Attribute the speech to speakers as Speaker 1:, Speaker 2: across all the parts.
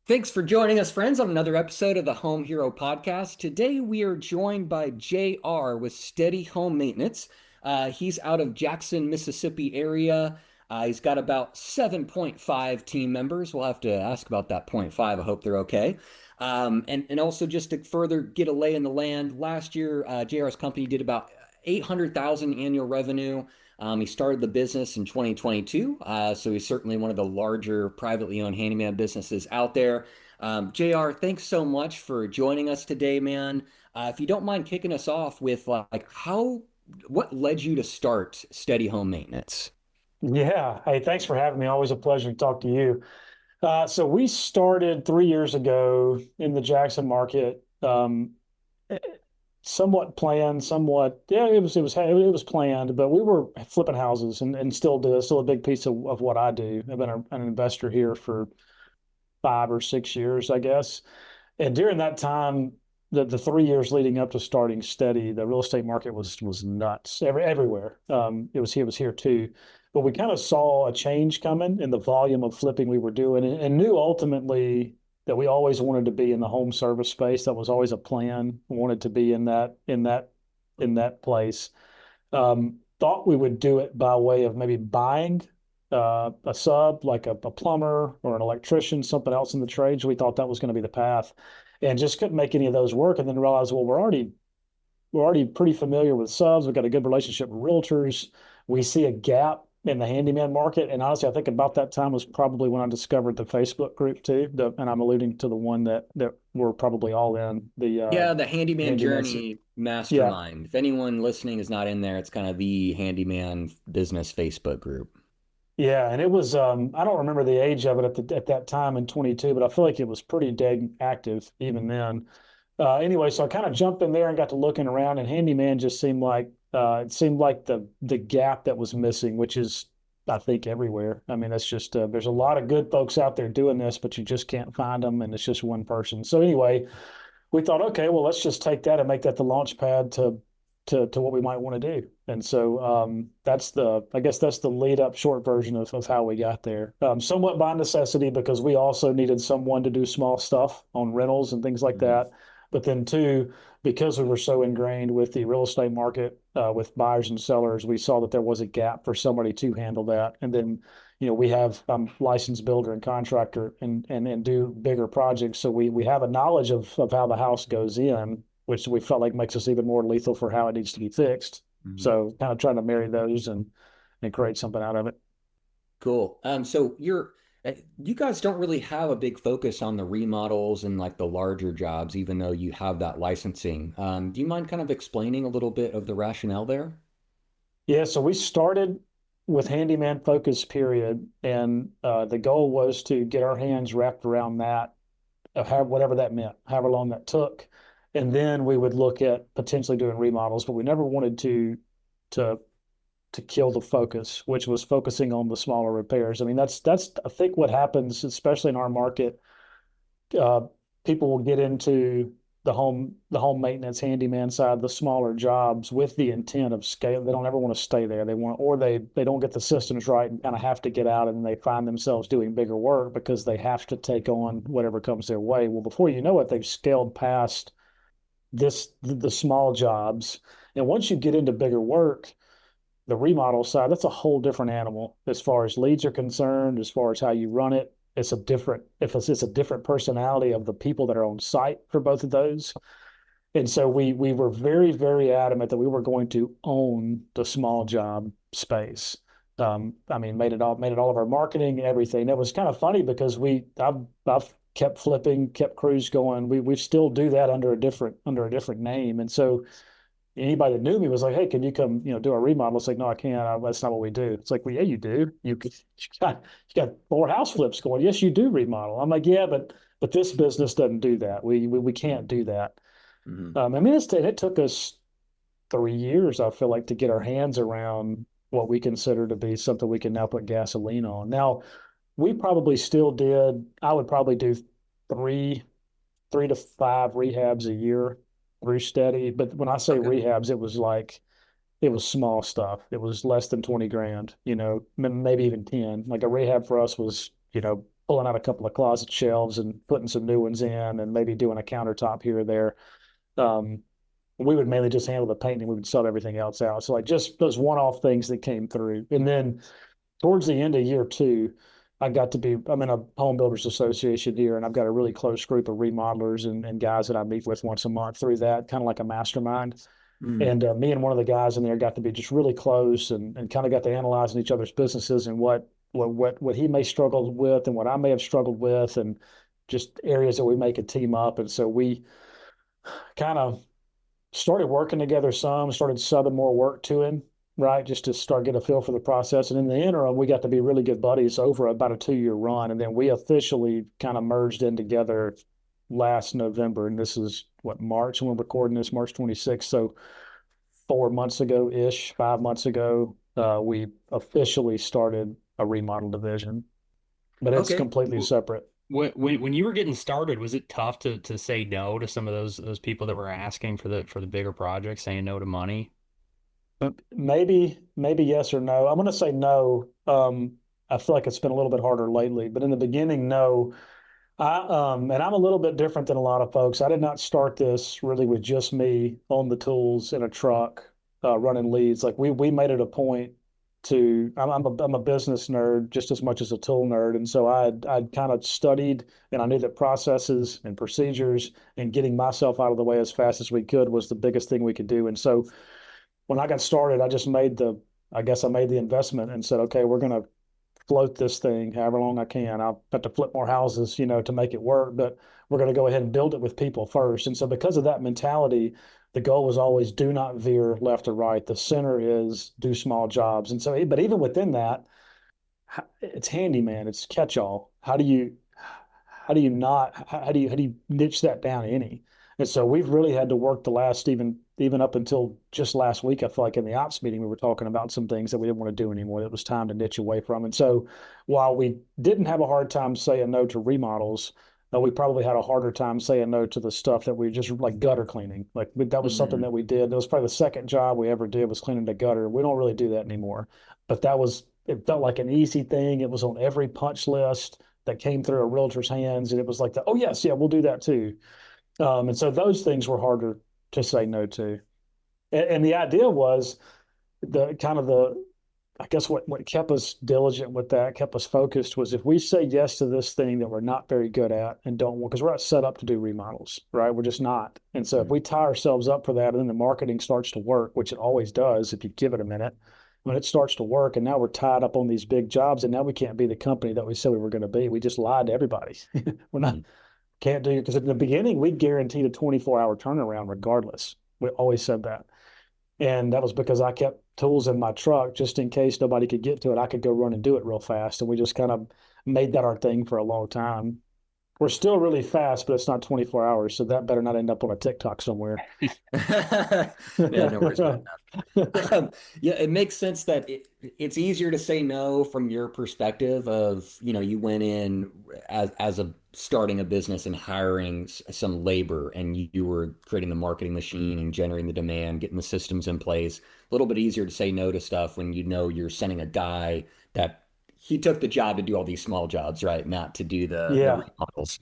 Speaker 1: Thanks for joining us, friends, on another episode of the Home Hero Podcast. Today we are joined by JR with Steady Home Maintenance. He's out of Jackson, Mississippi area. He's got about 7.5 team members. We'll have to ask about that point 0.5. I hope they're okay. And also just to further get a lay in the land, last year JR's company did about 800,000 annual revenue. He started the business in 2022, so he's certainly one of the larger privately owned handyman businesses out there. JR, thanks so much for joining us today, man. If you don't mind kicking us off with what led you to start Steady Home Maintenance?
Speaker 2: Yeah. Hey, thanks for having me. Always a pleasure to talk to you. So we started 3 years ago in the Jackson market. Eh, Somewhat planned, somewhat, yeah, it was planned, but we were flipping houses and still do. It's still a big piece of what I do. I've been an investor here for 5 or 6 years, I guess. And during that time, the 3 years leading up to starting Steady, the real estate market was nuts everywhere. It was here too, but we kind of saw a change coming in the volume of flipping we were doing, and knew ultimately that we always wanted to be in the home service space. That was always a plan. Wanted to be in that place. Thought we would do it by way of maybe buying a sub, like a plumber or an electrician, something else in the trades. We thought that was going to be the path, and just couldn't make any of those work. And then realized, well, we're already pretty familiar with subs. We've got a good relationship with realtors. We see a gap in the handyman market. And honestly, I think about that time was probably when I discovered the Facebook group too. And I'm alluding to the one that we're probably all in, the
Speaker 1: Yeah, the Handyman
Speaker 2: handyman.
Speaker 1: Journey
Speaker 2: Yeah.
Speaker 1: Mastermind. If anyone listening is not in there, it's kind of the handyman business Facebook group.
Speaker 2: Yeah, and it was I don't remember the age of it at that time in 22, but I feel like it was pretty dang active even then. Anyway, so I kind of jumped in there and got to looking around, and handyman just seemed like the gap that was missing, which is I think everywhere. I mean, that's just there's a lot of good folks out there doing this, but you just can't find them, and it's just one person. So anyway, we thought, okay, well, let's just take that and make that the launch pad to what we might want to do. And so I guess that's the lead up short version of how we got there. Somewhat by necessity because we also needed someone to do small stuff on rentals and things like
Speaker 1: Mhm.
Speaker 2: that. But then two, because we were so ingrained with the real estate market, with buyers and sellers, we saw that there was a gap for somebody to handle that. And then, we have licensed builder and contractor and do bigger projects. So we have a knowledge of how the house goes in, which we felt like makes us even more lethal for how it needs to be fixed.
Speaker 1: Mhm.
Speaker 2: So kind of trying to marry those and create something out of it.
Speaker 1: Cool. So you guys don't really have a big focus on the remodels and like the larger jobs, even though you have that licensing. Do you mind kind of explaining a little bit of the rationale there?
Speaker 2: Yeah, so we started with handyman focus period, and the goal was to get our hands wrapped around that, whatever that meant, however long that took, and then we would look at potentially doing remodels. But we never wanted to to kill the focus, which was focusing on the smaller repairs. I mean, that's I think what happens, especially in our market. Uh, People will get into the home maintenance handyman side, the smaller jobs with the intent of scale. They don't ever want to stay there. They want, or they don't get the systems right and kind of have to get out, and they find themselves doing bigger work because they have to take on whatever comes their way. Well, before you know it, they've scaled past the small jobs. And once you get into bigger work, the remodel side, that's a whole different animal as far as leads are concerned, as far as how you run it. It's a different personality of the people that are on site for both of those. And so we were very, very adamant that we were going to own the small job space. I mean, made it all of our marketing, everything. It was kind of funny because I've kept flipping, kept crews going. We still do that under a different name. And so anybody that knew me was like, "Hey, can you come, do a remodel?" It's like, "No, I can't. That's not what we do." It's like, "Well, yeah, you do. You got 4 house flips going. Yes, you do remodel." I'm like, "Yeah, but this business doesn't do that. We can't do that."
Speaker 1: Mhm.
Speaker 2: I mean, it took us 3 years, I feel like, to get our hands around what we consider to be something we can now put gasoline on. Now, we probably still did. I would probably do three, 3 to 5 rehabs a year through Steady. But when I say
Speaker 1: Okay.
Speaker 2: rehabs, it was small stuff. It was less than 20 grand, maybe even 10. Like a rehab for us was, pulling out a couple of closet shelves and putting some new ones in, and maybe doing a countertop here or there. Um, we would mainly just handle the painting. We would sell everything else out. So like just those one-off things that came through. And then towards the end of year two, I'm in a home builders association here, and I've got a really close group of remodelers and guys that I meet with once a month through that, kind of like a mastermind.
Speaker 1: Mm.
Speaker 2: And me and one of the guys in there got to be just really close, and kind of got to analyzing each other's businesses and what he may struggle with and what I may have struggled with, and just areas that we may could team up. And so we kind of started working together some, started subbing more work to him, right? Just to start get a feel for the process. And in the interim, we got to be really good buddies over about a 2 year run. And then we officially kind of merged in together last November. And this is what, March, and we're recording this March 26th. So 4 months ago ish, 5 months ago, we officially started a remodel division, but it's
Speaker 1: Okay.
Speaker 2: completely separate.
Speaker 3: When you were getting started, was it tough to say no to some of those people that were asking for the bigger projects, saying no to money?
Speaker 2: Maybe yes or no. I'm going to say no. I feel like it's been a little bit harder lately, but in the beginning, no. And I'm a little bit different than a lot of folks. I did not start this really with just me on the tools in a truck, running leads. Like we made it a point to. I'm a business nerd just as much as a tool nerd, and so I'd kind of studied, and I knew that processes and procedures and getting myself out of the way as fast as we could was the biggest thing we could do. And so when I got started, I guess I made the investment and said, okay, we're going to float this thing however long I can. I'll have to flip more houses, to make it work, but we're going to go ahead and build it with people first. And so because of that mentality, the goal was always do not veer left or right. The center is do small jobs. And so, but even within that, it's handyman, it's catch all. How do you niche that down any? And so we've really had to work the last even up until just last week. I feel like in the ops meeting we were talking about some things that we didn't want to do anymore. It was time to niche away from. And so while we didn't have a hard time saying no to remodels, we probably had a harder time saying no to the stuff that we just like gutter cleaning. That was something
Speaker 1: Mm.
Speaker 2: that we did. That was probably the second job we ever did was cleaning the gutter. We don't really do that anymore, but it felt like an easy thing. It was on every punch list that came through a realtor's hands, and it was like, oh yes, yeah, we'll do that too. And so those things were harder to say no to. And the idea was the kind of the I guess what kept us diligent with that, kept us focused, was if we say yes to this thing that we're not very good at and don't want, because we're not set up to do remodels, right? We're just not. And so if we tie ourselves up for that, and then the marketing starts to work, which it always does if you give it a minute, when it starts to work, and now we're tied up on these big jobs, and now we can't be the company that we said we were going to be. We just lied to everybody. We're not,
Speaker 1: Mm.
Speaker 2: can't do it, because in the beginning we guaranteed a 24-hour turnaround regardless. We always said that. And that was because I kept tools in my truck just in case nobody could get to it. I could go run and do it real fast. And we just kind of made that our thing for a long time. We're still really fast, but it's not 24 hours. So that better not end up on a TikTok somewhere.
Speaker 1: Yeah, no worries about that. Yeah, it makes sense that it's easier to say no from your perspective of, you went in as a starting a business and hiring some labor, and you were creating the marketing machine and generating the demand, getting the systems in place. A little bit easier to say no to stuff when you're sending a guy that he took the job to do all these small jobs, right? Not to do the
Speaker 2: Yeah.
Speaker 1: remodels.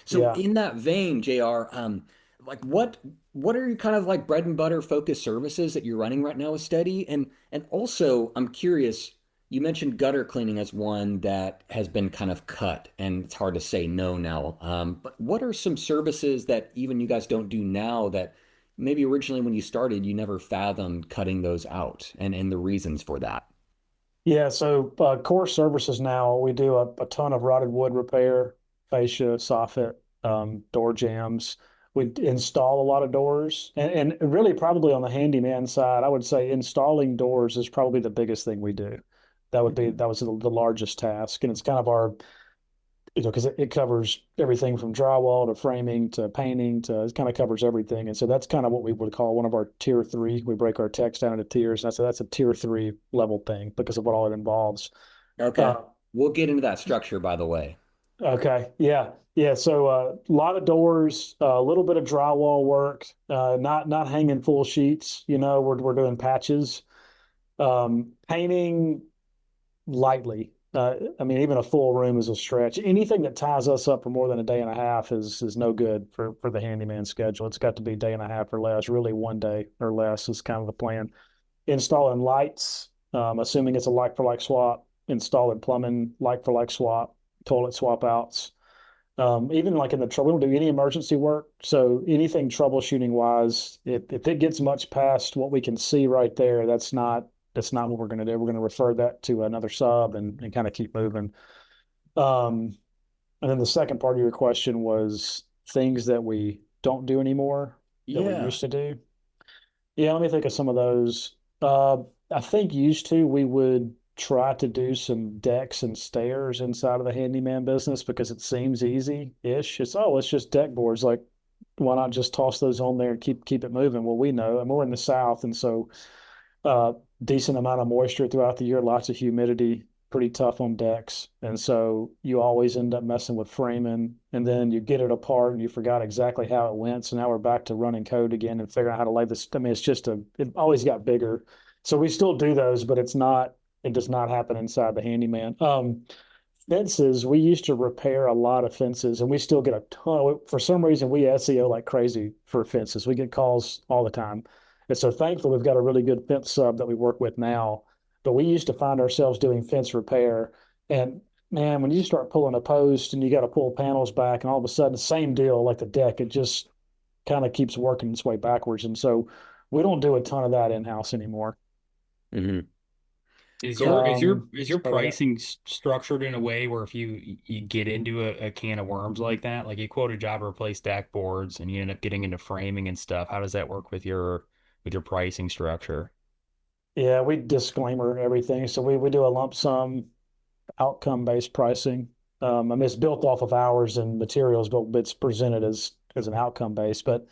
Speaker 1: So
Speaker 2: Yeah.
Speaker 1: in that vein, JR, like what are your kind of like bread and butter focused services that you're running right now with Steady? And also, I'm curious, you mentioned gutter cleaning as one that has been kind of cut, and it's hard to say no now. But what are some services that even you guys don't do now that maybe originally when you started, you never fathomed cutting those out, and the reasons for that?
Speaker 2: Yeah. So core services now, we do a ton of rotted wood repair, fascia, soffit, door jams. We install a lot of doors, and really probably on the handyman side, I would say installing doors is probably the biggest thing we do.
Speaker 1: Mhm.
Speaker 2: That was the largest task, and it's kind of our, because it covers everything from drywall to framing to painting to, it kind of covers everything. And so that's kind of what we would call one of our tier three. We break our techs down into tiers. And that's a tier three level thing because of what all it involves.
Speaker 1: Okay.
Speaker 2: Uh,
Speaker 1: We'll get into that structure, by the way.
Speaker 2: okay. Yeah. Yeah. So a lot of doors, a little bit of drywall work, not hanging full sheets. We're doing patches, painting lightly. I mean, even a full room is a stretch. Anything that ties us up for more than a day and a half is no good for the handyman schedule. It's got to be day and a half or less. Really, one day or less is kind of the plan. Installing lights, assuming it's a like for like swap. Installing plumbing, like for like swap. Toilet swap outs. Even like in the trouble, we don't do any emergency work. So anything troubleshooting wise, if it gets much past what we can see right there, that's not what we're going to do. We're going to refer that to another sub and kind of keep moving. Um, and then the second part of your question was things that we don't do anymore that we
Speaker 1: Yeah.
Speaker 2: used to do. Yeah, let me think of some of those. I think used to we would try to do some decks and stairs inside of the handyman business because it seems easy-ish. It's just deck boards. Like, why not just toss those on there and keep it moving? Well, we know, and we're in the South, and so uh, decent amount of moisture throughout the year, lots of humidity, pretty tough on decks. And so you always end up messing with framing and then you get it apart and you forgot exactly how it went. So now we're back to running code again and figuring out how to lay this. I mean, it always got bigger. So we still do those, but it does not happen inside the handyman. Fences, we used to repair a lot of fences and we still get a ton. For some reason, we SEO like crazy for fences. We get calls all the time. And so thankfully, we've got a really good fence sub that we work with now. But we used to find ourselves doing fence repair. And man, when you start pulling a post and you got to pull panels back, and all of a sudden, the same deal like the deck, it just kind of keeps working its way backwards. And so we don't do a ton of that in house anymore.
Speaker 1: Hmm.
Speaker 3: Is
Speaker 1: Yeah.
Speaker 3: your
Speaker 2: Sorry about that.
Speaker 3: pricing structured in a way where if you get into a can of worms like that, like you quote a job to replace deck boards and you end up getting into framing and stuff, how does that work with your pricing structure?
Speaker 2: Yeah, we disclaimer everything. So we do a lump sum outcome based pricing. I mean, it's built off of hours and materials, but it's presented as an outcome based. But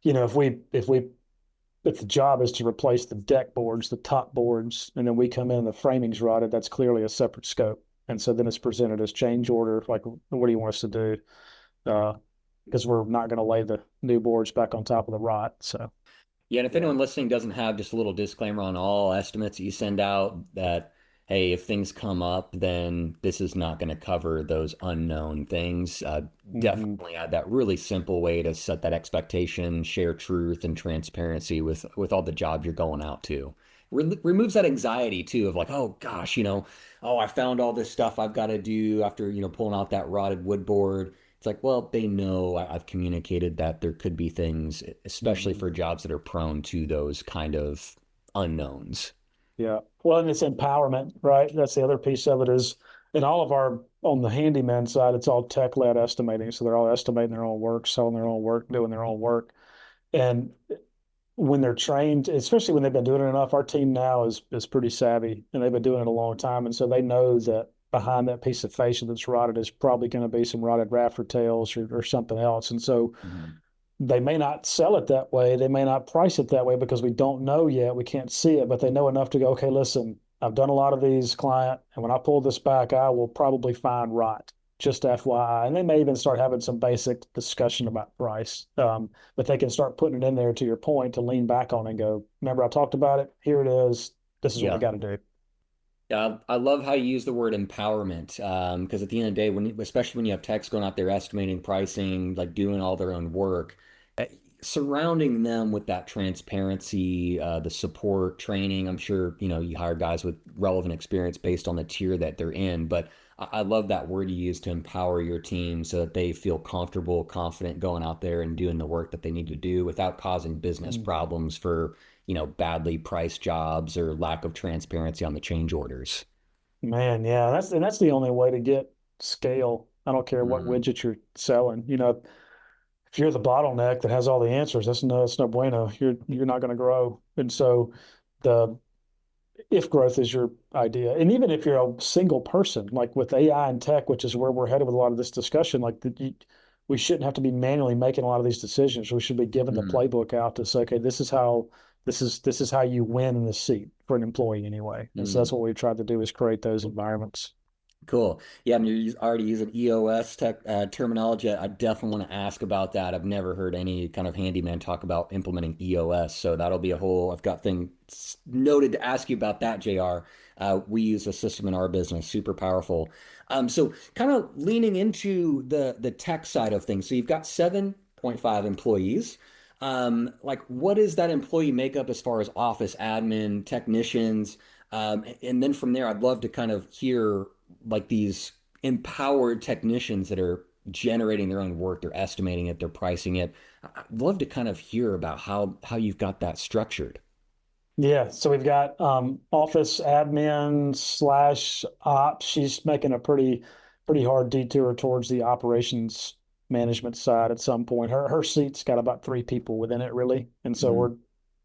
Speaker 2: if the job is to replace the deck boards, the top boards, and then we come in and the framing's rotted, that's clearly a separate scope. And so then it's presented as change order. Like, what do you want us to do? Because we're not going to lay the new boards back on top of the rot. So
Speaker 1: Yeah, and if
Speaker 2: yeah.
Speaker 1: anyone listening doesn't have just a little disclaimer on all estimates that you send out that, hey, if things come up, then this is not going to cover those unknown things.
Speaker 2: Mm-hmm.
Speaker 1: Definitely add that really simple way to set that expectation, share truth and transparency with all the jobs you're going out to. Removes that anxiety too of like, oh gosh, oh, I found all this stuff I've got to do after, pulling out that rotted wood board. It's like, well, they know I've communicated that there could be things, especially
Speaker 2: Mm-hmm.
Speaker 1: for jobs that are prone to those kind of unknowns.
Speaker 2: Yeah. Well, and it's empowerment, right? That's the other piece of it is in all of our on the handyman side, it's all tech led estimating. So they're all estimating their own work, selling their own work, doing their own work. And when they're trained, especially when they've been doing it enough, our team now is pretty savvy and they've been doing it a long time. And so they know that behind that piece of fascia that's rotted is probably going to be some rotted rafter tails or something else. And so
Speaker 1: Mhm.
Speaker 2: they may not sell it that way. They may not price it that way because we don't know yet. We can't see it, but they know enough to go, okay, listen, I've done a lot of these, client, and when I pull this back, I will probably find rot. Just FYI. And they may even start having some basic discussion about price. But they can start putting it in there to your point to lean back on and go, remember, I talked about it. Here it is. This is what we
Speaker 1: Yeah.
Speaker 2: got to do.
Speaker 1: Yeah, I love how you use the word empowerment. Because at the end of the day, especially when you have techs going out there estimating pricing, like doing all their own work, surrounding them with that transparency, the support, training. I'm sure, you hire guys with relevant experience based on the tier that they're in, but I love that word you use to empower your team so that they feel comfortable, confident going out there and doing the work that they need to do without causing business
Speaker 2: Mm.
Speaker 1: problems for, badly priced jobs or lack of transparency on the change orders.
Speaker 2: Man, yeah, that's the only way to get scale. I don't care what
Speaker 1: Mm,
Speaker 2: widget you're selling. If you're the bottleneck that has all the answers, that's no bueno. You're not going to grow. And so the if growth is your idea, and even if you're a single person, like with AI and tech, which is where we're headed with a lot of this discussion, we shouldn't have to be manually making a lot of these decisions. We should be given the
Speaker 1: mm.
Speaker 2: playbook out to say, okay, this is how you win in the seat for an employee anyway. And so that's
Speaker 1: Mm.
Speaker 2: what we tried to do is create those environments.
Speaker 1: Cool. Yeah, and already using EOS tech terminology. I definitely want to ask about that. I've never heard any kind of handyman talk about implementing EOS, so that'll be a whole. I've got things noted to ask you about that, JR. We use a system in our business, super powerful. So kind of leaning into the tech side of things. So you've got 7.5 employees. Like what is that employee makeup as far as office admin, technicians? And then from there, I'd love to kind of hear like these empowered technicians that are generating their own work, they're estimating it, they're pricing it. I'd love to kind of hear about how you've got that structured.
Speaker 2: Yeah, so we've got office admin slash ops. She's making a pretty hard detour towards the operations management side at some point. Her seat's got about three people within it really, and so
Speaker 1: Mhm.
Speaker 2: we're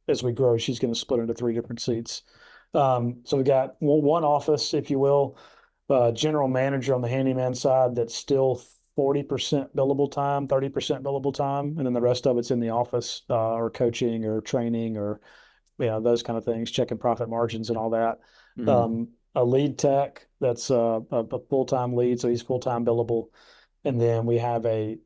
Speaker 2: as we grow, she's going to split into three different seats. So we got one office, if you will, general manager on the handyman side that's still 40% billable time, 30% billable time, and then the rest of it's in the office or coaching or training or those kind of things, checking profit margins and all that.
Speaker 1: Mhm.
Speaker 2: A lead tech that's a full-time lead, so he's full-time billable. And then we have a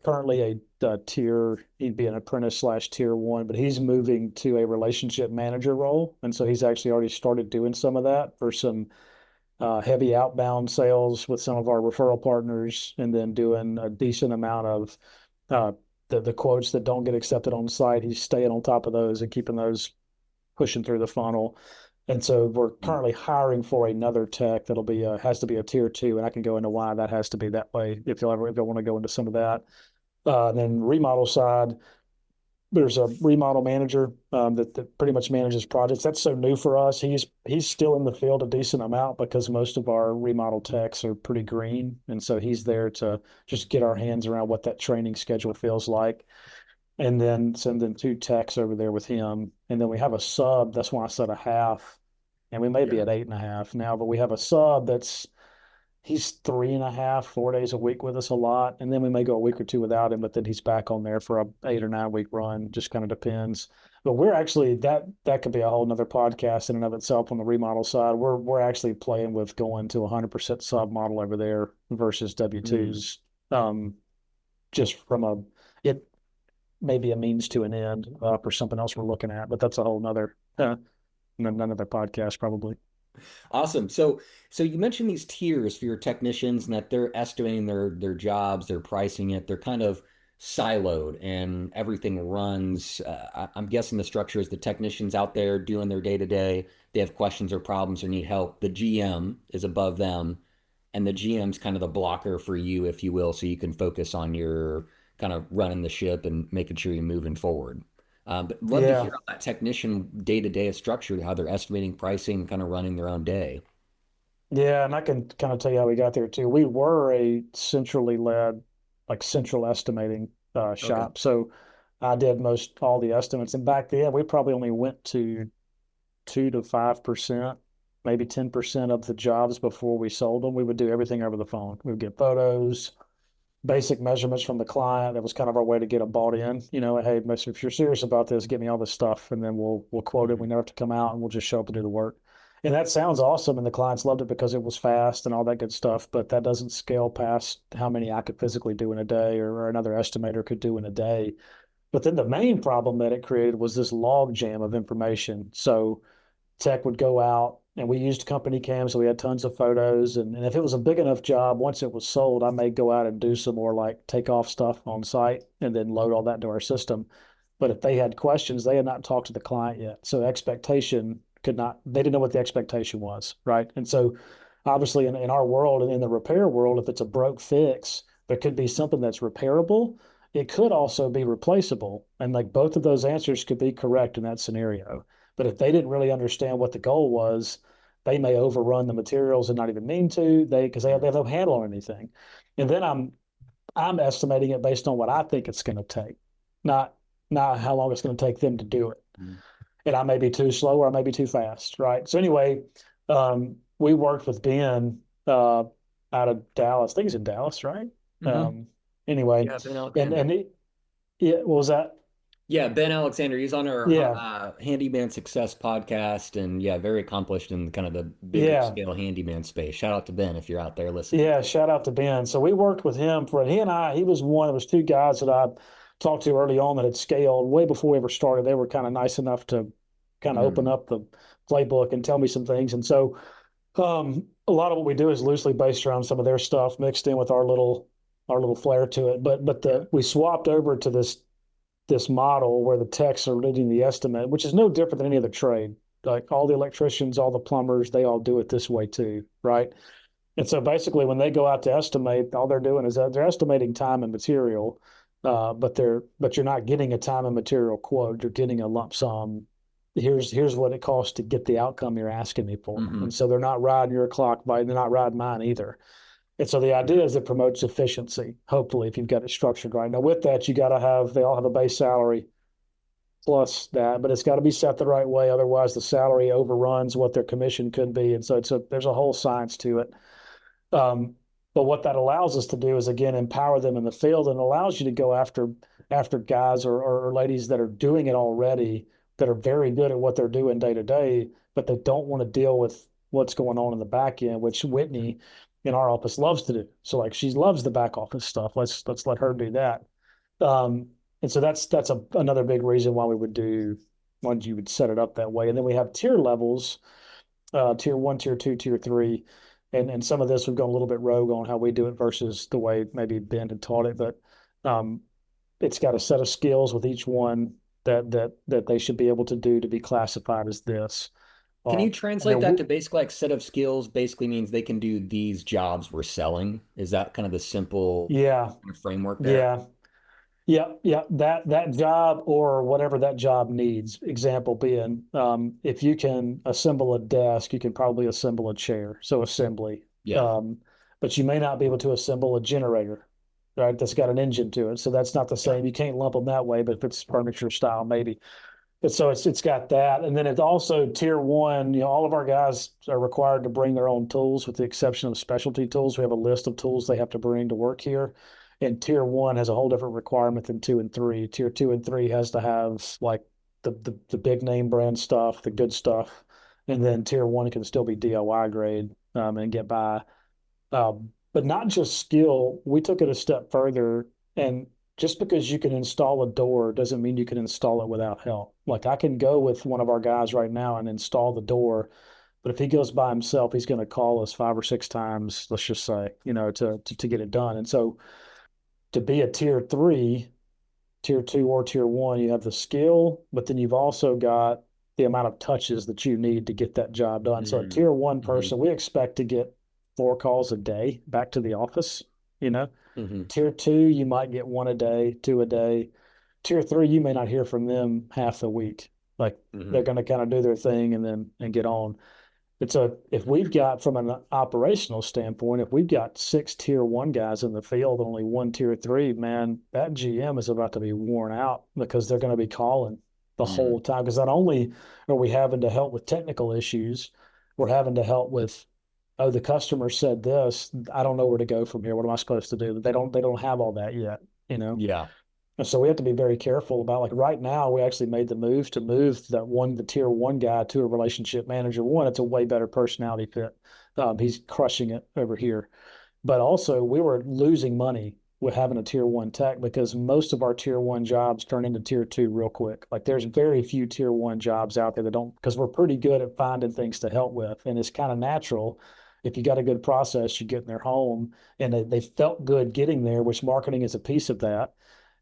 Speaker 2: currently a tier, he'd be an apprentice slash tier one, but he's moving to a relationship manager role. And so he's actually already started doing some of that for some heavy outbound sales with some of our referral partners, and then doing a decent amount of uh, the quotes that don't get accepted on site. He's staying on top of those and keeping those pushing through the funnel. And so we're currently hiring for another tech that'll be has to be a tier two, and I can go into why that has to be that way if you'll want to go into some of that. And then remodel side, there's a remodel manager that pretty much manages projects. That's so new for us. He's still in the field a decent amount because most of our remodel techs are pretty green, and so he's there to just get our hands around what that training schedule feels like, and then sending two techs over there with him. And then we have a sub. That's why I said a half. And we may be
Speaker 1: Yeah.
Speaker 2: at 8.5 now, but we have a sub that's he's 3.5, 4 days a week with us a lot. And then we may go a week or two without him, but then he's back on there for a 8 or 9 week run. Just kind of depends. But we're actually that could be a whole nother podcast in and of itself on the remodel side. We're actually playing with going to 100% sub model over there versus
Speaker 1: Mm.
Speaker 2: W2s. Just from a it maybe a means to an end for something else we're looking at, but that's a whole nother another podcast probably.
Speaker 1: Awesome. So you mentioned these tiers for your technicians and that they're estimating their jobs, they're pricing it, they're kind of siloed and everything runs. I'm guessing the structure is the technicians out there doing their day to day. They have questions or problems or need help. The GM is above them, and the GM's kind of the blocker for you, if you will, so you can focus on your kind of running the ship and making sure you're moving forward. But love to hear
Speaker 2: Yeah,
Speaker 1: how that technician day to day is structured, how they're estimating pricing, kind of running their own day.
Speaker 2: yeah, and I can kind of tell you how we got there too. We were a centrally led, like central estimating
Speaker 1: Okay.
Speaker 2: shop, so I did most all the estimates. And back then, we probably only went to 2 to 5%, maybe 10% of the jobs before we sold them. We would do everything over the phone. We would get photos, basic measurements from the client. That was kind of our way to get them bought in. Hey, if you're serious about this, get me all this stuff, and then we'll quote it. We
Speaker 1: Mhm.
Speaker 2: never have to come out, and we'll just show up and do the work. And that sounds awesome, and the clients loved it because it was fast and all that good stuff. But that doesn't scale past how many I could physically do in a day, or another estimator could do in a day. But then the main problem that it created was this log jam of information. So tech would go out, and we used company cams, so we had tons of photos. And if it was a big enough job, once it was sold, I may go out and do some more like take off stuff on site and then load all that into our system. But if they had questions, they had not talked to the client yet. So expectation could not, they didn't know what the expectation was. Right. And so obviously in our world and in the repair world, if it's a broke fix, there could be something that's repairable. It could also be replaceable. And like both of those answers could be correct in that scenario. But if they didn't really understand what the goal was, they may overrun the materials and not even mean to. Because they have no handle on anything. And then I'm estimating it based on what I think it's going to take, not not how long it's going to take them to do it.
Speaker 1: Mhm.
Speaker 2: And I may be too slow or I may be too fast, right? So anyway, we worked with Ben out of Dallas. I think he's in Dallas, right?
Speaker 1: Mhm.
Speaker 2: Um, anyway,
Speaker 1: Yeah, been out there.
Speaker 2: and it, what was that?
Speaker 1: Yeah, Ben Alexander, he's on our
Speaker 2: Yeah,
Speaker 1: Handyman Success podcast, and yeah, very accomplished in kind of the bigger
Speaker 2: yeah,
Speaker 1: scale handyman space. Shout out to Ben if you're out there listening.
Speaker 2: yeah. Shout out to Ben. So we worked with him for he and I. He was one. It was two guys that I talked to early on that had scaled way before we ever started. They were kind of nice enough to kind of open
Speaker 1: Mm,
Speaker 2: up the playbook and tell me some things. And so a lot of what we do is loosely based around some of their stuff mixed in with our little flair to it. But
Speaker 1: yeah.
Speaker 2: the we swapped over to this model where the techs are leading the estimate, which is no different than any other trade. Like all the electricians, all the plumbers, they all do it this way too, right? And so basically, when they go out to estimate, all they're doing is that they're estimating time and material, but you're not getting a time and material quote. You're getting a lump sum. Here's what it costs to get the outcome you're asking me for.
Speaker 1: Hmm.
Speaker 2: And so they're not riding your clock by they're not riding mine either. And so the idea is it promotes efficiency. Hopefully, if you've got it structured right. Now, with that, you got to have they all have a base salary plus that, but it's got to be set the right way. Otherwise, the salary overruns what their commission could be, and so there's a whole science to it. Um, but what that allows us to do is again empower them in the field and allows you to go after guys or ladies that are doing it already that are very good at what they're doing day to day, but they don't want to deal with what's going on in the back end, which Whitney in our office loves to do. So like she loves the back office stuff. Let's let her do that. And so that's another big reason why we would do why you would set it up that way. And then we have tier levels, tier one, tier two, tier three. And some of this we've gone a little bit rogue on how we do it versus the way maybe Ben had taught it, but um, it's got a set of skills with each one that they should be able to do to be classified as this.
Speaker 1: Can you
Speaker 2: And
Speaker 1: translate
Speaker 2: then
Speaker 1: that to basically like set of skills? Basically means they can do these jobs we're selling. Is that kind of the simple
Speaker 2: yeah,
Speaker 1: kind of framework there?
Speaker 2: yeah. Yeah, yeah, that job or whatever that job needs. Example being, if you can assemble a desk, you can probably assemble a chair. So assembly.
Speaker 1: Yeah.
Speaker 2: Um, but you may not be able to assemble a generator, right? That's got an engine to it. So that's not the
Speaker 1: Yeah.
Speaker 2: same. You can't lump them that way, but if it's furniture style, maybe. But so it's got that, and then it's also tier one. All of our guys are required to bring their own tools, with the exception of specialty tools. We have a list of tools they have to bring to work here. And tier one has a whole different requirement than two and three. Tier two and three has to have like the big name brand stuff, the good stuff, and then tier one can still be DIY grade and get by. But not just skill. We took it a step further, and just because you can install a door doesn't mean you can install it without help. Like I can go with one of our guys right now and install the door, but if he goes by himself, he's going to call us 5 or 6 times, let's just say, to get it done. And so to be a tier three, tier two, or tier one, you have the skill, but then you've also got the amount of touches that you need to get that job done. So a
Speaker 1: Mm-hmm.
Speaker 2: tier one person, we expect to get 4 calls a day back to the office, you know.
Speaker 1: Hmm.
Speaker 2: Tier two, you might get one a day, two a day. Tier three, you may not hear from them half the week. Like they're
Speaker 1: Hmm.
Speaker 2: going to kind of do their thing and get on. But so if we've got from an operational standpoint, if we've got 6 tier 1 guys in the field, only one tier three, man, that GM is about to be worn out because they're going to be calling the
Speaker 1: Hmm.
Speaker 2: whole time. Because not only are we having to help with technical issues, we're having to help with, oh, the customer said this. I don't know where to go from here. What am I supposed to do? They don't have all that yet, you know?
Speaker 1: Yeah.
Speaker 2: And so we have to be very careful about like right now, we actually made the move to move the tier one guy to a relationship manager. One, it's a way better personality fit. He's crushing it over here. But also, we were losing money with having a tier one tech because most of our tier one jobs turn into tier two real quick. Like there's very few tier one jobs out there that don't, because we're pretty good at finding things to help with. And it's kind of natural. If you got a good process, you get in their home and they felt good getting there, which marketing is a piece of that.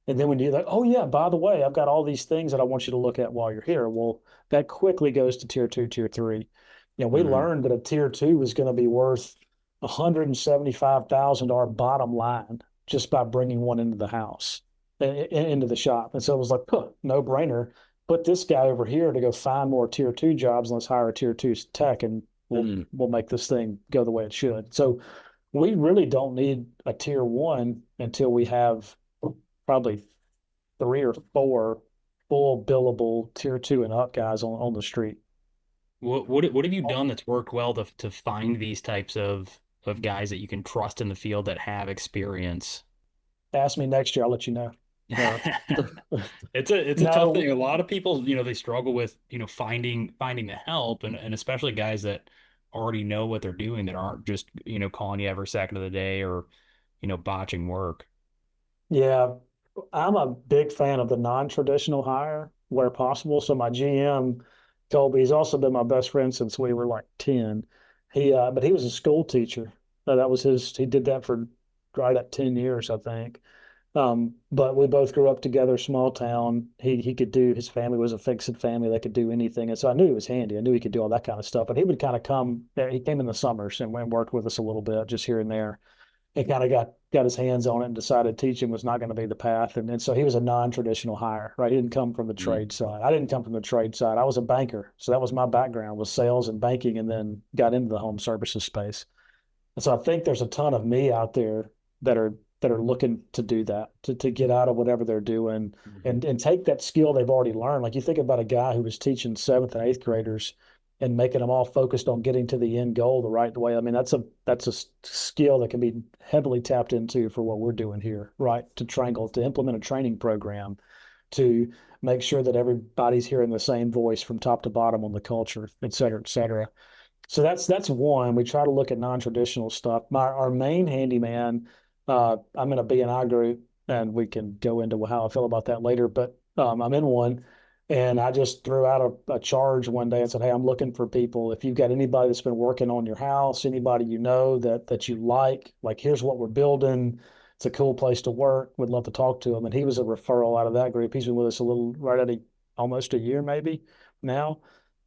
Speaker 2: And then when you're like, oh yeah, by the way, I've got all these things that I want you to look at while you're here. Well, that quickly goes to tier two, tier three. We
Speaker 1: Hmm.
Speaker 2: learned that a tier two was going to be worth $175,000 our bottom line just by bringing one into the house, into the shop. And so it was like, huh, no brainer. Put this guy over here to go find more tier two jobs and let's hire a tier two tech and we'll
Speaker 1: Hmm.
Speaker 2: we'll make this thing go the way it should. So we really don't need a tier one until we have probably 3 or 4 full billable tier two and up guys on the street.
Speaker 3: What have you done that's worked well to find these types of guys that you can trust in the field that have experience?
Speaker 2: Ask me next year, I'll let you know. Uh,
Speaker 3: It's a tough thing.
Speaker 2: no,
Speaker 3: A lot of people, they struggle with, finding the help, and especially guys that already know what they're doing, that aren't just, calling you every second of the day, or, botching work.
Speaker 2: yeah, I'm a big fan of the non-traditional hire where possible. So my GM, Colby, he's also been my best friend since we were like 10. But he was a school teacher. That was he did that for right at 10 years, I think. But we both grew up together, small town. He could do, his family was a fixed family that could do anything. And so I knew he was handy. I knew he could do all that kind of stuff. But he would kind of come, he came in the summers and went and worked with us a little bit, just here and there. He kind of got his hands on it and decided teaching was not going to be the path. And so he was a non-traditional hire, right? He didn't come from the
Speaker 1: Mm,
Speaker 2: trade side. I didn't come from the trade side. I was a banker. So that was my background, was sales and banking, and then got into the home services space. And so I think there's a ton of me out there that are looking to do that, to get out of whatever they're doing
Speaker 1: mhm,
Speaker 2: and take that skill they've already learned. Like you think about a guy who was teaching seventh and eighth graders and making them all focused on getting to the end goal the right way. I mean, that's a skill that can be heavily tapped into for what we're doing here, right? To implement a training program, to make sure that everybody's hearing the same voice from top to bottom on the culture, et cetera, et cetera. So that's one. We try to look at non-traditional stuff. Our main handyman, I'm in a B&I group, and we can go into how I feel about that later. But I'm in one, and I just threw out a charge one day and said, "Hey, I'm looking for people. If you've got anybody that's been working on your house, anybody you know that you like here's what we're building. It's a cool place to work. Would love to talk to him." And he was a referral out of that group. He's been with us a little right at almost a year maybe now,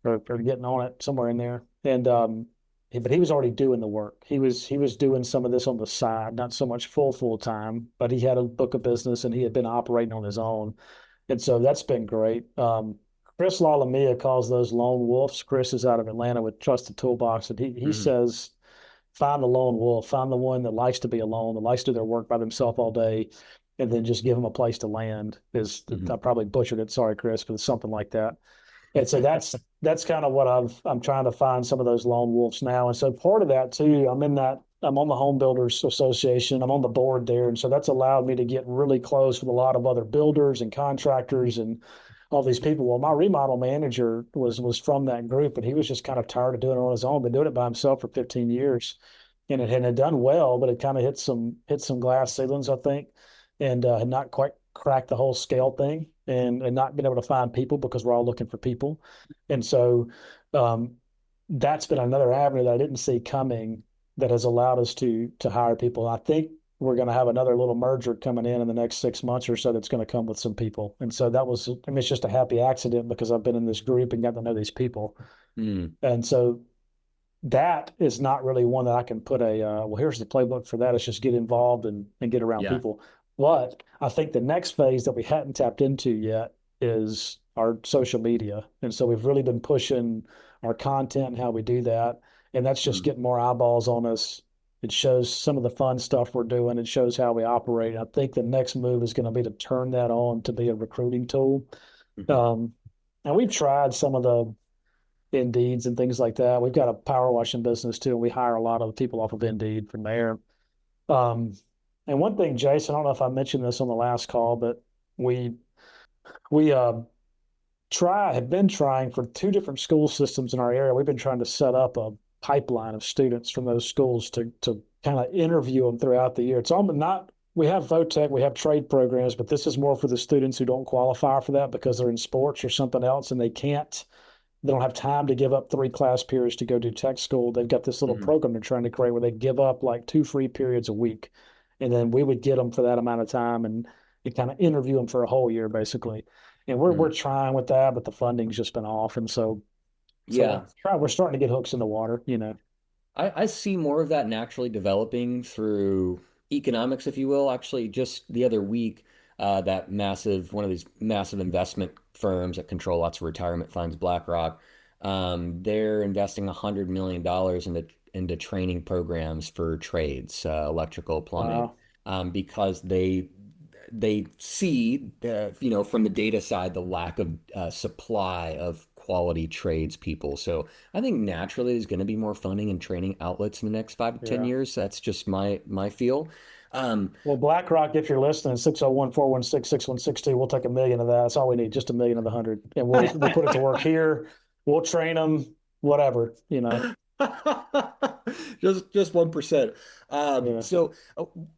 Speaker 2: or getting on it somewhere in there. And but he was already doing the work. He was doing some of this on the side, not so much full time, but he had a book of business and he had been operating on his own. And so that's been great. Chris Lalamia calls those lone wolves. Chris is out of Atlanta with Trusted Toolbox, and he
Speaker 1: mhm,
Speaker 2: says, find the lone wolf, find the one that likes to be alone, that likes to do their work by themselves all day, and then just give them a place to land. I
Speaker 1: mhm.
Speaker 2: probably butchered it. Sorry, Chris, but it's something like that. And so that's kind of what I'm trying to find some of those lone wolves now. And so part of that too, I'm on the Home Builders Association. I'm on the board there. And so that's allowed me to get really close with a lot of other builders and contractors and all these people. Well, my remodel manager was from that group, and he was just kind of tired of doing it on his own, been doing it by himself for 15 years. And it had done well, but it kind of hit some glass ceilings, I think, and had not quite cracked the whole scale thing, and not been able to find people because we're all looking for people. And so um, that's been another avenue that I didn't see coming that has allowed us to hire people. I think we're going to have another little merger coming in the next 6 months or so that's going to come with some people. And so I mean, it's just a happy accident because I've been in this group and got to know these people.
Speaker 1: Mm,
Speaker 2: And so that is not really one that I can put well, here's the playbook for that. It's just get involved and get around
Speaker 1: yeah.
Speaker 2: people. But I think the next phase that we hadn't tapped into yet is our social media. And so we've really been pushing our content and how we do that. And that's just
Speaker 1: Mm,
Speaker 2: getting more eyeballs on us. It shows some of the fun stuff we're doing. It shows how we operate. I think the next move is going to be to turn that on to be a recruiting tool.
Speaker 1: mhm.
Speaker 2: Um, and we've tried some of the Indeeds and things like that. We've got a power washing business too, and we hire a lot of people off of Indeed from there. Um, and one thing, Jason, I don't know if I mentioned this on the last call, but we we have been trying for two different school systems in our area. We've been trying to set up a pipeline of students from those schools to kind of interview them throughout the year. It's almost not. We have VOTEC, we have trade programs, but this is more for the students who don't qualify for that because they're in sports or something else and they don't have time to give up 3 class periods to go do tech school. They've got this little
Speaker 1: Mhm.
Speaker 2: program they're trying to create where they give up like 2 free periods a week. And then we would get them for that amount of time and kind of interview them for a whole year, basically. And we're
Speaker 1: Mm.
Speaker 2: trying with that, but the funding's just been off. And so
Speaker 1: Yeah.
Speaker 2: we're starting to get hooks in the water.
Speaker 1: I see more of that naturally developing through economics, if you will. Actually, just the other week, one of these massive investment firms that control lots of retirement funds, BlackRock, they're investing $100 million into training programs for trades, electrical, plumbing,
Speaker 2: Wow.
Speaker 1: because they see, from the data side, the lack of supply of quality tradespeople. So I think naturally there's going to be more funding and training outlets in the next 5 to 10
Speaker 2: Yeah.
Speaker 1: years. That's just my feel.
Speaker 2: Well, BlackRock, if you're listening, 601-416-6162, we'll take 1 million of that. That's all we need, just 1 million of the 100. And we'll put it to work here. We'll train them, whatever, you know.
Speaker 1: Just 1%.
Speaker 2: Yeah.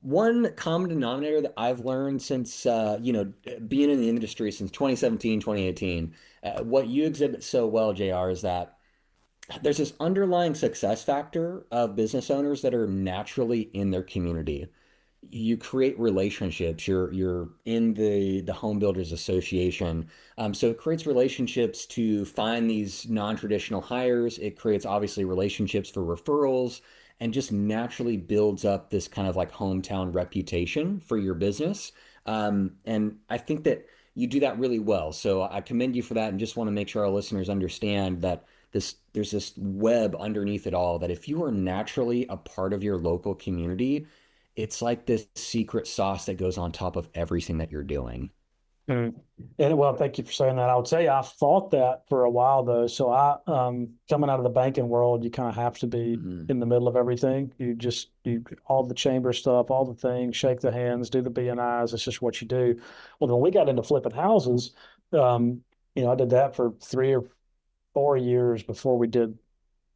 Speaker 1: One common denominator that I've learned since being in the industry since 2017, 2018, what you exhibit so well, JR, is that there's this underlying success factor of business owners that are naturally in their community. You create relationships. You're in the home builders association, so it creates relationships to find these non-traditional hires. It creates obviously relationships for referrals, and just naturally builds up this kind of like hometown reputation for your business. And I think that you do that really well. So I commend you for that, and just want to make sure our listeners understand that there's this web underneath it all, that if you are naturally a part of your local community, it's like this secret sauce that goes on top of everything that you're doing.
Speaker 2: Mm. And well, thank you for saying that. I would say I thought that for a while though. So coming out of the banking world, you kind of have to be
Speaker 1: Mhm.
Speaker 2: in the middle of everything. You all the chamber stuff, all the things, shake the hands, do the BNIs. It's just what you do. Well, when we got into flipping houses, um, I did that for 3 or 4 years before we did,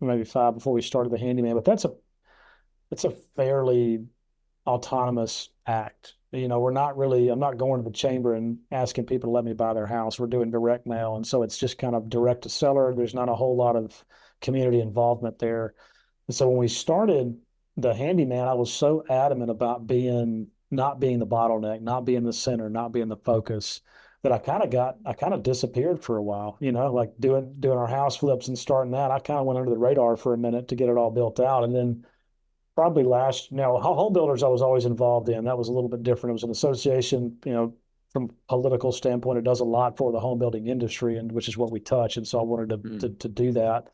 Speaker 2: maybe 5 before we started the handyman. But that's a fairly autonomous act. I'm not going to the chamber and asking people to let me buy their house. We're doing direct mail. And so it's just kind of direct to seller. There's not a whole lot of community involvement there. And so when we started the handyman, I was so adamant about not being the bottleneck, not being the center, not being the focus, that I kind of disappeared for a while, like doing our house flips and starting that. I kind of went under the radar for a minute to get it all built out. And then probably home builders I was always involved in. That was a little bit different. It was an association, from a political standpoint, it does a lot for the home building industry, and which is what we touch. And so I wanted to do that.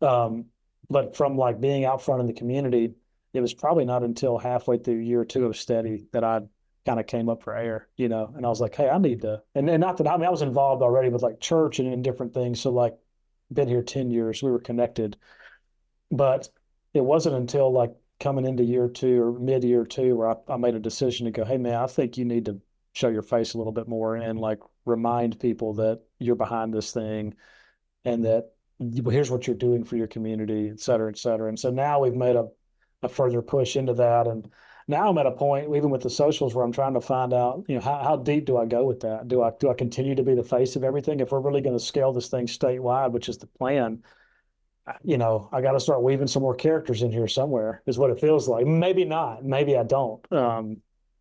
Speaker 2: Um, but from like being out front in the community, it was probably not until halfway through year 2 of steady that I kind of came up for air, and I was like, hey, I need to, and not that, I mean, I was involved already with like church and different things. So like been here 10 years, we were connected, but it wasn't until like coming into year 2 or mid year 2 where I made a decision to go, hey man, I think you need to show your face a little bit more and like remind people that you're behind this thing, and that here's what you're doing for your community, et cetera, et cetera. And so now we've made a further push into that. And now I'm at a point, even with the socials, where I'm trying to find out, how deep do I go with that? Do I continue to be the face of everything? If we're really going to scale this thing statewide, which is the plan, I got to start weaving some more characters in here somewhere, is what it feels like. Maybe not. Maybe I don't. So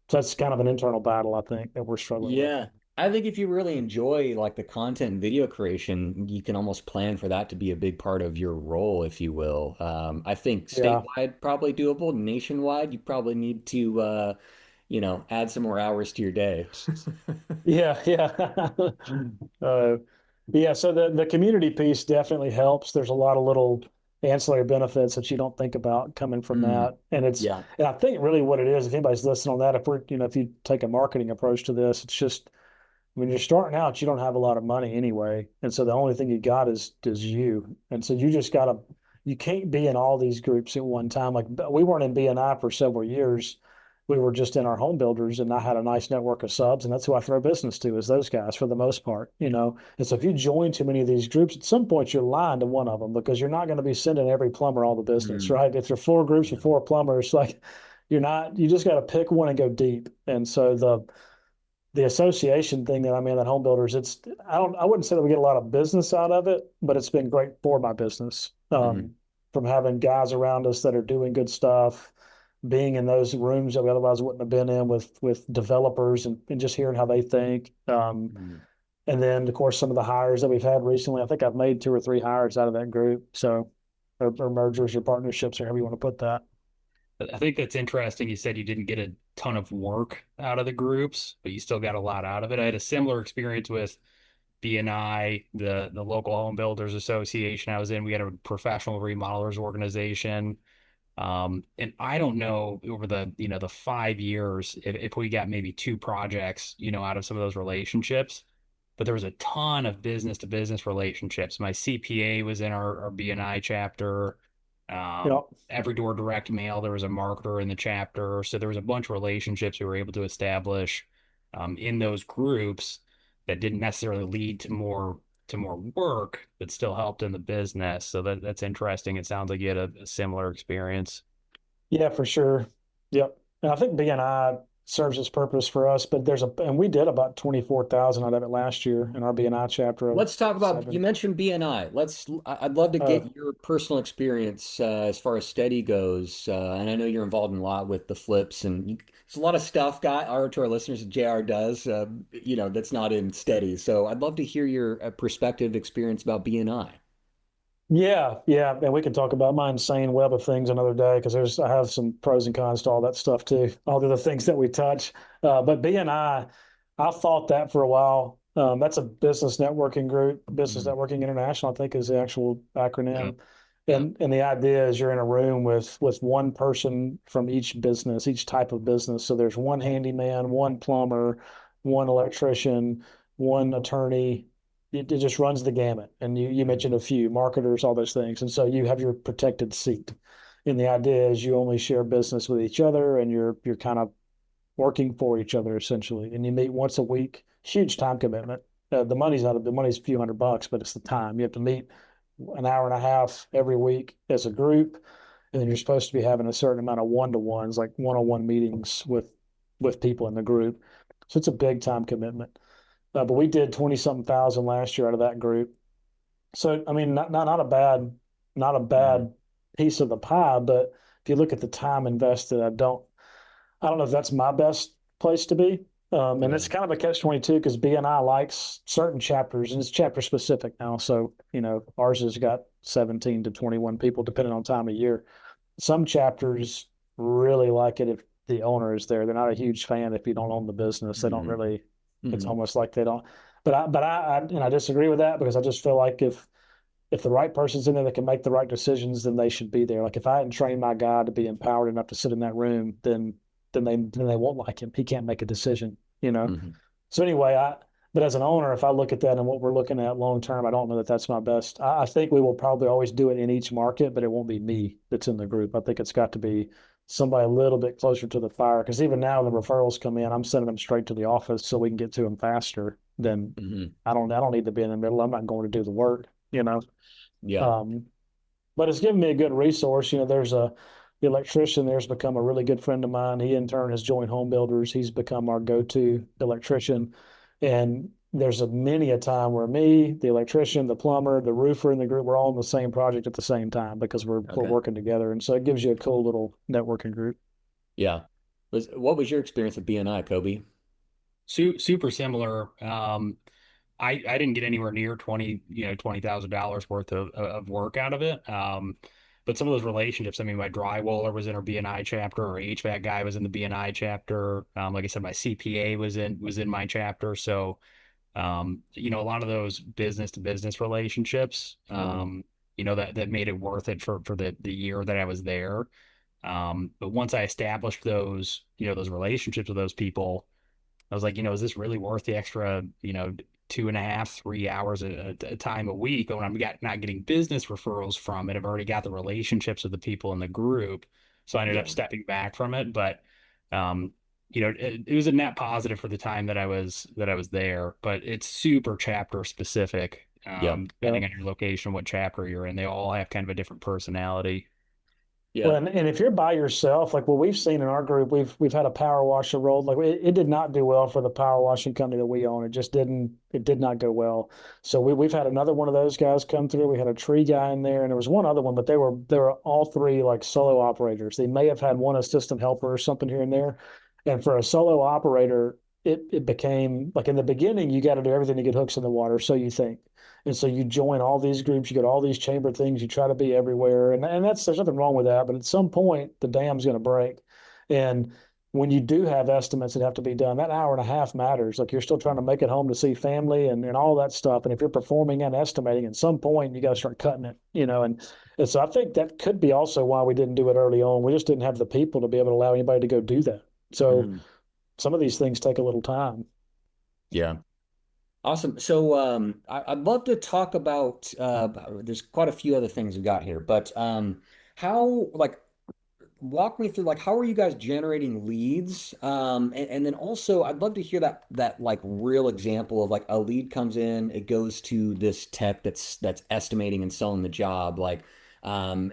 Speaker 2: that's kind of an internal battle, I think, that we're struggling with.
Speaker 1: Yeah. I think if you really enjoy like the content and video creation, you can almost plan for that to be a big part of your role, if you will. I think
Speaker 2: Yeah.
Speaker 1: statewide probably doable. Nationwide, you probably need to add some more hours to your day.
Speaker 2: Yeah. Yeah. uh, yeah. So the community piece definitely helps. There's a lot of little ancillary benefits that you don't think about coming from
Speaker 1: Mm,
Speaker 2: that.
Speaker 1: yeah.
Speaker 2: And I think really what it is, if anybody's listening on that, if you take a marketing approach to this, it's just, when you're starting out, you don't have a lot of money anyway. And so the only thing you got is you. And so you can't be in all these groups at one time. Like we weren't in BNI for several years. We were just in our home builders, and I had a nice network of subs, and that's who I throw business to, is those guys for the most part. And so if you join too many of these groups, at some point you're lying to one of them, because you're not going to be sending every plumber all the business,
Speaker 1: Mm,
Speaker 2: right? If there are 4 groups
Speaker 1: yeah.
Speaker 2: of 4 plumbers, like you just got to pick one and go deep. And so the association thing that I'm in at home builders, I wouldn't say that we get a lot of business out of it, but it's been great for my business.
Speaker 1: Mhm.
Speaker 2: From having guys around us that are doing good stuff, being in those rooms that we otherwise wouldn't have been in with developers, and just hearing how they think.
Speaker 1: Mhm.
Speaker 2: And then of course some of the hires that we've had recently, I think I've made 2 or 3 hires out of that group. So, or mergers or partnerships, or however you want to put that.
Speaker 3: I think that's interesting. You said you didn't get a ton of work out of the groups, but you still got a lot out of it. I had a similar experience with BNI, the local home builders association I was in. We had a professional remodelers organization. And I don't know over the 5 years if we got maybe 2 projects, out of some of those relationships, but there was a ton of business to business relationships. My CPA was in our BNI chapter.
Speaker 2: Yep.
Speaker 3: Every door direct mail, there was a marketer in the chapter. So there was a bunch of relationships we were able to establish in those groups that didn't necessarily lead to more work, but still helped in the business. So that's interesting. It sounds like you had a similar experience.
Speaker 2: Yeah, for sure. Yep. And I think BNI serves its purpose for us, but and we did about 24,000 out of it last year in our BNI chapter of
Speaker 1: Let's talk about, you
Speaker 2: seven.
Speaker 1: mentioned BNI. I'd love to
Speaker 2: Uh,
Speaker 1: get your personal experience as far as steady goes. And I know you're involved in a lot with the flips and there's a lot of stuff, guy, or to our listeners, that JR does, that's not in steady. So I'd love to hear your perspective experience about BNI.
Speaker 2: Yeah, yeah, and we can talk about my insane web of things another day because I have some pros and cons to all that stuff too. All the other things that we touch, but BNI, I fought that for a while. That's a business networking group. Business
Speaker 1: Mhm.
Speaker 2: Networking International, I think, is the actual
Speaker 3: Yeah.
Speaker 2: acronym.
Speaker 3: Yeah.
Speaker 2: And the idea is you're in a room with one person from each business, each type of business. So there's one handyman, one plumber, one electrician, one attorney. It just runs the gamut. And you
Speaker 1: Mhm.
Speaker 2: mentioned a few marketers, all those things. And so you have your protected seat. And the idea is you only share business with each other and you're kind of working for each other essentially. And you meet once a week, huge time commitment. The money's a few $100, but it's the time. You have to meet an hour and a half every week as a group. And then you're supposed to be having a certain amount of one-to-ones, like one-on-one meetings with people in the group. So it's a big time commitment. But we did 20 something thousand last year out of that group. So I mean, not a
Speaker 1: Mhm.
Speaker 2: bad piece of the pie. But if you look at the time invested, I don't know if that's my best place to be. And
Speaker 1: Yeah.
Speaker 2: it's kind of a catch-22 because BNI likes certain chapters and it's chapter specific now. So, ours has got 17 to 21 people depending on time of year. Some chapters really like it if the owner is there. They're not a huge fan if you don't own the business. They don't
Speaker 1: Mhm.
Speaker 2: really, it's
Speaker 1: Mhm.
Speaker 2: almost like they don't. And I disagree with that because I just feel like if the right person's in there that can make the right decisions, then they should be there. Like if I hadn't trained my guy to be empowered enough to sit in that room, then they won't like him. He can't make a decision.
Speaker 1: Mhm.
Speaker 2: So anyway, but as an owner, if I look at that and what we're looking at long term, I don't know that that's my best. I think we will probably always do it in each market, but it won't be me that's in the group. I think it's got to be somebody a little bit closer to the fire. Because even now, the referrals come in, I'm sending them straight to the office so we can get to them faster. Than
Speaker 1: Mhm.
Speaker 2: I don't need to be in the middle. I'm not going to do the work.
Speaker 1: Yeah.
Speaker 2: Um, but it's given me a good resource. The electrician there's become a really good friend of mine. He in turn has joined Home Builders. He's become our go-to electrician. And there's many a time where me, the electrician, the plumber, the roofer in the group, we're all on the same project at the same time because we're
Speaker 1: Okay.
Speaker 2: working together. And so it gives you a cool little networking group.
Speaker 1: Yeah. What was your experience with BNI, Kobe?
Speaker 3: Super similar. I didn't get anywhere near $20,000 worth of work out of it. But some of those relationships, I mean, my drywaller was in our BNI chapter, our HVAC guy was in the BNI chapter. Like I said, my CPA was in my chapter. So, a lot of those business to business relationships,
Speaker 1: Mhm.
Speaker 3: that made it worth it for the year that I was there. But once I established those relationships with those people, I was like, is this really worth the extra, 2.5, 3 hours a time a week when not getting business referrals from it? I've already got the relationships with the people in the group. So I ended up
Speaker 1: Yeah.
Speaker 3: stepping back from it. But um, it was a net positive for the time that I was there, but it's super chapter specific,
Speaker 1: Yeah.
Speaker 2: Yeah.
Speaker 3: depending on your location, what chapter you're in. They all have kind of a different personality.
Speaker 1: Yeah.
Speaker 2: Well, and if you're by yourself, like what we've seen in our group, we've had a power washer rolled. Like it did not do well for the power washing company that we own. It did not go well. So we've had another one of those guys come through. We had a tree guy in there, and there was one other one, but they were all three like solo operators. They may have had one assistant helper or something here and there. And for a solo operator, it became like in the beginning, you got to do everything to get hooks in the water, so you think. And so you join all these groups, you get all these chamber things, you try to be everywhere. And there's nothing wrong with that. But at some point, the dam's going to break. And when you do have estimates that have to be done, that hour and a half matters. Like you're still trying to make it home to see family and all that stuff. And if you're performing and estimating, at some point, you got to start cutting it. And so I think that could be also why we didn't do it early on. We just didn't have the people to be able to allow anybody to go do that. So
Speaker 1: Mhm.
Speaker 2: some of these things take a little time.
Speaker 1: Yeah. Awesome. So I'd love to talk about there's quite a few other things we got here, but How like walk me through like how are you guys generating leads? And then also I'd love to hear that like real example of like a lead comes in, it goes to this tech that's estimating and selling the job. Like um,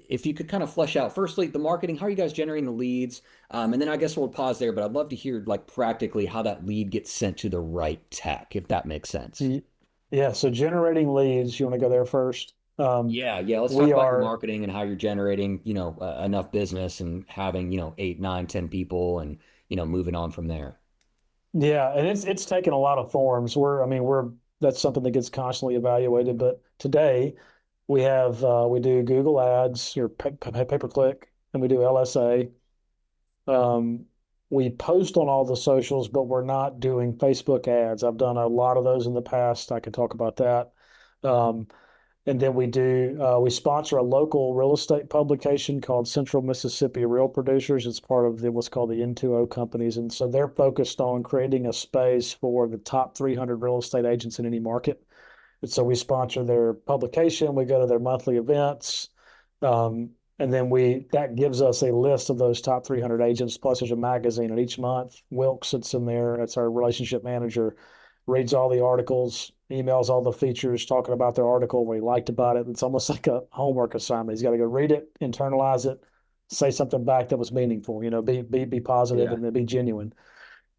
Speaker 1: if you could kind of flesh out firstly the marketing, how are you guys generating the leads? And then I guess we'll pause there, but I'd love to hear like practically how that lead gets sent to the right tech, if that makes sense.
Speaker 2: Yeah, so generating leads, you want to go there first?
Speaker 1: Yeah. Let's talk
Speaker 2: We
Speaker 1: about your
Speaker 2: are,
Speaker 1: marketing and how you're generating, enough business and having, 8, 9, 10 people and, moving on from there.
Speaker 2: yeah, and it's taken a lot of forms. I mean, that's something that gets constantly evaluated. But today we do Google Ads, your pay per click, and we do LSA. Um, we post on all the socials, but we're not doing Facebook ads. I've done a lot of those in the past. I can talk about that. Um, And then we sponsor a local real estate publication called Central Mississippi Real Producers. It's part of what's called the N2O companies. And so they're focused on creating a space for the top 300 real estate agents in any market. And so we sponsor their publication. We go to their monthly events. Um, and then that gives us a list of those top 300 agents. Plus, there's a magazine, and each month, Wilkes sits in there. That's our relationship manager, reads all the articles, emails all the features, talking about their article, what he liked about it. It's almost like a homework assignment. He's got to go read it, internalize it, say something back that was meaningful. Be positive
Speaker 1: Yeah,
Speaker 2: and then be genuine.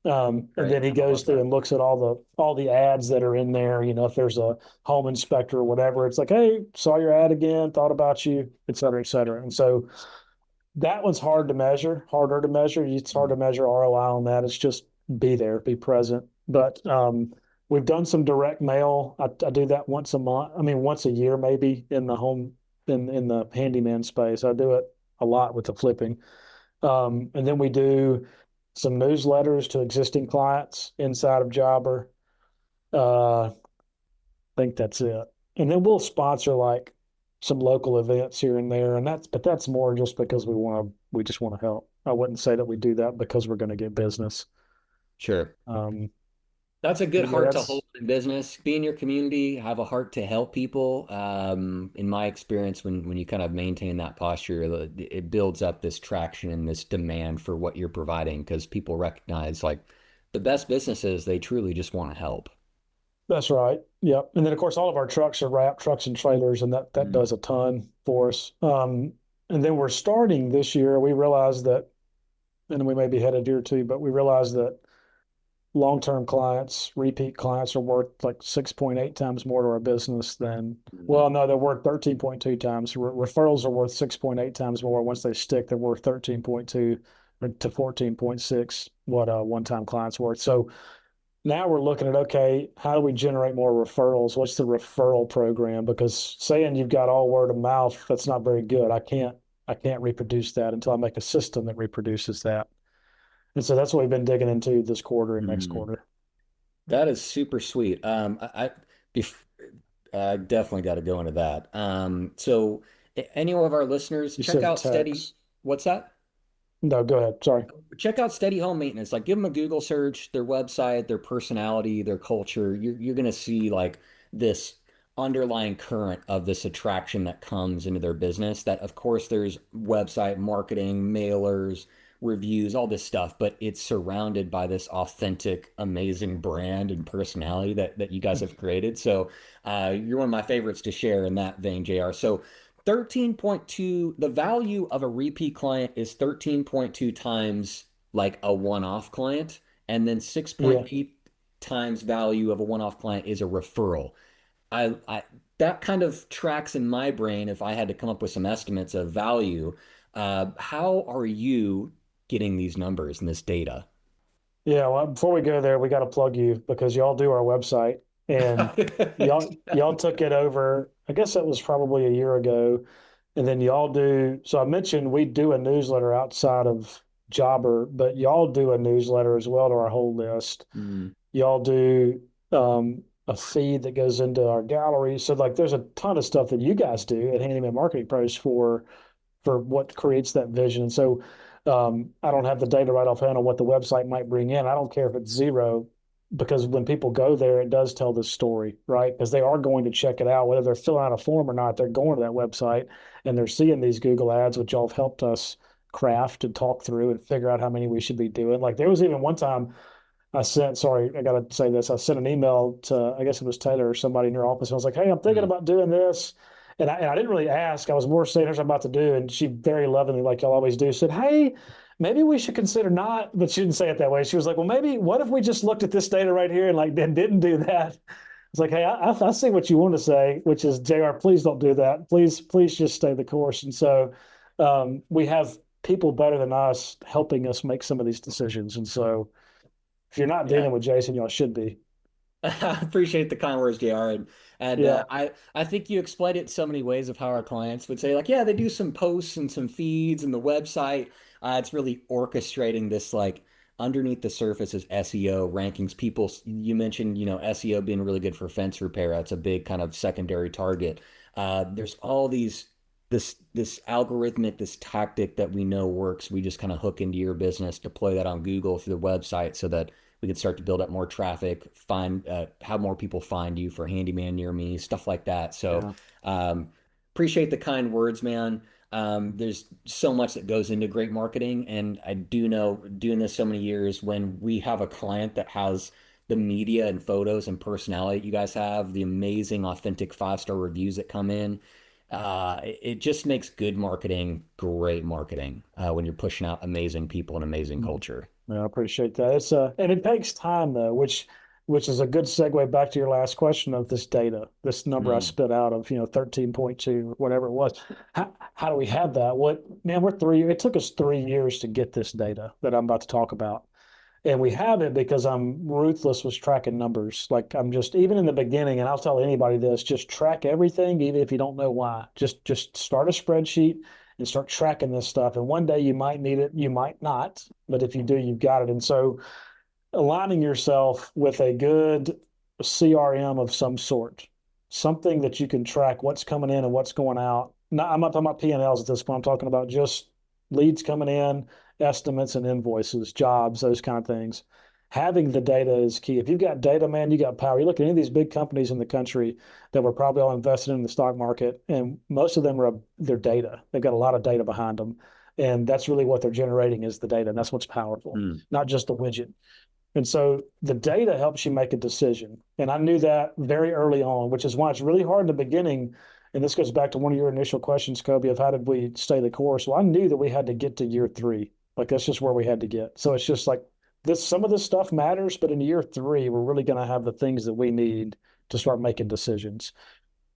Speaker 2: And
Speaker 1: right.
Speaker 2: then he
Speaker 1: I
Speaker 2: goes
Speaker 1: love
Speaker 2: through
Speaker 1: that.
Speaker 2: and looks at all the ads that are in there. If there's a home inspector or whatever, it's like, hey, saw your ad again, thought about you, et cetera, et cetera. And so that one's harder to measure. It's hard to
Speaker 1: Mm.
Speaker 2: measure ROI on that. It's just be there, be present. But we've done some direct mail. I do that once a month. I mean, once a year, maybe in the home, in the handyman space. I do it a lot with the flipping. And then we do some newsletters to existing clients inside of Jobber. I think that's it. And then we'll sponsor like some local events here and there. But that's more just because we just want to help. I wouldn't say that we do that because we're going to get business.
Speaker 1: Sure.
Speaker 2: Um,
Speaker 1: That's a good
Speaker 2: but yeah,
Speaker 1: heart to hold
Speaker 2: that's
Speaker 1: in business. Be in your community, have a heart to help people. In my experience, when you kind of maintain that posture, it builds up this traction and this demand for what you're providing because people recognize like the best businesses, they truly just want to help.
Speaker 2: that's right. Yep. And then of course all of our trucks are wrapped trucks and trailers, and that
Speaker 1: Mm.
Speaker 2: does a ton for us. And then we're starting this year. We realized that, and we may be headed here too, but we realized that long-term clients, repeat clients are worth like 6.8 times more to our business than,
Speaker 1: Mm.
Speaker 2: well, no, they're worth 13.2 times. Referrals are worth 6.8 times more. Once they stick, they're worth 13.2 to 14.6 what a one-time client's worth. So now we're looking at, okay, how do we generate more referrals? What's the referral program? Because saying you've got all word of mouth, that's not very good. I can't reproduce that until I make a system that reproduces that. And so that's what we've been digging into this quarter and next
Speaker 1: Mm.
Speaker 2: quarter.
Speaker 1: That is super sweet. Bef I definitely got to go into that. So any of our listeners,
Speaker 2: You
Speaker 1: check
Speaker 2: said
Speaker 1: out Steady.
Speaker 2: tax.
Speaker 1: What's that?
Speaker 2: No, go ahead. Sorry.
Speaker 1: Check out Steady Home Maintenance. Like, give them a Google search, their website, their personality, their culture. You're gonna see like this underlying current of this attraction that comes into their business. That of course there's website marketing, mailers, reviews, all this stuff, but it's surrounded by this authentic, amazing brand and personality that you guys have created. So you're one of my favorites to share in that vein, JR. So 13.2, the value of a repeat client is 13.2 times like a one-off client, and then
Speaker 2: Yeah.
Speaker 1: 6.8 times value of a one-off client is a referral. I that kind of tracks in my brain if I had to come up with some estimates of value. How are you getting these numbers and this data?
Speaker 2: Yeah. Well, before we go there, we got to plug you because y'all do our website, and y'all took it over. I guess that was probably a year ago. And then y'all do, so I mentioned we do a newsletter outside of Jobber, but y'all do a newsletter as well to our whole list.
Speaker 1: Mm,
Speaker 2: Y'all do a feed that goes into our gallery. So like there's a ton of stuff that you guys do at Handyman Marketing Pros for what creates that vision. And so I don't have the data right offhand on what the website might bring in. I don't care if it's zero. because when people go there, it does tell the story, right? Because they are going to check it out, whether they're filling out a form or not. They're going to that website and they're seeing these Google ads, which y'all have helped us craft and talk through and figure out how many we should be doing. Like there was even one time sorry, I got to say this. I sent an email to, I guess it was Taylor or somebody in your office. And I was like, hey, I'm thinking
Speaker 1: Mm.
Speaker 2: about doing this. And I didn't really ask. I was more saying, here's what I'm about to do. And she very lovingly, like y'all always do, said, hey, maybe we should consider not, but she didn't say it that way. She was like, well, maybe what if we just looked at this data right here and like then didn't do that? It's like, hey, I see what you want to say, which is, JR, please don't do that. Please just stay the course. And so we have people better than us helping us make some of these decisions. And so if you're not
Speaker 1: Yeah.
Speaker 2: dealing with Jason, y'all should be.
Speaker 1: I appreciate the kind words, JR. And
Speaker 2: Yeah.
Speaker 1: I think you explained it so many ways of how our clients would say, like, yeah, they do some posts and some feeds and the website. It's really orchestrating this like underneath the surface is SEO rankings. People, you mentioned, SEO being really good for fence repair. That's a big kind of secondary target. There's all this algorithmic, this tactic that we know works. We just kind of hook into your business, deploy that on Google through the website so that we could start to build up more traffic, find have more people find you for handyman near me, stuff like that. So
Speaker 2: Yeah.
Speaker 1: um, appreciate the kind words, man. There's so much that goes into great marketing, and I do know doing this so many years, when we have a client that has the media and photos and personality you guys have, the amazing authentic 5-star reviews that come in, it just makes good marketing great marketing when you're pushing out amazing people and amazing
Speaker 2: Mhm.
Speaker 1: culture.
Speaker 2: Yeah, I appreciate that. And it takes time though, which is a good segue back to your last question of this data, this number I
Speaker 1: Mm.
Speaker 2: spit out of, 13.2, whatever it was. How do we have that? Man, it took us 3 years to get this data that I'm about to talk about. And we have it because I'm ruthless with tracking numbers. Like I'm just even in the beginning, and I'll tell anybody this: just track everything, even if you don't know why. Just start a spreadsheet and start tracking this stuff. And one day you might need it, you might not, but if you do, you've got it. And so aligning yourself with a good CRM of some sort, something that you can track what's coming in and what's going out. I'm not talking about P&Ls at this point. I'm talking about just leads coming in, estimates and invoices, jobs, those kind of things. Having the data is key. If you've got data, man, you got power. You look at any of these big companies in the country that were probably all invested in the stock market, and most of them are their data. They've got a lot of data behind them. And that's really what they're generating is the data. And that's what's powerful,
Speaker 1: Mm.
Speaker 2: not just the widget. And so the data helps you make a decision. And I knew that very early on, which is why it's really hard in the beginning. And this goes back to one of your initial questions, Kobe, of how did we stay the course? Well, I knew that we had to get to year 3. Like that's just where we had to get. So it's just like some of this stuff matters, but in year 3, we're really going to have the things that we need to start making decisions.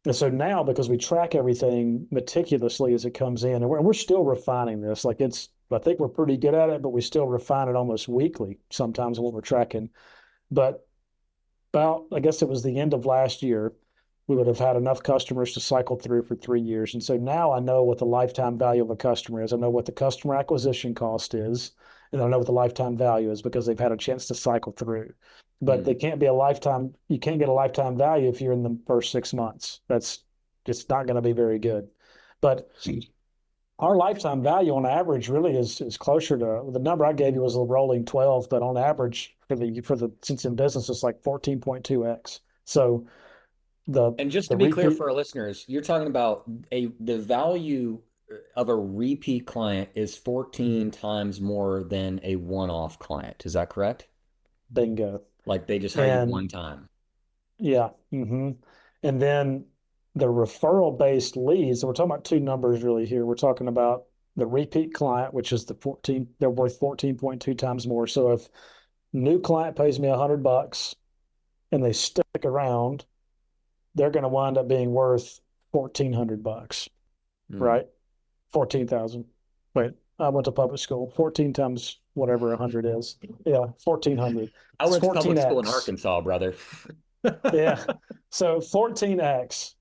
Speaker 2: And so now, because we track everything meticulously as it comes in, and we're still refining this, I think we're pretty good at it, but we still refine it almost weekly sometimes in what we're tracking. But about, I guess it was the end of last year, we would have had enough customers to cycle through for 3 years. And so now I know what the lifetime value of a customer is. I know what the customer acquisition cost is, and I know what the lifetime value is because they've had a chance to cycle through. But they
Speaker 1: Mm.
Speaker 2: can't be a lifetime, you can't get a lifetime value if you're in the first 6 months. That's just not going to be very good. But our lifetime value on average really is closer to the number I gave you was a rolling 12, but on average for the since in business it's like 14.2x. So the
Speaker 1: And just
Speaker 2: the
Speaker 1: to be clear
Speaker 2: repeat
Speaker 1: for our listeners, you're talking about the value of a repeat client is 14 times more than a one-off client. Is that correct?
Speaker 2: bingo.
Speaker 1: Like they just hire you
Speaker 2: And
Speaker 1: one time.
Speaker 2: yeah, and then the referral based leads, so we're talking about two numbers really here. We're talking about the repeat client, which is the 14, they're worth 14.2 times more. So if new client pays me $100 and they stick around, they're going to wind up being worth $1,400,
Speaker 1: Mm.
Speaker 2: right? 14,000. Wait, I went to public school. 14 times whatever 100 is. Yeah, 1,400.
Speaker 1: I
Speaker 2: It's
Speaker 1: went to public school in
Speaker 2: 14x.
Speaker 1: Arkansas, brother.
Speaker 2: Yeah. So 14x.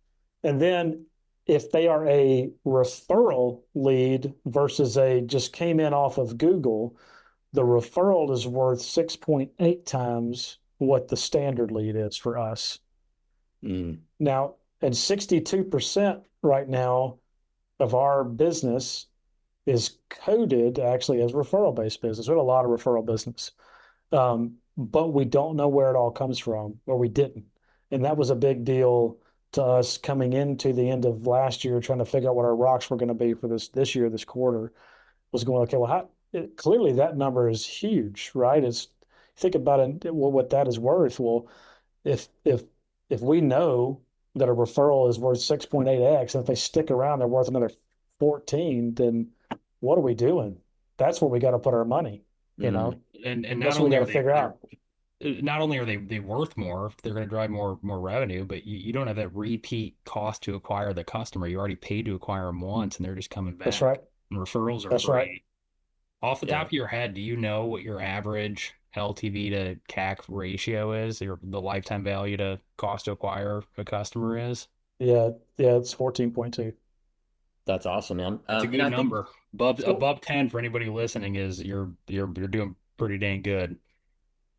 Speaker 2: And then if they are a referral lead versus a just came in off of Google, the referral is worth 6.8 times what the standard lead is for us.
Speaker 1: Mm.
Speaker 2: Now, and 62% right now of our business is coded actually as referral based business. We have a lot of referral business. but we don't know where it all comes from, or we didn't. And that was a big deal to us coming into the end of last year, trying to figure out what our rocks were going to be for this year, this quarter. Was going, okay, well, clearly that number is huge, right? It's think about it, well, what that is worth. Well, if we know that a referral is worth 6.8x, and if they stick around, they're worth another 14, then what are we doing? That's where we got to put our money, you
Speaker 1: Mm-hmm.
Speaker 2: know?
Speaker 3: And not
Speaker 2: That's what we
Speaker 3: only
Speaker 2: got
Speaker 3: are
Speaker 2: to figure out.
Speaker 3: not only are they worth more, they're going to drive more revenue, but you don't have that repeat cost to acquire the customer. You already paid to acquire them once, and they're just coming
Speaker 2: That's
Speaker 3: back.
Speaker 2: right.
Speaker 3: And referrals are
Speaker 2: That's right.
Speaker 3: free. Off the top
Speaker 1: Yeah.
Speaker 3: of your head, do you know what your average LTV to CAC ratio is, or the lifetime value to cost to acquire a customer is?
Speaker 2: Yeah. Yeah. It's 14.2.
Speaker 1: That's awesome, man.
Speaker 3: That's a
Speaker 1: And
Speaker 3: good
Speaker 1: I think
Speaker 3: number. Above
Speaker 1: so.
Speaker 3: above 10 for anybody listening is you're doing pretty dang good.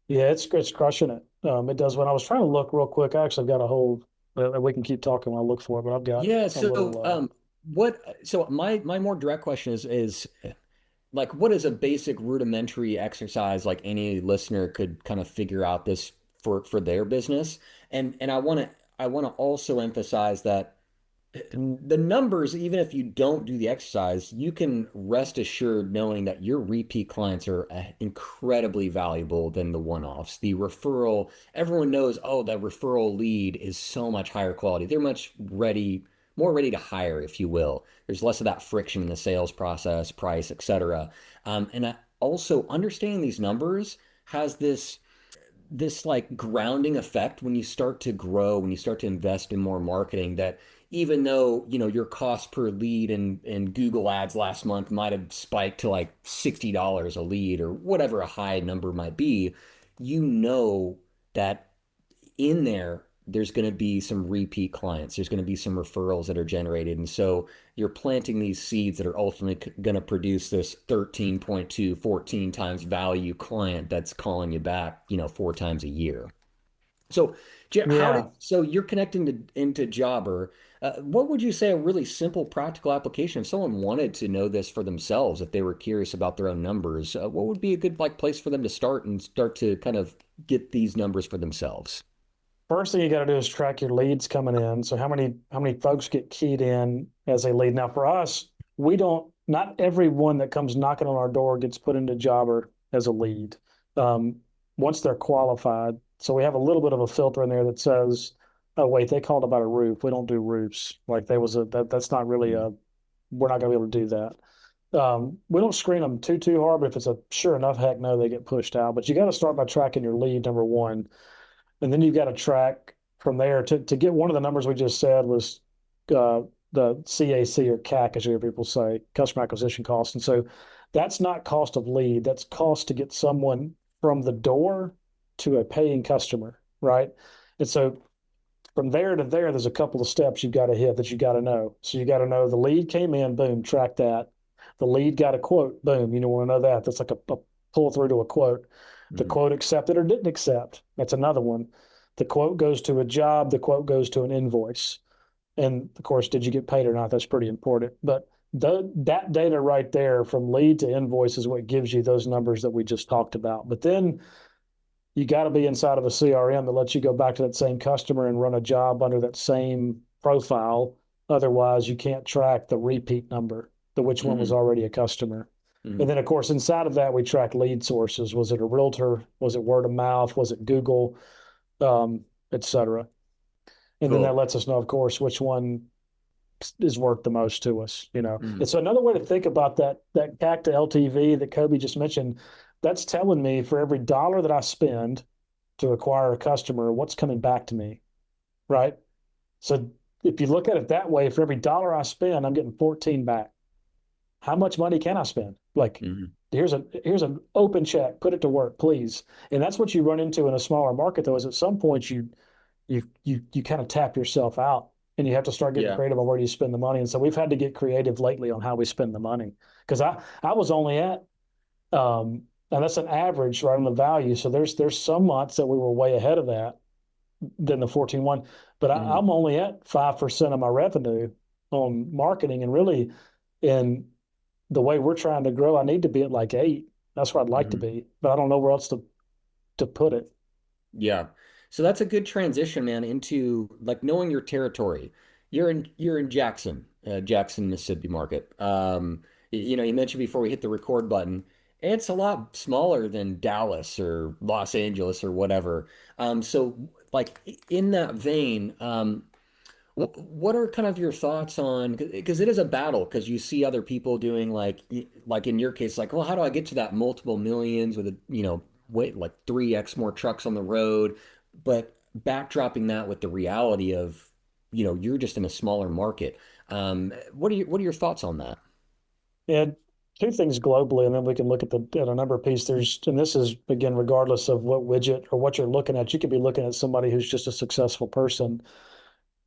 Speaker 2: Yeah, it's crushing it. It does. When I was trying to look real quick, I actually got a whole. We can keep talking when I look for it, but I've got
Speaker 1: Yeah.
Speaker 2: a
Speaker 1: So,
Speaker 2: little.
Speaker 1: what? So my more direct question is like, what is a basic rudimentary exercise like any listener could kind of figure out this for their business? And I want to also emphasize that the numbers, even if you don't do the exercise, you can rest assured knowing that your repeat clients are incredibly valuable than the one-offs. The referral, everyone knows, oh, that referral lead is so much higher quality. They're more ready to hire, if you will. There's less of that friction in the sales process, price, etc. And also understanding these numbers has this like grounding effect when you start to grow, when you start to invest in more marketing, that even though, your cost per lead in Google ads last month might have spiked to like $60 a lead or whatever a high number might be, you know that in there's going to be some repeat clients. There's going to be some referrals that are generated. And so you're planting these seeds that are ultimately going to produce this 13.2, 14 times value client that's calling you back, 4 times a year. So,
Speaker 2: Yeah.
Speaker 1: so you're connecting into Jobber. What would you say a really simple practical application if someone wanted to know this for themselves, if they were curious about their own numbers, what would be a good like place for them to start and start to kind of get these numbers for themselves?
Speaker 2: First thing you got to do is track your leads coming in. So how many folks get keyed in as a lead? Now for us, we don't. Not everyone that comes knocking on our door gets put into Jobber as a lead. Um, Once they're qualified, so we have a little bit of a filter in there that says, "Oh wait, they called about a roof. We don't do roofs. Like there was a that's not really
Speaker 1: Mm,
Speaker 2: a. We're not going to be able to do that." We don't screen them too hard, but if it's a sure enough, heck no, they get pushed out. But you got to start by tracking your lead, number one. And then you've got to track from there to get one of the numbers we just said was the CAC or CAC, as you hear people say, customer acquisition cost. And so that's not cost of lead, that's cost to get someone from the door to a paying customer, right? And so from there to there, there's a couple of steps you've got to hit that you got to know. So you got to know the lead came in, boom, track that. The lead got a quote, boom, you don't want to know that. That's like a pull through to a quote. The
Speaker 1: mm,
Speaker 2: quote accepted or didn't accept. That's another one. The quote goes to a job, the quote goes to an invoice. And of course, did you get paid or not? That's pretty important. But that data right there from lead to invoice is what gives you those numbers that we just talked about. But then you got to be inside of a CRM that lets you go back to that same customer and run a job under that same profile. Otherwise, you can't track the repeat number, the which one was
Speaker 1: mm,
Speaker 2: already a customer. And
Speaker 1: mm.
Speaker 2: then, of course, inside of that, we track lead sources. Was it a realtor? Was it word of mouth? Was it Google? Et cetera. And then that
Speaker 1: Cool.
Speaker 2: lets us know, of course, which one is worth the most to us, you know. And
Speaker 1: Mm,
Speaker 2: so another way to think about that CAC to LTV that Kobe just mentioned, that's telling me for every dollar that I spend to acquire a customer, what's coming back to me, right? So if you look at it that way, for every dollar I spend, I'm getting 14 back. How much money can I spend? Like,
Speaker 1: mm,
Speaker 2: here's an open check, put it to work, please. And that's what you run into in a smaller market, though, is at some point you kind of tap yourself out and you have to start getting
Speaker 1: yeah.
Speaker 2: creative on where do you spend the money. And so we've had to get creative lately on how we spend the money. Because I was only at and that's an average right on the value. So there's some months that we were way ahead of that than the 14.1. But
Speaker 1: Mm,
Speaker 2: I'm only at 5% of my revenue on marketing. And really in the way we're trying to grow, I need to be at like 8. That's where I'd like to
Speaker 1: mm.
Speaker 2: be. But I don't know where else to to put it.
Speaker 1: Yeah. So that's a good transition, man, into like knowing your territory. You're in Jackson, Mississippi market. You mentioned before we hit the record button, it's a lot smaller than Dallas or Los Angeles or whatever. So like in that vein, what are kind of your thoughts on, because it is a battle because you see other people doing like in your case, like, well, how do I get to that multiple millions with wait, like 3x more trucks on the road, but backdropping that with the reality of, you're just in a smaller market. What are your thoughts on that?
Speaker 2: And two things globally, and then we can look at a number of pieces. And this is again, regardless of what widget or what you're looking at, you could be looking at somebody who's just a successful person.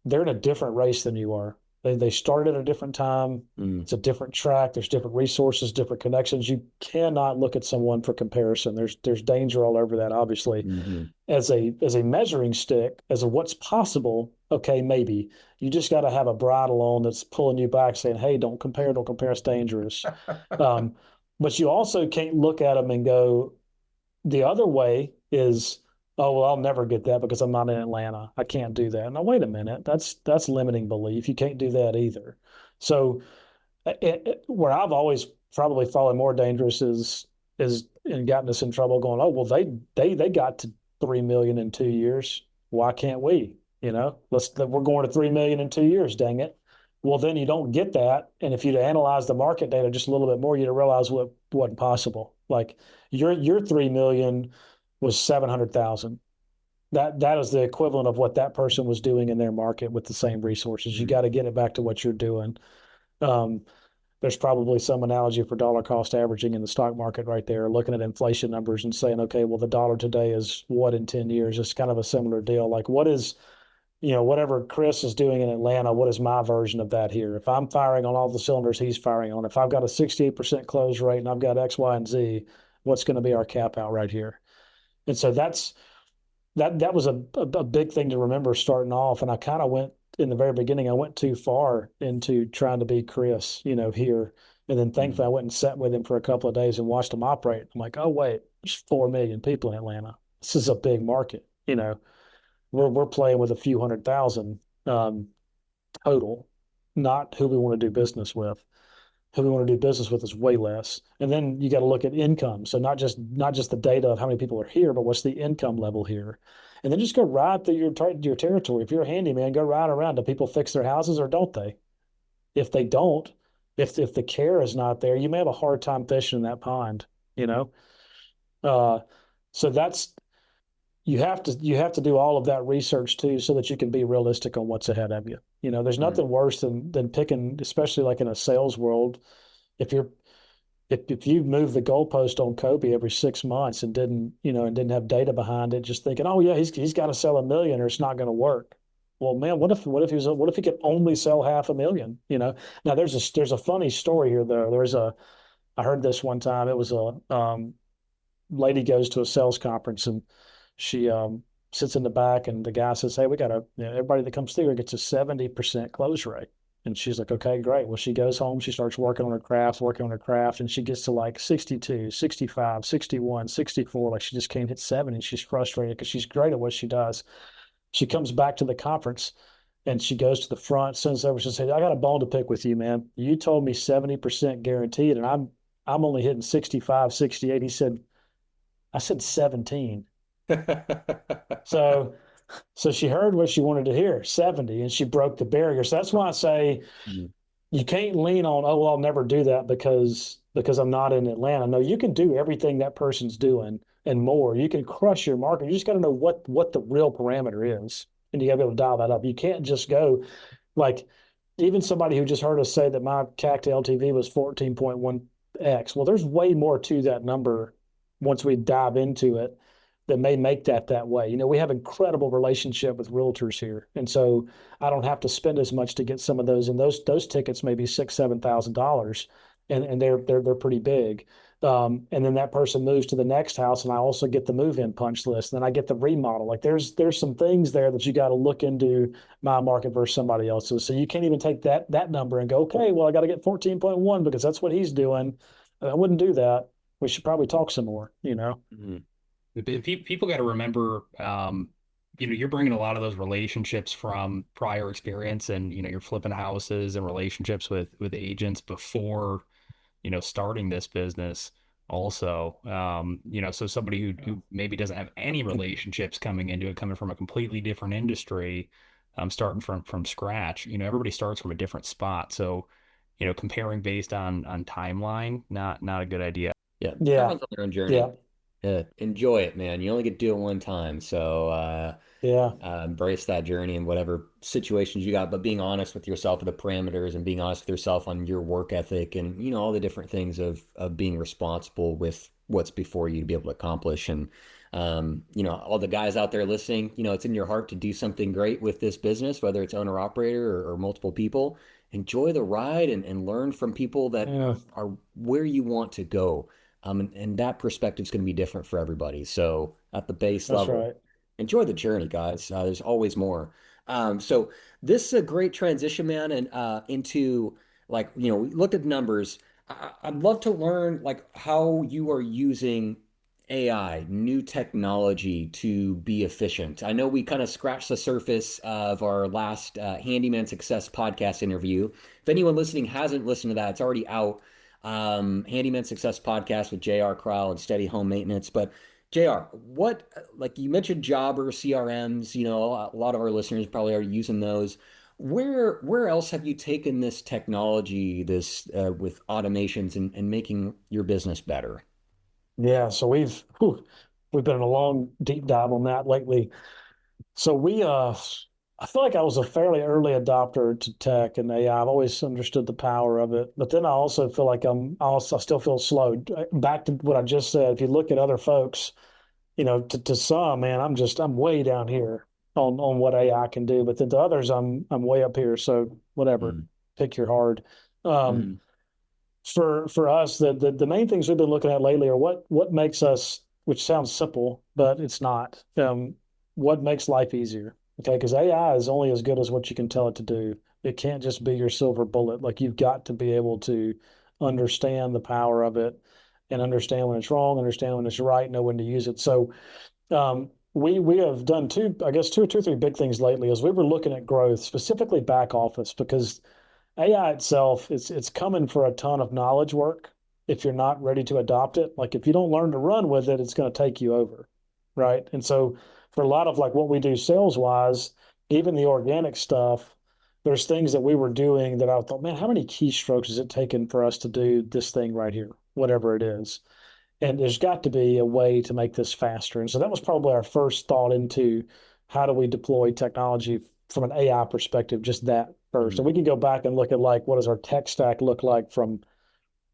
Speaker 2: They're in a different race than you are. They started at a different time.
Speaker 1: Mm,
Speaker 2: It's a different track. There's different resources, different connections. You cannot look at someone for comparison. There's danger all over that, obviously.
Speaker 1: hmm
Speaker 2: As a measuring stick, as a what's possible, okay, maybe. You just got to have a bridle on that's pulling you back, saying, "Hey, don't compare, it's dangerous." Um, but you also can't look at them and go, the other way is, oh, well, I'll never get that because I'm not in Atlanta. I can't do that. Now, wait a minute. That's limiting belief. You can't do that either. So, where I've always probably fallen more dangerous is and gotten us in trouble going, oh, well, they got to 3 million in 2 years. Why can't we? We're going to 3 million in 2 years. Dang it. Well, then you don't get that. And if you'd analyze the market data just a little bit more, you'd realize what wasn't possible. Like your 3 million was 700,000. That is the equivalent of what that person was doing in their market with the same resources. You got to get it back to what you're doing. Um, there's probably some analogy for dollar cost averaging in the stock market right there, looking at inflation numbers and saying, okay, well, the dollar today is what in 10 years? It's kind of a similar deal. Like, what is, whatever Chris is doing in Atlanta, what is my version of that here? If I'm firing on all the cylinders he's firing on, if I've got a 68% close rate and I've got X, Y, and Z, what's going to be our cap out right here? And so that was a big thing to remember starting off. And I kind of went in the very beginning, I went too far into trying to be Chris, here. And then thankfully I went and sat with him for a couple of days and watched him operate. I'm like, oh wait, there's 4 million people in Atlanta. This is a big market. We're playing with a few 100,000 total, not who we want to do business with. Who we want to do business with is way less. And then you got to look at income. So not just the data of how many people are here, but what's the income level here. And then just go right through your territory. If you're a handyman, go right around. Do people fix their houses or don't they? If they don't, if the care is not there, you may have a hard time fishing in that pond, you know? Uh, so you have to do all of that research too, so that you can be realistic on what's ahead of you. There's
Speaker 1: mm,
Speaker 2: nothing worse than picking, especially like in a sales world, if you're if you move the goalpost on Kobe every 6 months and didn't have data behind it, just thinking, oh yeah, he's got to sell 1 million or it's not going to work. Well, man, what if he could only sell 500,000? Now there's a funny story here though. I heard this one time. It was a lady goes to a sales conference and she sits in the back and the guy says, hey, we got everybody that comes through here gets a 70% close rate. And she's like, okay, great. Well, she goes home, she starts working on her craft, and she gets to like 62, 65, 61, 64. Like she just can't hit 70. She's frustrated because she's great at what she does. She comes back to the conference and she goes to the front, sends over, she says, I got a bone to pick with you, man. You told me 70% guaranteed, and I'm only hitting 65, 68. I said 17. So she heard what she wanted to hear, 70, and she broke the barrier. So that's why I say
Speaker 1: mm,
Speaker 2: you can't lean on, oh, well, I'll never do that because I'm not in Atlanta. No, you can do everything that person's doing and more. You can crush your market. You just got to know what the real parameter is, and you got to be able to dial that up. You can't just go like even somebody who just heard us say that my CAC to LTV was 14.1x. Well, there's way more to that number once we dive into it that may make that way. We have incredible relationship with realtors here, and so I don't have to spend as much to get some of those. And those tickets may be $6,000-7,000, and they're pretty big. And then that person moves to the next house, and I also get the move-in punch list. And then I get the remodel. Like there's some things there that you got to look into my market versus somebody else's. So you can't even take that number and go, okay, well I got to get 14.1 because that's what he's doing. I wouldn't do that. We should probably talk some more.
Speaker 1: mm.
Speaker 3: People got to remember, you're bringing a lot of those relationships from prior experience, and you're flipping houses and relationships with agents before starting this business also. So somebody who maybe doesn't have any relationships coming into it, coming from a completely different industry, starting from scratch, everybody starts from a different spot. So, comparing based on timeline, not a good idea.
Speaker 1: Yeah,
Speaker 2: Yeah,
Speaker 1: everyone's on their own journey.
Speaker 2: yeah,
Speaker 1: Enjoy it, man. You only get to do it one time, so
Speaker 2: yeah,
Speaker 1: embrace that journey and whatever situations you got. But being honest with yourself with the parameters and being honest with yourself on your work ethic and all the different things of being responsible with what's before you to be able to accomplish. And all the guys out there listening, it's in your heart to do something great with this business, whether it's owner operator or multiple people. Enjoy the ride and learn from people that
Speaker 2: yeah.
Speaker 1: are where you want to go. And that perspective is going to be different for everybody. So at the base
Speaker 2: That's
Speaker 1: level,
Speaker 2: right.
Speaker 1: enjoy the journey, guys. There's always more. So this is a great transition, man, and into like, we looked at numbers. I'd love to learn like how you are using AI, new technology to be efficient. I know we kind of scratched the surface of our last Handyman Success podcast interview. If anyone listening hasn't listened to that, it's already out. Handyman Success podcast with JR Crowell and Steady Home Maintenance. But JR, what, like you mentioned Jobber, CRMs, a lot of our listeners probably are using those. Where else have you taken this technology, this with automations and making your business better?
Speaker 2: Yeah, so we've been in a long deep dive on that lately. So I feel like I was a fairly early adopter to tech and AI. I've always understood the power of it, but then I also feel like I still feel slow. Back to what I just said, if you look at other folks, to some, man, I'm way down here on what AI can do, but then to others, I'm way up here. So whatever,
Speaker 1: Mm-hmm.
Speaker 2: pick your hard. Um,
Speaker 1: Mm-hmm.
Speaker 2: for us, the main things we've been looking at lately are what makes us, which sounds simple, but it's not. What makes life easier? Okay, because AI is only as good as what you can tell it to do. It can't just be your silver bullet. Like you've got to be able to understand the power of it and understand when it's wrong, understand when it's right, know when to use it. So we have done I guess two or three big things lately as we were looking at growth, specifically back office, because AI itself, it's coming for a ton of knowledge work if you're not ready to adopt it. Like if you don't learn to run with it, it's going to take you over, right? And so for a lot of like what we do sales wise, even the organic stuff, there's things that we were doing that I thought, man, how many keystrokes is it taking for us to do this thing right here, whatever it is? And there's got to be a way to make this faster. And so that was probably our first thought into how do we deploy technology from an AI perspective, just that first. And we can go back and look at like what does our tech stack look like from,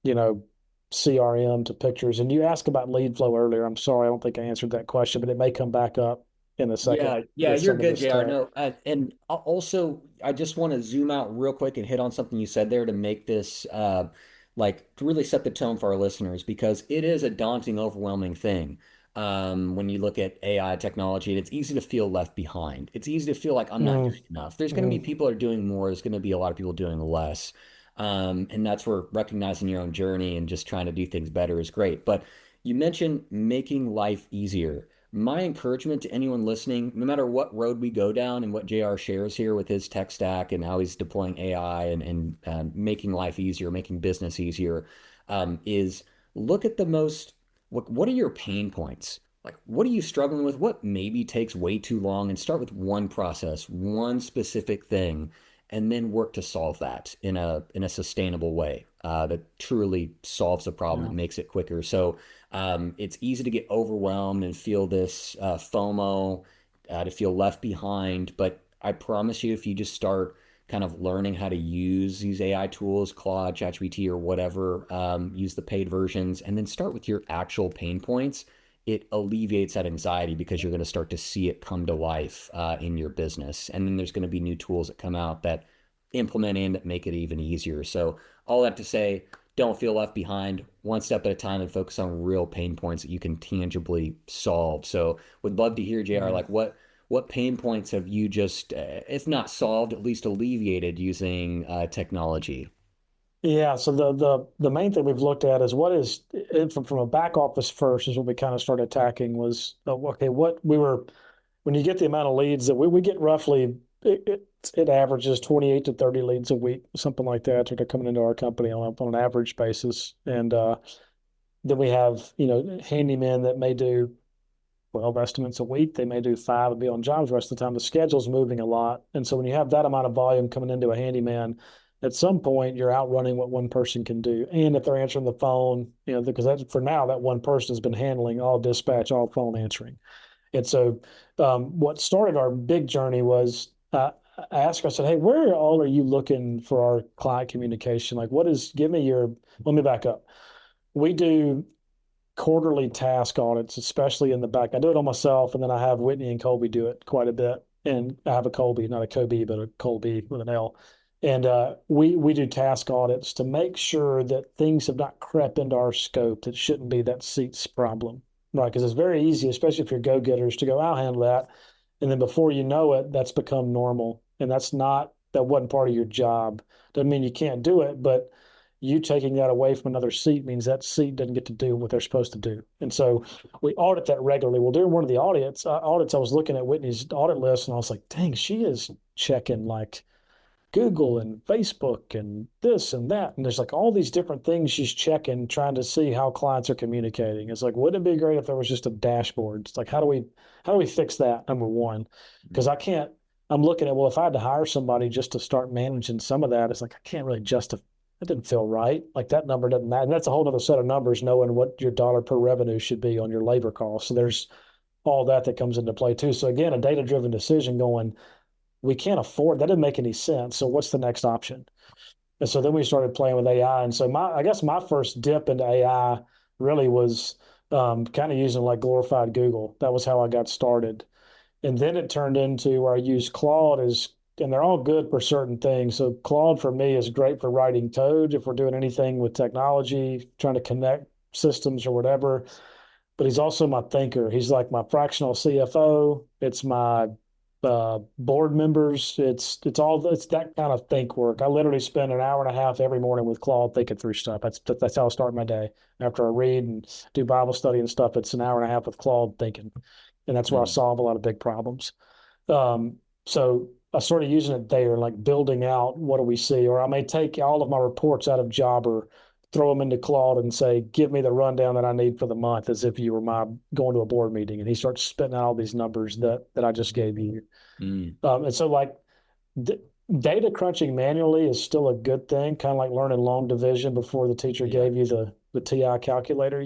Speaker 2: you know, CRM to pictures. And you asked about lead flow earlier. I'm sorry, I don't think I answered that question, but it may come back up in a second
Speaker 1: Yeah,
Speaker 2: with
Speaker 1: you're
Speaker 2: some of
Speaker 1: good,
Speaker 2: this
Speaker 1: JR.
Speaker 2: tech.
Speaker 1: No, and also I just want to zoom out real quick and hit on something you said there to make this like to really set the tone for our listeners because it is a daunting, overwhelming thing. When you look at AI technology, and it's easy to feel left behind. It's easy to feel like I'm not
Speaker 2: Mm,
Speaker 1: doing enough. There's going to be
Speaker 2: mm,
Speaker 1: people that are doing more. There's going to be a lot of people doing less. And that's where recognizing your own journey and just trying to do things better is great. But you mentioned making life easier. My encouragement to anyone listening, no matter what road we go down and what JR shares here with his tech stack and how he's deploying AI and making life easier, making business easier, is look at the most, what are your pain points? Like, what are you struggling with? What maybe takes way too long? And start with one process, one specific thing, and then work to solve that in a sustainable way that truly solves the problem, that
Speaker 2: yeah,
Speaker 1: makes it quicker. So it's easy to get overwhelmed and feel this FOMO, to feel left behind. But I promise you, if you just start kind of learning how to use these AI tools, Claude, ChatGPT, or whatever, use the paid versions, and then start with your actual pain points, it alleviates that anxiety because you're going to start to see it come to life in your business. And then there's going to be new tools that come out that implement in that make it even easier. So, all that to say, don't feel left behind, one step at a time, and focus on real pain points that you can tangibly solve. So would love to hear, JR,
Speaker 2: yeah.
Speaker 1: like what pain points have you just if not solved, at least alleviated using technology?
Speaker 2: Yeah, so the main thing we've looked at is what is from a back office first is what we kind of started attacking was okay, what we were when you get the amount of leads that we get roughly it averages 28 to 30 leads a week, something like that, that are coming into our company on an average basis. And then we have, handymen that may do 12 estimates a week. They may do five and be on jobs the rest of the time. The schedule's moving a lot. And so when you have that amount of volume coming into a handyman, at some point you're outrunning what one person can do. And if they're answering the phone, because that's, for now, that one person has been handling all dispatch, all phone answering. And so what started our big journey was I asked her, I said, hey, where all are you looking for our client communication? Like, let me back up. We do quarterly task audits, especially in the back. I do it on myself, and then I have Whitney and Colby do it quite a bit. And I have a Colby, not a Kobe, but a Colby with an L. And we do task audits to make sure that things have not crept into our scope that shouldn't be that seats problem, right? Because it's very easy, especially if you're go-getters, to go, I'll handle that. And then before you know it, that's become normal. And that wasn't part of your job. Doesn't mean you can't do it, but you taking that away from another seat means that seat doesn't get to do what they're supposed to do. And so we audit that regularly. Well, during one of the audits, I was looking at Whitney's audit list and I was like, dang, she is checking like Google and Facebook and this and that. And there's like all these different things she's checking, trying to see how clients are communicating. It's like, wouldn't it be great if there was just a dashboard? It's like, how do we fix that? Number one, because I'm looking at, well, if I had to hire somebody just to start managing some of that, it's like, I can't really justify. That didn't feel right. Like that number doesn't matter. And that's a whole other set of numbers, knowing what your dollar per revenue should be on your labor costs. So there's all that comes into play too. So again, a data-driven decision going, we can't afford that. Didn't make any sense. So what's the next option? And so then we started playing with AI. And so I guess my first dip into AI really was kind of using like glorified Google. That was how I got started. And then it turned into where I use Claude and they're all good for certain things. So Claude for me is great for writing code if we're doing anything with technology, trying to connect systems or whatever. But he's also my thinker. He's like my fractional CFO. It's my board members. It's that kind of think work. I literally spend an hour and a half every morning with Claude thinking through stuff. That's how I start my day. After I read and do Bible study and stuff, it's an hour and a half with Claude thinking, and that's where I
Speaker 1: Mm.
Speaker 2: solve a lot of big problems. So I started using it there, like building out what do we see, or I may take all of my reports out of Jobber, throw them into Claude, and say, give me the rundown that I need for the month, as if you were my going to a board meeting, and he starts spitting out all these numbers that I just gave you.
Speaker 1: Mm.
Speaker 2: And so like d data crunching manually is still a good thing, kind of like learning long division before the teacher
Speaker 1: Yeah.
Speaker 2: gave you the TI calculator,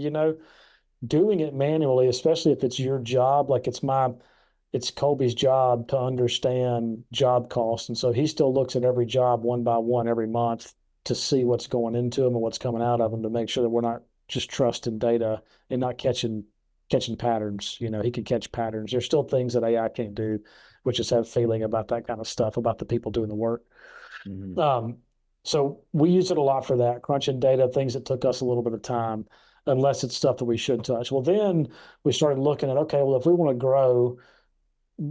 Speaker 2: doing it manually, especially if it's your job, like it's Colby's job to understand job costs. And so he still looks at every job one by one every month to see what's going into them and what's coming out of them to make sure that we're not just trusting data and not catching patterns. He can catch patterns. There's still things that AI can't do, which is have feeling about that kind of stuff, about the people doing the work.
Speaker 1: Mhm.
Speaker 2: So we use it a lot for that, crunching data, things that took us a little bit of time, unless it's stuff that we should touch. Well, then we started looking at, okay, well, if we want to grow,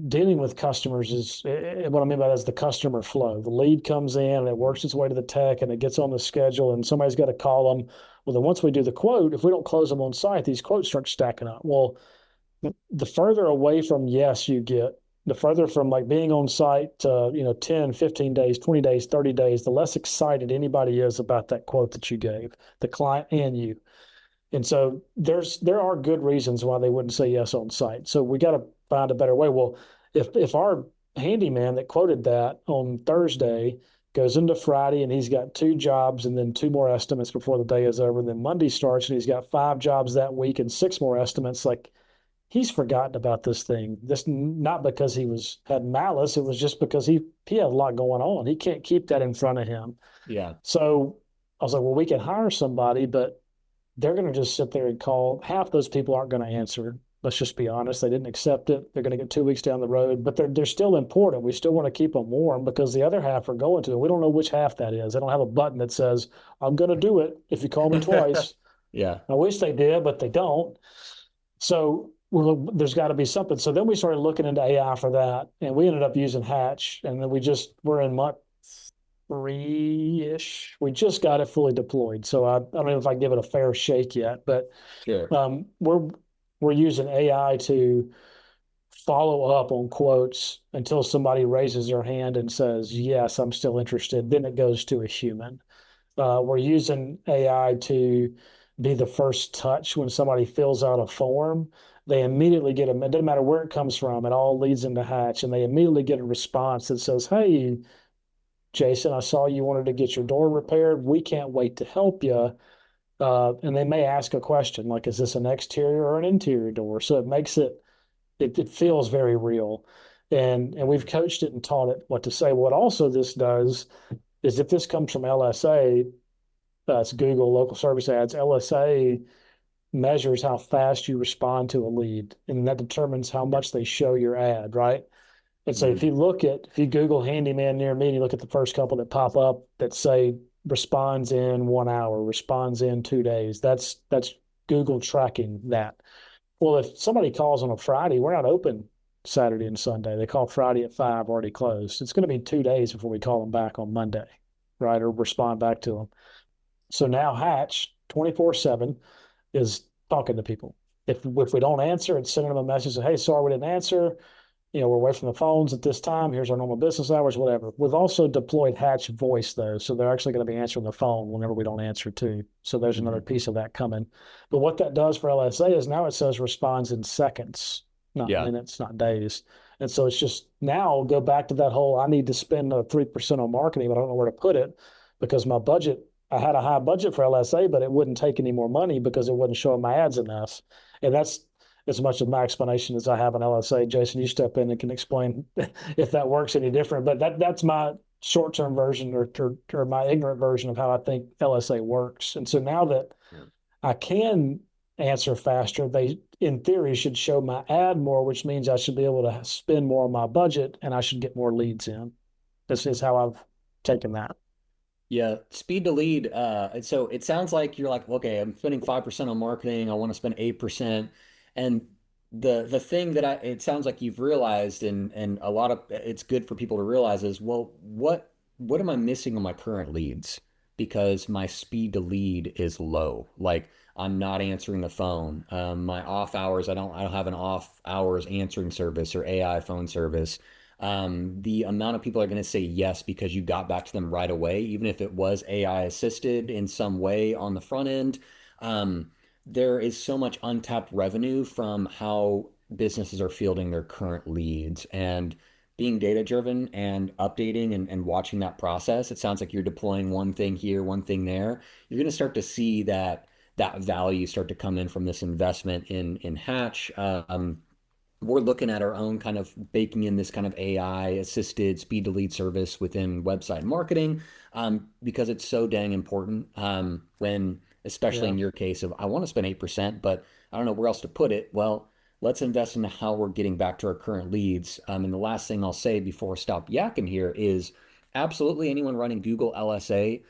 Speaker 2: dealing with customers is what I mean by that is the customer flow. The lead comes in and it works its way to the tech and it gets on the schedule and somebody's got to call them. Well, then once we do the quote, if we don't close them on site, these quotes start stacking up. Well, the further away from yes you get, the further from like being on site to 10 15 days, 20 days, 30 days, the less excited anybody is about that quote that you gave, the client and you. And so there are good reasons why they wouldn't say yes on site. So we got to find a better way. Well, if our handyman that quoted that on Thursday goes into Friday and he's got two jobs and then two more estimates before the day is over, and then Monday starts and he's got five jobs that week and six more estimates, like he's forgotten about this thing. This not because he had malice, it was just because he had a lot going on. He can't keep that in front of him.
Speaker 1: Yeah.
Speaker 2: So I was like, well, we can hire somebody, but they're going to just sit there and call. Half those people aren't going to answer. Let's just be honest. They didn't accept it. They're going to get 2 weeks down the road, but they're still important. We still want to keep them warm because the other half are going to. We don't know which half that is. They don't have a button that says, I'm going to do it if you call me twice.
Speaker 1: Yeah.
Speaker 2: I wish they did, but they don't. So well, there's got to be something. So then we started looking into AI for that, and we ended up using Hatch, and then we're in month 3-ish. We just got it fully deployed, so I don't know if I give it a fair shake yet, but
Speaker 1: Sure.
Speaker 2: um, we're we're using AI to follow up on quotes until somebody raises their hand and says, "Yes, I'm still interested." Then it goes to a human. We're using AI to be the first touch when somebody fills out a form. They immediately get a, it doesn't matter where it comes from, it all leads into Hatch, and they immediately get a response that says, "Hey, Jason, I saw you wanted to get your door repaired. We can't wait to help you." And they may ask a question like, "Is this an exterior or an interior door?" So it makes it feels very real. And we've coached it and taught it what to say. What also this does is if this comes from LSA, it's Google Local Service Ads, LSA measures how fast you respond to a lead, and that determines how much they show your ad, right? And so
Speaker 1: Mhm.
Speaker 2: if you Google handyman near me and you look at the first couple that pop up that say responds in 1 hour, responds in 2 days, that's Google tracking that. Well, if somebody calls on a Friday, we're not open Saturday and Sunday. They call Friday at 5, already closed. It's going to be 2 days before we call them back on Monday, right? Or respond back to them. So now Hatch 24/7 is talking to people. If we don't answer, it's sending them a message saying, "Hey, sorry we didn't answer. We're away from the phones at this time. Here's our normal business hours, whatever." We've also deployed Hatch Voice though, so they're actually going to be answering the phone whenever we don't answer too. So there's another
Speaker 1: Mhm.
Speaker 2: piece of that coming. But what that does for LSA is now it says responds in seconds, not
Speaker 1: Yeah.
Speaker 2: minutes, not days. And so it's just now go back to that whole I need to spend 3% on marketing, but I don't know where to put it because my budget, I had a high budget for LSA, but it wouldn't take any more money because it wasn't showing my ads enough. And that's as much of my explanation as I have on LSA. Jason, you step in and can explain if that works any different. But that's my short-term version or my ignorant version of how I think LSA works. And so now that
Speaker 1: Yeah.
Speaker 2: I can answer faster, they in theory should show my ad more, which means I should be able to spend more on my budget and I should get more leads in. This is how I've taken that.
Speaker 1: Yeah, speed to lead. So it sounds like you're like, okay, I'm spending 5% on marketing. I want to spend 8%. And the thing that it sounds like you've realized, and a lot of it's good for people to realize is, well, what am I missing on my current leads? Because my speed to lead is low. Like I'm not answering the phone. My off hours, I don't have an off hours answering service or AI phone service. The amount of people are going to say yes because you got back to them right away, even if it was AI assisted in some way on the front end. Um, there is so much untapped revenue from how businesses are fielding their current leads and being data driven and updating and watching that process. It sounds like you're deploying one thing here, one thing there. You're going to start to see that value start to come in from this investment in Hatch. We're looking at our own kind of baking in this kind of AI assisted speed to lead service within website marketing because it's so dang important when, especially
Speaker 2: Yeah.
Speaker 1: in your case of I want to spend 8%, but I don't know where else to put it. Well, let's invest in how we're getting back to our current leads. And the last thing I'll say before I stop yakking here is absolutely anyone running Google LSA,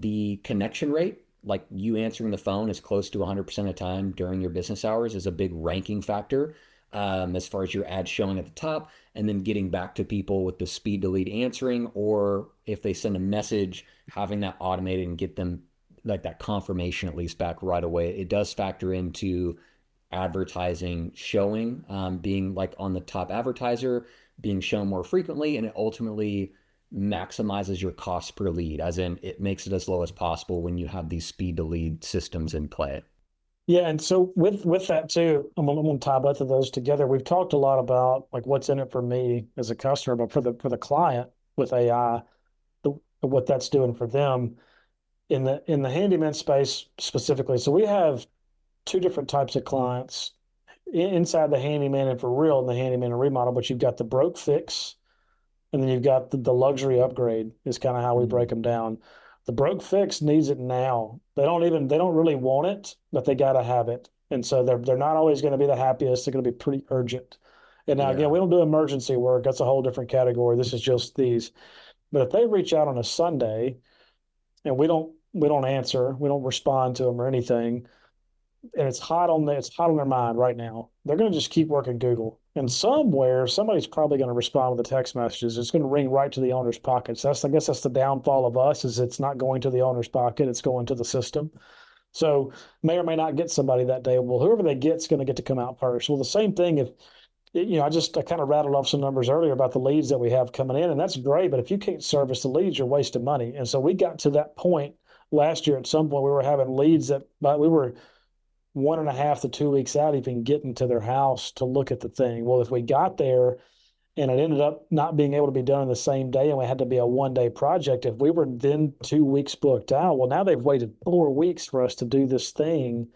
Speaker 1: the connection rate, like you answering the phone is close to 100% of the time during your business hours is a big ranking factor as far as your ad showing at the top, and then getting back to people with the speed to lead answering, or if they send a message, having that automated and get them like that confirmation at least back right away. It does factor into advertising showing, being like on the top advertiser, being shown more frequently, and it ultimately maximizes your cost per lead, as in it makes it as low as possible when you have these speed to lead systems in play.
Speaker 2: Yeah, and so with that too, I'm gonna tie both of those together. We've talked a lot about like what's in it for me as a customer, but for the client with AI, what that's doing for them in the handyman space specifically. So we have two different types of clients inside the handyman and for real in the handyman and remodel, but you've got the broke fix and then you've got the luxury upgrade is kind of how we break
Speaker 1: Mm.
Speaker 2: them down. The broke fix needs it now. They don't really want it, but they got to have it. And so they're not always going to be the happiest. They're going to be pretty urgent. And now again,
Speaker 1: Yeah.
Speaker 2: we don't do emergency work. That's a whole different category. This is just these. But if they reach out on a Sunday and we don't answer, we don't respond to them or anything, and it's hot on their mind right now, they're going to just keep working Google. And somewhere somebody's probably going to respond with the text messages. It's going to ring right to the owner's pockets. I guess that's the downfall of us is it's not going to the owner's pocket. It's going to the system. So may or may not get somebody that day. Well, whoever they get's going to get to come out first. Well, the same thing if I kind of rattled off some numbers earlier about the leads that we have coming in, and that's great. But if you can't service the leads, you're wasting money. And so we got to that point last year. At some point, we were having leads but we were 1.5 to 2 weeks out even getting to their house to look at the thing. Well, if we got there and it ended up not being able to be done in the same day and we had to be a 1 day project, if we were then 2 weeks booked out, well, now they've waited 4 weeks for us to do this thing.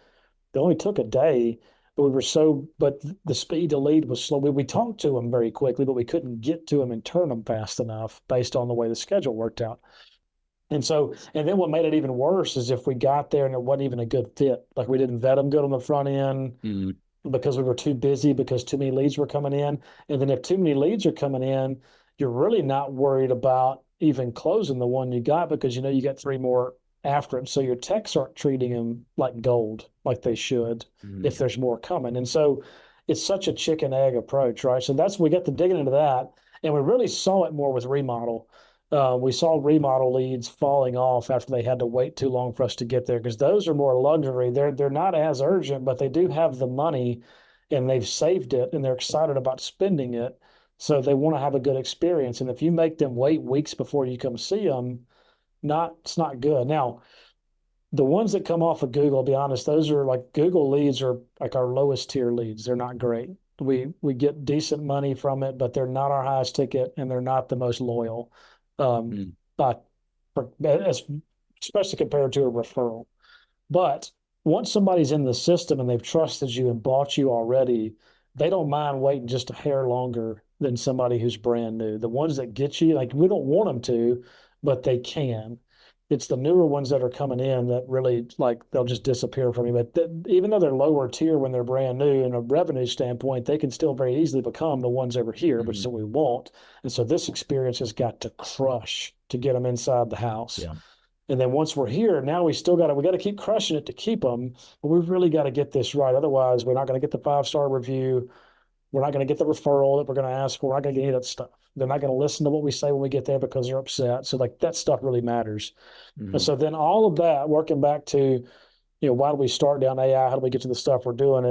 Speaker 2: It only took a day, but the speed to lead was slow. We talked to them very quickly, but we couldn't get to them and turn them fast enough based on the way the schedule worked out. And then what made it even worse is if we got there and it wasn't even a good fit, like we didn't vet them good on the front end because we were too busy, because too many leads were coming in. And then if too many leads are coming in, you're really not worried about even closing the one you got because you got three more after it. So your techs aren't treating them like gold, like they should, if there's more coming. And so it's such a chicken egg approach, right? So we got to digging into that. And we really saw it more with remodel. We saw remodel leads falling off after they had to wait too long for us to get there because those are more luxury. They're not as urgent, but they do have the money and they've saved it and they're excited about spending it. So they want to have a good experience. And if you make them wait weeks before you come see them, it's not good. Now, the ones that come off of Google, I'll be honest, those are like Google leads are like our lowest tier leads. They're not great. We get decent money from it, but they're not our highest ticket and they're not the most loyal. But especially compared to a referral. But once somebody's in the system and they've trusted you and bought you already, they don't mind waiting just a hair longer than somebody who's brand new. The ones that get you, like we don't want them to, but they can. It's the newer ones that are coming in that really like they'll just disappear from you. But even though they're lower tier when they're brand new, in a revenue standpoint, they can still very easily become the ones over here, which is what we want. And so this experience has got to crush to get them inside the house.
Speaker 1: Yeah.
Speaker 2: And then once we're here, now we got to keep crushing it to keep them, but we've really got to get this right. Otherwise, we're not going to get the 5-star review. We're not going to get the referral that we're going to ask for. We're not going to get any of that stuff. They're not going to listen to what we say when we get there because they're upset. So like that stuff really matters. And so then all of that, working back to, why do we start down AI? How do we get to the stuff we're doing?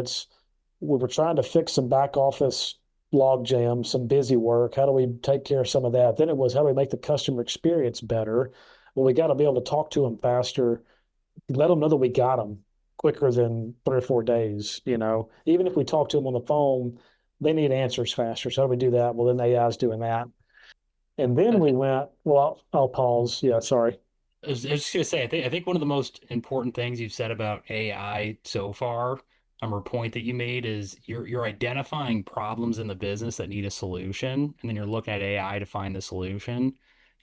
Speaker 2: We were trying to fix some back office log jam, some busy work. How do we take care of some of that? Then it was how do we make the customer experience better? Well, we got to be able to talk to them faster, let them know that we got them quicker than 3 or 4 days. Even if we talk to them on the phone, they need answers faster. So how do we do that? Well, then AI is doing that. And then we went, well, I'll pause. Yeah, sorry.
Speaker 3: I was just gonna say, I think one of the most important things you've said about AI so far, or point that you made, is you're identifying problems in the business that need a solution, and then you're looking at AI to find the solution,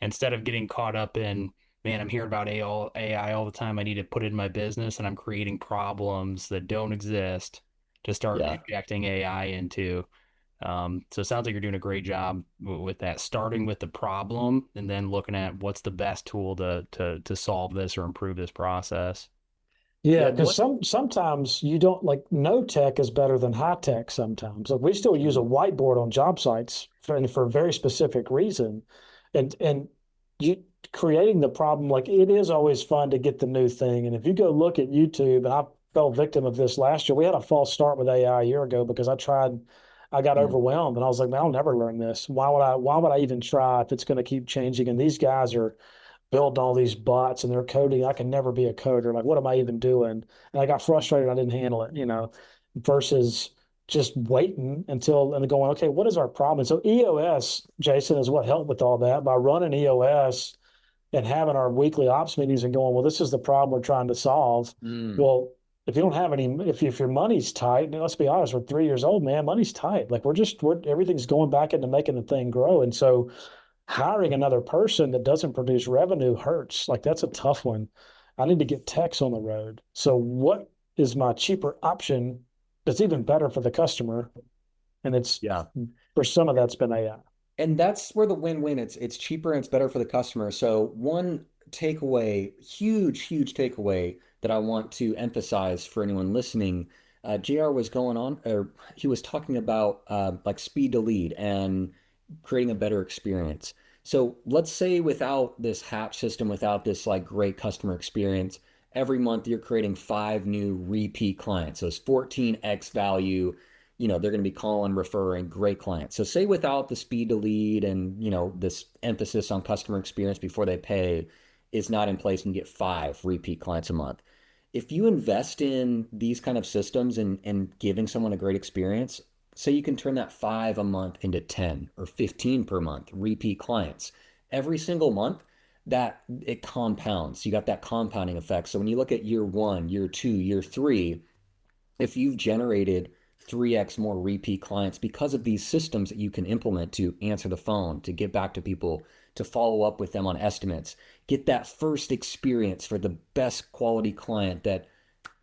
Speaker 3: instead of getting caught up in, man, I'm hearing about AI all the time. I need to put it in my business, and I'm creating problems that don't exist to start
Speaker 1: Yeah.
Speaker 3: injecting AI into. So it sounds like you're doing a great job with that, starting with the problem and then looking at what's the best tool to solve this or improve this process.
Speaker 2: Yeah,
Speaker 1: Yeah.
Speaker 2: because sometimes you don't like no tech is better than high tech sometimes. Like we still use a whiteboard on job sites for a very specific reason. And you creating the problem, like it is always fun to get the new thing. And if you go look at YouTube, and I fell victim of this last year, we had a false start with AI a year ago because I got overwhelmed and I was like, man, I'll never learn this. Why would I even try if it's going to keep changing? And these guys are building all these bots and they're coding. I can never be a coder. Like, what am I even doing? And I got frustrated. I didn't handle it, versus just waiting and going, okay, what is our problem? And so EOS, Jason, is what helped with all that by running EOS and having our weekly ops meetings and going, well, this is the problem we're trying to solve. Well, if you don't have any, if your money's tight, let's be honest, we're 3 years old, man, money's tight. Like everything's going back into making the thing grow. And so hiring another person that doesn't produce revenue hurts. Like that's a tough one. I need to get techs on the road. So what is my cheaper option that's even better for the customer? And
Speaker 1: Yeah.
Speaker 2: for some of that's been AI.
Speaker 1: And that's where the win-win, it's cheaper and it's better for the customer. So one takeaway, huge takeaway that I want to emphasize for anyone listening, JR was going on, or he was talking about like speed to lead and creating a better experience. So let's say without this hatch system, without this like great customer experience, every month you're creating five new repeat clients. So it's 14x value. They're going to be calling, referring great clients. So say without the speed to lead and, this emphasis on customer experience before they pay is not in place and you get five repeat clients a month. If you invest in these kind of systems and giving someone a great experience, say you can turn that five a month into 10 or 15 per month repeat clients every single month, that it compounds. You got that compounding effect. So when you look at year one, year two, year three, if you've generated 3x more repeat clients because of these systems that you can implement to answer the phone, to get back to people, to follow up with them on estimates, get that first experience for the best quality client that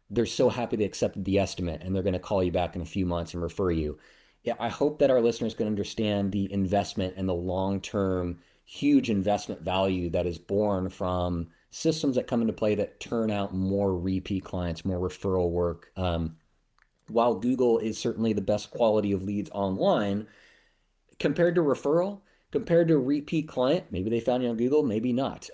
Speaker 1: they're so happy they accepted the estimate and they're going to call you back in a few months and refer you. Yeah, I hope that our listeners can understand the investment and the long-term huge investment value that is born from systems that come into play that turn out more repeat clients, more referral work. While Google is certainly the best quality of leads online, compared to referral, compared to a repeat client, maybe they found you on Google, maybe not.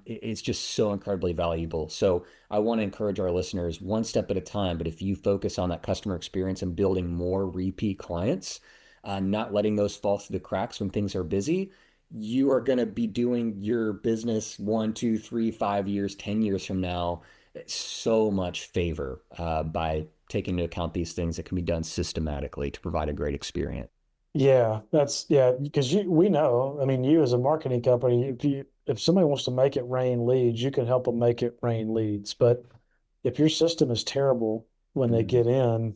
Speaker 1: It's just so incredibly valuable. So I want to encourage our listeners one step at a time. But if you focus on that customer experience and building more repeat clients, not letting those fall through the cracks when things are busy, you are going to be doing your business 1, 2, 3, 5 years, 10 years from now so much favor by taking into account these things that can be done systematically to provide a great experience.
Speaker 2: Yeah, because we know, I mean, you as a marketing company, if somebody wants to make it rain leads, you can help them make it rain leads. But if your system is terrible when they
Speaker 1: Mhm.
Speaker 2: get in,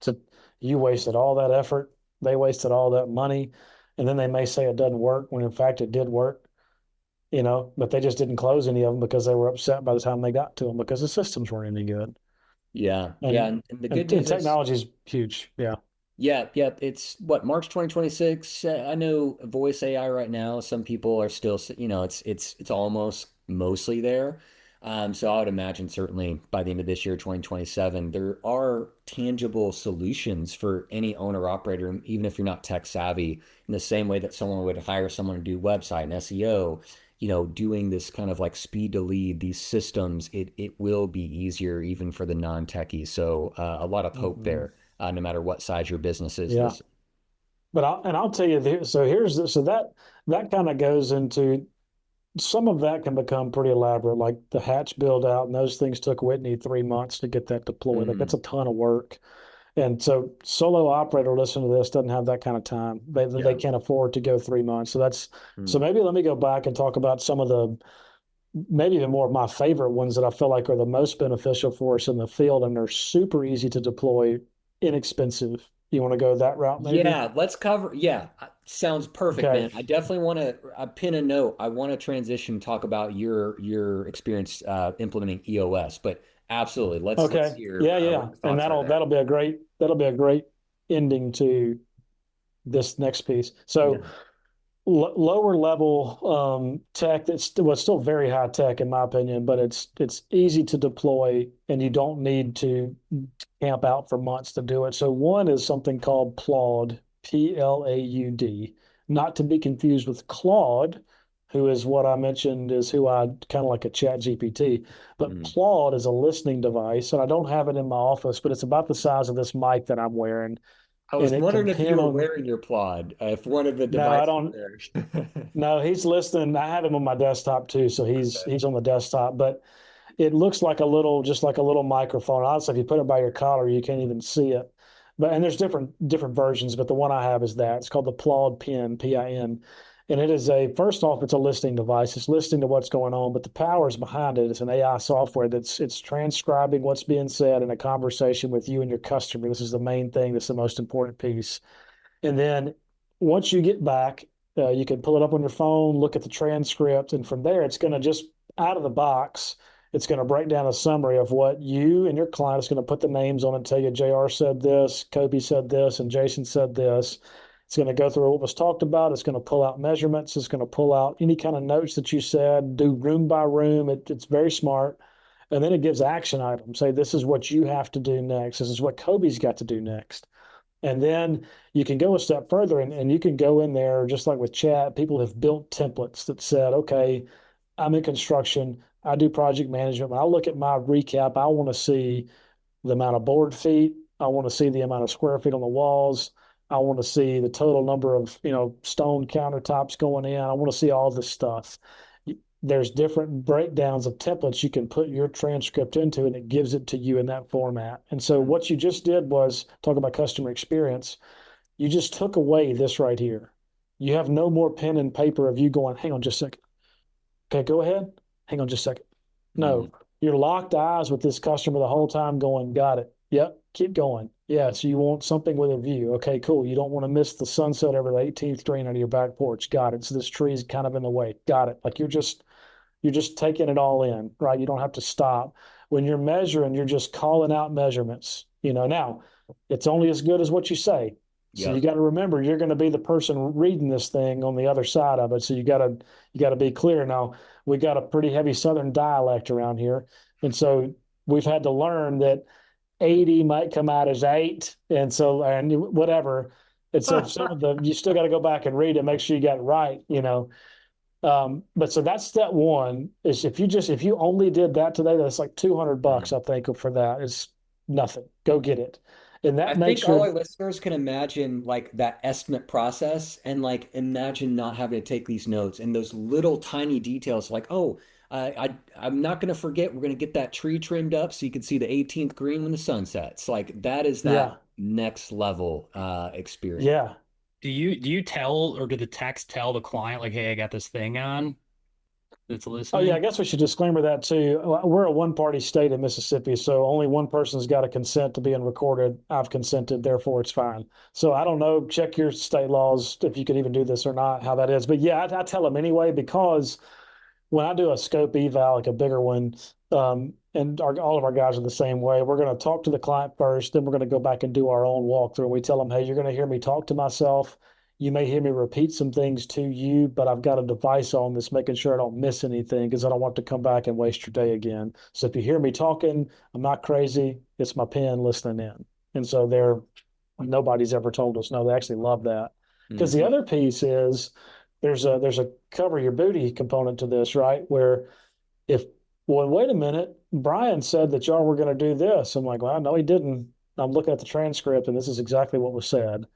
Speaker 2: to you wasted all that effort, they wasted all that money, and then they may say it doesn't work when in fact it did work, but they just didn't close any of them because they were upset by the time they got to them because the systems weren't any good.
Speaker 1: Yeah, yeah,
Speaker 2: And
Speaker 1: and the good
Speaker 2: and
Speaker 1: news is,
Speaker 2: technology is huge. Yeah.
Speaker 1: yeah, yeah, it's what, March 2026. I know voice AI right now. Some people are still, it's almost mostly there. So I would imagine certainly by the end of this year, 2027, there are tangible solutions for any owner operator, even if you're not tech savvy, in the same way that someone would hire someone to do website and SEO. Doing this kind of like speed to lead, these systems, it will be easier even for the non-techies. So a lot of hope
Speaker 2: Mhm.
Speaker 1: there, no matter what size your business is.
Speaker 2: Yeah. But I'll tell you, so that kind of goes into some of that can become pretty elaborate, like the hatch build out, and those things took Whitney 3 months to get that deployed. Like that's
Speaker 1: Mhm.
Speaker 2: a ton of work. And so solo operator listening to this doesn't have that kind of time. They
Speaker 1: Yeah.
Speaker 2: can't afford to go 3 months. So
Speaker 1: Mm.
Speaker 2: maybe let me go back and talk about some of the maybe even more of my favorite ones that I feel like are the most beneficial for us in the field and they're super easy to deploy, inexpensive. You want to go that route maybe?
Speaker 1: Yeah, let's cover. Yeah, sounds perfect,
Speaker 2: Okay.
Speaker 1: man. I definitely want to pin a note. I want to transition, talk about your experience implementing EOS, but absolutely, let's
Speaker 2: Okay.
Speaker 1: hear
Speaker 2: Yeah,
Speaker 1: what
Speaker 2: yeah.
Speaker 1: your
Speaker 2: And
Speaker 1: thoughts are there.
Speaker 2: that'll be a great ending to this next piece.
Speaker 1: Yeah.
Speaker 2: So lower level tech that's still very high tech in my opinion, but it's easy to deploy and you don't need to camp out for months to do it. So one is something called Plaud, Plaud, not to be confused with Claude, who is what I mentioned is who I kind of like a chat GPT. But
Speaker 1: Mm.
Speaker 2: Plaud is a listening device, and I don't have it in my office, but it's about the size of this mic that I'm wearing,
Speaker 1: I
Speaker 2: and
Speaker 1: was
Speaker 2: it can
Speaker 1: wondering if you
Speaker 2: pin
Speaker 1: were
Speaker 2: on.
Speaker 1: wearing your plod, if one of the
Speaker 2: No, I
Speaker 1: devices
Speaker 2: don't.
Speaker 1: there.
Speaker 2: No, he's listening. I have him on my desktop too, so
Speaker 1: Okay.
Speaker 2: he's on the desktop. But it looks like just like a little microphone. Honestly, if you put it by your collar, you can't even see it. But and there's different versions, but the one I have is that. It's called the Plaud Pin, Pin. And it is first off, it's a listening device. It's listening to what's going on, but the powers behind it is an AI software it's transcribing what's being said in a conversation with you and your customer. This is the main thing, that's the most important piece. And then once you get back, you can pull it up on your phone, look at the transcript, and from there, it's going to just out of the box, it's going to break down a summary of what you and your client is going to put the names on and tell you JR said this, Kobe said this, and Jason said this. It's going to go through what was talked about. It's going to pull out measurements. It's going to pull out any kind of notes that you said, do room by room. It's very smart. And then it gives action items. Say, this is what you have to do next. This is what Kobe's got to do next. And then you can go a step further and you can go in there, just like with chat, people have built templates that said, okay, I'm in construction. I do project management. When I look at my recap, I want to see the amount of board feet. I want to see the amount of square feet on the walls. I want to see the total number of, stone countertops going in. I want to see all this stuff. There's different breakdowns of templates you can put your transcript into, and it gives it to you in that format. And so what you just did was talk about customer experience. You just took away this right here. You have no more pen and paper of you going, hang on just a second. Okay, go ahead. Hang on just a second.
Speaker 1: Mm.
Speaker 2: No, you're locked eyes with this customer the whole time going, got it. Yep, keep going. Yeah, so you want something with a view. Okay, cool. You don't want to miss the sunset over the 18th green out of your back porch. Got it. So this tree is kind of in the way. Got it. Like you're just taking it all in, right? You don't have to stop. When you're measuring, you're just calling out measurements. Now it's only as good as what you say. So you
Speaker 1: Yep.
Speaker 2: got to remember you're going to be the person reading this thing on the other side of it. So you got to be clear. Now we got a pretty heavy Southern dialect around here, and so we've had to learn that 80 might come out as eight, and whatever. And so some of the you still got to go back and read it, make sure you got it right. But so that's step one is if you only did that today, that's like $200,
Speaker 1: Mm.
Speaker 2: I think, for that. It's nothing. Go get it. And
Speaker 1: I
Speaker 2: that
Speaker 1: think
Speaker 2: makes
Speaker 1: all
Speaker 2: your
Speaker 1: our listeners can imagine like that estimate process and like imagine not having to take these notes and those little tiny details like, oh, I'm not going to forget we're going to get that tree trimmed up so you can see the 18th green when the sun sets. Like that is
Speaker 2: yeah,
Speaker 1: that next level experience.
Speaker 2: yeah.
Speaker 3: Do you tell, or do the text tell the client like, hey, I got this thing on that's
Speaker 2: Oh yeah, I
Speaker 3: listening?
Speaker 2: guess we should disclaimer that too. We're a one-party state in Mississippi, so only one person's got to consent to being recorded. I've consented, therefore it's fine. So I don't know. Check your state laws if you can even do this or not, how that is. But yeah, I tell them anyway because when I do a scope eval, like a bigger one, and all of our guys are the same way, we're going to talk to the client first, then we're going to go back and do our own walkthrough. We tell them, hey, you're going to hear me talk to myself. You may hear me repeat some things to you, but I've got a device on that's making sure I don't miss anything because I don't want to come back and waste your day again. So if you hear me talking, I'm not crazy. It's my pen listening in. And so nobody's ever told us no. They actually love that. Because the
Speaker 1: Mhm.
Speaker 2: other piece is there's a cover your booty component to this, right? Where if well, wait a minute, Brian said that y'all were going to do this. I'm like, well, no, he didn't. I'm looking at the transcript, and this is exactly what was said.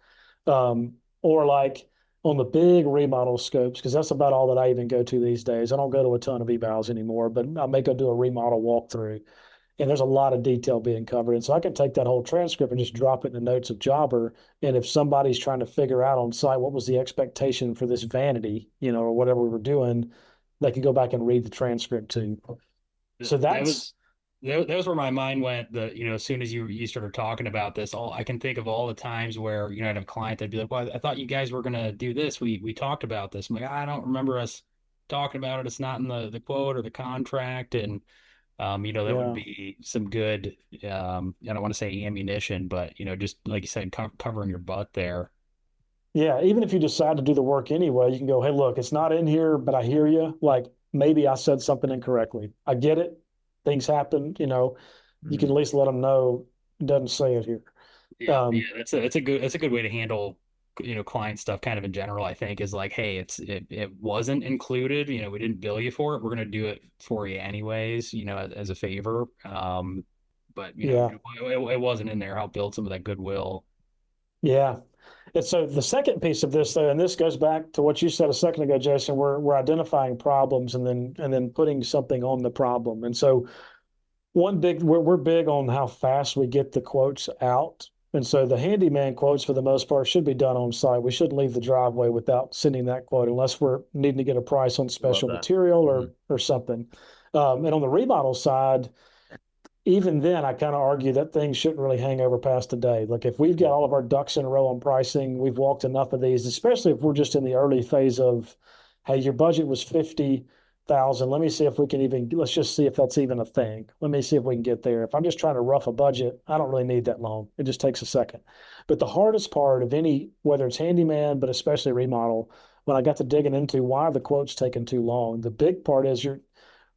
Speaker 2: Or like on the big remodel scopes, because that's about all that I even go to these days. I don't go to a ton of evals anymore, but I may go do a remodel walkthrough and there's a lot of detail being covered. And so I can take that whole transcript and just drop it in the notes of Jobber. And if somebody's trying to figure out on site what was the expectation for this vanity, or whatever we were doing, they can go back and read the transcript too. So
Speaker 3: That
Speaker 2: that's
Speaker 3: was that was where my mind went. As soon as you started talking about this, all I can think of all the times where I'd have a client that'd be like, "Well, I thought you guys were gonna do this. We talked about this." I'm like, I don't remember us talking about it. It's not in the quote or the contract, and that would
Speaker 2: yeah.
Speaker 3: be some good. I don't want to say ammunition, but just like you said, covering your butt there.
Speaker 2: Yeah, even if you decide to do the work anyway, you can go, hey, look, it's not in here, but I hear you. Like maybe I said something incorrectly. I get it. Things happen, you can
Speaker 1: Mm.
Speaker 2: at least let them know it doesn't say it here.
Speaker 3: Yeah, yeah,
Speaker 2: Um,
Speaker 3: that's a good way to handle client stuff kind of in general. I think is like, hey, it wasn't included. We didn't bill you for it. We're gonna do it for you anyways. As a favor. But
Speaker 2: yeah,
Speaker 3: it wasn't in there. Help build some of that goodwill.
Speaker 2: yeah. And so the second piece of this, though, and this goes back to what you said a second ago, Jason, we're identifying problems and then putting something on the problem. And so we're big on how fast we get the quotes out. And so the handyman quotes for the most part should be done on site. We shouldn't leave the driveway without sending that quote unless we're needing to get a price on
Speaker 1: Love
Speaker 2: special
Speaker 1: that.
Speaker 2: material or
Speaker 1: Mhm.
Speaker 2: or something. And on the remodel side, even then, I kind of argue that things shouldn't really hang over past today. Like if we've got all of our ducks in a row on pricing, we've walked enough of these, especially if we're just in the early phase of, hey, your budget was 50,000. Let me see if we can even, let's just see if that's even a thing. Let me see if we can get there. If I'm just trying to rough a budget, I don't really need that long. It just takes a second. But the hardest part of any, whether it's handyman, but especially remodel, when I got to digging into why are the quotes taking too long, the big part is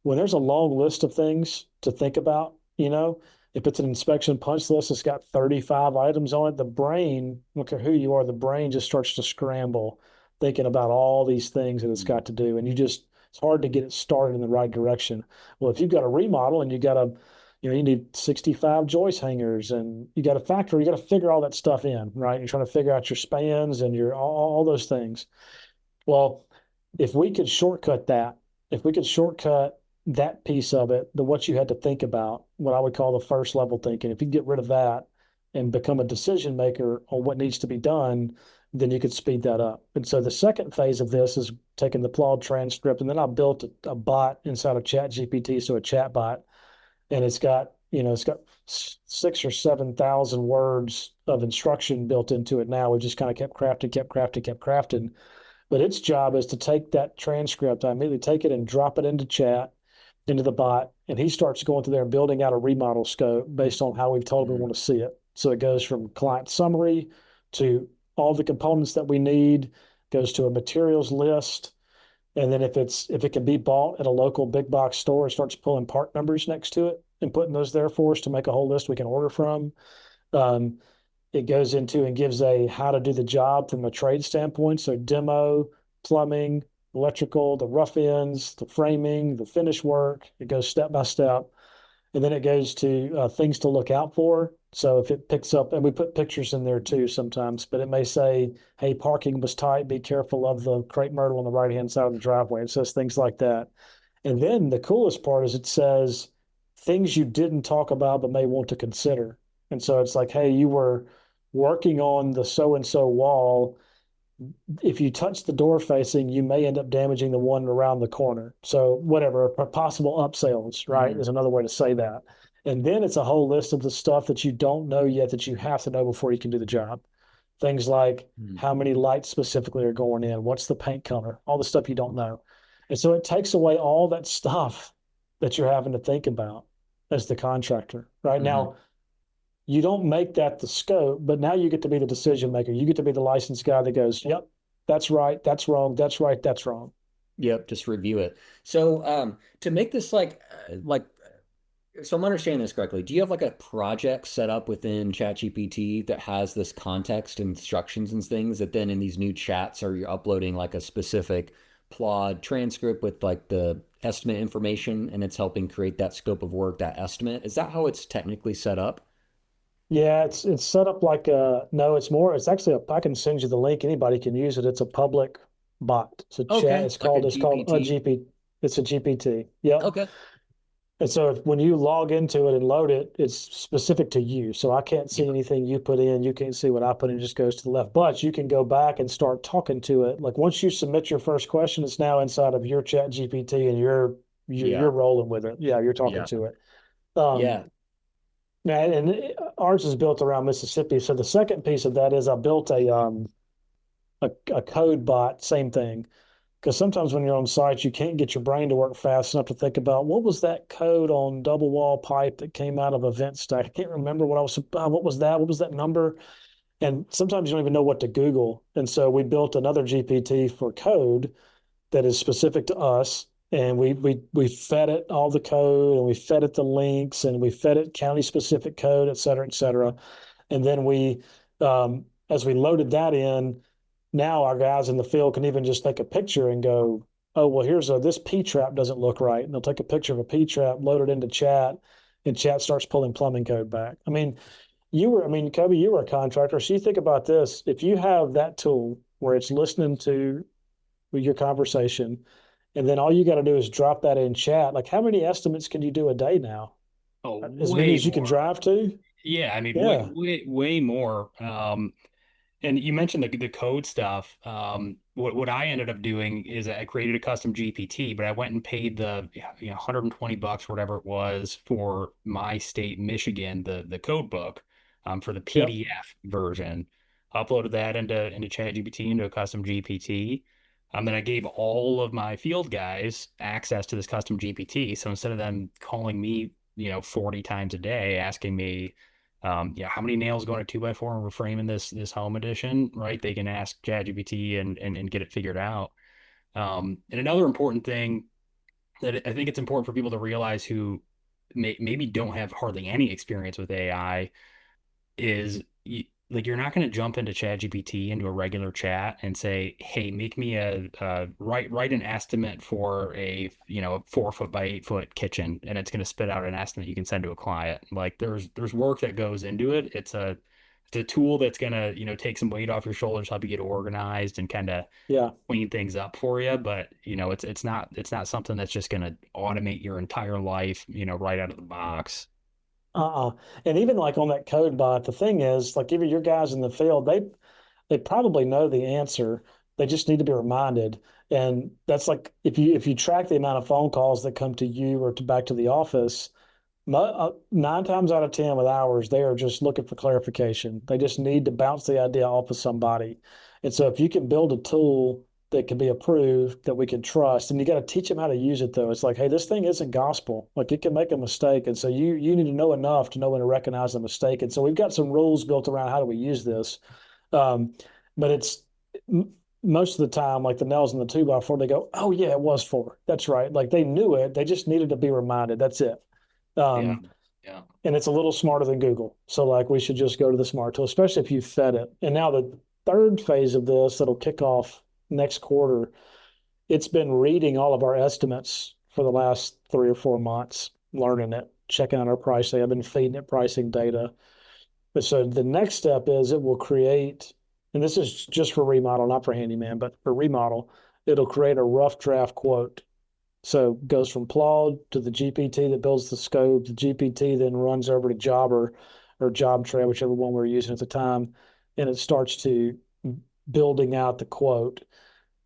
Speaker 2: when there's a long list of things to think about, if it's an inspection punch list that's got 35 items on it, the brain, no matter who you are, the brain just starts to scramble thinking about all these things that it's got to do. And it's hard to get it started in the right direction. Well, if you've got a remodel and you need 65 joist hangers and you got a factory, you got to figure all that stuff in, right? You're trying to figure out your spans and all those things. Well, if we could shortcut that, if we could shortcut that piece of it, the what you had to think about, what I would call the first level thinking, if you get rid of that and become a decision maker on what needs to be done, then you could speed that up. And so the second phase of this is taking the flawed transcript, and then I built a bot inside of Chat GPT, so a chat bot, and it's got 6 or 7 thousand words of instruction built into it now. We just kind of kept crafting. But its job is to take that transcript, I immediately take it and drop it into chat, into the bot, and he starts going through there and building out a remodel scope based on how we've told him we
Speaker 1: Mhm.
Speaker 2: want to see it. So it goes from client summary to all the components that we need, goes to a materials list, and then if it can be bought at a local big box store, it starts pulling part numbers next to it and putting those there for us to make a whole list we can order from. Um, it goes into and gives a how to do the job from a trade standpoint. So demo, plumbing, electrical, the rough ends, the framing, the finish work. It goes step by step. And then it goes to things to look out for. So if it picks up, and we put pictures in there too sometimes, but it may say, hey, parking was tight. Be careful of the crepe myrtle on the right hand side of the driveway. It says things like that. And then the coolest part is it says things you didn't talk about but may want to consider. And so it's like, hey, you were working on the so and so wall. If you touch the door facing, you may end up damaging the one around the corner. So whatever, possible upsells, right,
Speaker 1: Mhm.
Speaker 2: is another way to say that. And then it's a whole list of the stuff that you don't know yet that you have to know before you can do the job. Things like
Speaker 1: Mhm.
Speaker 2: how many lights specifically are going in, what's the paint color, all the stuff you don't know. And so it takes away all that stuff that you're having to think about as the contractor. Right
Speaker 1: Mhm.
Speaker 2: now, you don't make that the scope, but now you get to be the decision maker. You get to be the licensed guy that goes, yep, that's right, that's wrong, that's right, that's wrong.
Speaker 1: Yep, just review it. So, to make this so I'm understanding this correctly. Do you have like a project set up within ChatGPT that has this context and instructions and things that then in these new chats are you uploading like a specific plot transcript with like the estimate information and it's helping create that scope of work, that estimate? Is that how it's technically set up?
Speaker 2: Yeah, it's set up like no, it's actually I can send you the link. Anybody can use it. It's a public bot. It's a chat.
Speaker 1: Okay, like a
Speaker 2: It's called a
Speaker 1: GPT.
Speaker 2: GP. It's a GPT. Yep.
Speaker 1: Okay.
Speaker 2: And so when you log into it and load it, it's specific to you. So I can't see
Speaker 1: Yeah.
Speaker 2: anything you put in. You can't see what I put in. It just goes to the left. But you can go back and start talking to it. Like once you submit your first question, it's now inside of your chat GPT and you're
Speaker 1: Yeah.
Speaker 2: rolling with it. Yeah, you're talking
Speaker 1: Yeah.
Speaker 2: to it. Um,
Speaker 1: Yeah.
Speaker 2: and ours is built around Mississippi. So the second piece of that is I built a code bot, same thing. Because sometimes when you're on sites, you can't get your brain to work fast enough to think about what was that code on double wall pipe that came out of a vent stack. I can't remember what was that? What was that number? And sometimes you don't even know what to Google. And so we built another GPT for code that is specific to us. And we fed it all the code and we fed it the links and we fed it county specific code, et cetera, et cetera. And then as we loaded that in, now our guys in the field can even just take a picture and go, oh, well, this P trap doesn't look right. And they'll take a picture of a P trap, load it into chat, and chat starts pulling plumbing code back. I mean, Kobe, you were a contractor. So you think about this. If you have that tool where it's listening to your conversation, and then all you got to do is drop that in chat, like how many estimates can you do a day now?
Speaker 3: Oh,
Speaker 2: As many
Speaker 3: way
Speaker 2: as you can
Speaker 3: more.
Speaker 2: drive to?
Speaker 3: Yeah, I mean,
Speaker 2: Yeah.
Speaker 3: way more. And you mentioned the code stuff. What I ended up doing is I created a custom GPT, but I went and paid the 120 bucks, whatever it was, for my state, Michigan, the code book, for the
Speaker 2: Yep.
Speaker 3: PDF version. Uploaded that into ChatGPT into a custom GPT. Then I gave all of my field guys access to this custom GPT. So instead of them calling me, 40 times a day asking me how many nails going to 2x4 and we're framing this home edition, right? They can ask ChatGPT and get it figured out. And another important thing that I think it's important for people to realize who maybe don't have hardly any experience with AI is like you're not going to jump into ChatGPT into a regular chat and say, "Hey, make me write an estimate for a 4 foot by 8 foot kitchen," and it's going to spit out an estimate you can send to a client. Like there's work that goes into it. It's a tool that's going to take some weight off your shoulders, help you get organized, and kind of
Speaker 2: Yeah.
Speaker 3: clean things up for you. But it's not something that's just going to automate your entire life, right out of the box.
Speaker 2: Uh-uh. And even like on that code bot, the thing is, like even your guys in the field, they probably know the answer. They just need to be reminded. And that's like if you track the amount of phone calls that come to you or to back to the office, 9 times out of 10 with ours, they are just looking for clarification. They just need to bounce the idea off of somebody. And so if you can build a tool that can be approved, that we can trust, and you got to teach them how to use it though. It's like, hey, this thing isn't gospel. Like it can make a mistake. And so you need to know enough to know when to recognize a mistake. And so we've got some rules built around how do we use this. Um, but it's most of the time, like the nails in the 2x4, they go, oh yeah, it was 4. That's right. Like they knew it. They just needed to be reminded. That's it.
Speaker 3: Yeah.
Speaker 2: Um,
Speaker 3: Yeah.
Speaker 2: and it's a little smarter than Google. So like we should just go to the smart tool, especially if you fed it. And now the third phase of this that'll kick off next quarter, it's been reading all of our estimates for the last 3 or 4 months, learning it, checking out our pricing. I've been feeding it pricing data. But so the next step is it will create, and this is just for remodel, not for handyman, but for remodel, it'll create a rough draft quote. So it goes from Claude to the GPT that builds the scope. The GPT then runs over to Jobber or JobTrail, whichever one we were using at the time, and it starts to building out the quote.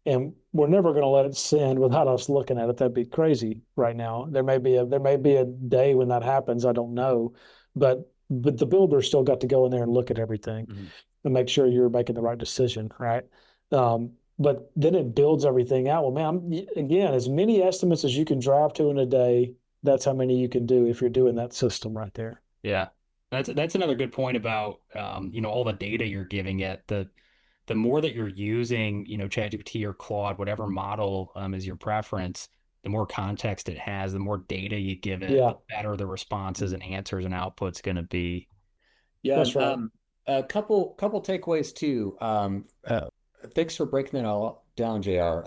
Speaker 2: And we're never going to let it send without us looking at it. That'd be crazy right now. There may be a day when that happens. I don't know, but the builder still got to go in there and look at everything
Speaker 3: Mhm.
Speaker 2: and make sure you're making the right decision, right? But then it builds everything out. Well, man, again, as many estimates as you can drive to in a day, that's how many you can do if you're doing that system right there.
Speaker 3: Yeah. That's another good point about all the data you're giving it. The more that you're using, ChatGPT or Claude, whatever model is your preference, the more context it has, the more data you give it, the
Speaker 2: Yeah,
Speaker 3: better the responses and answers and outputs going to be.
Speaker 1: Yeah,
Speaker 2: that's
Speaker 1: and
Speaker 2: right.
Speaker 1: a couple takeaways too. Thanks for breaking that all down, JR.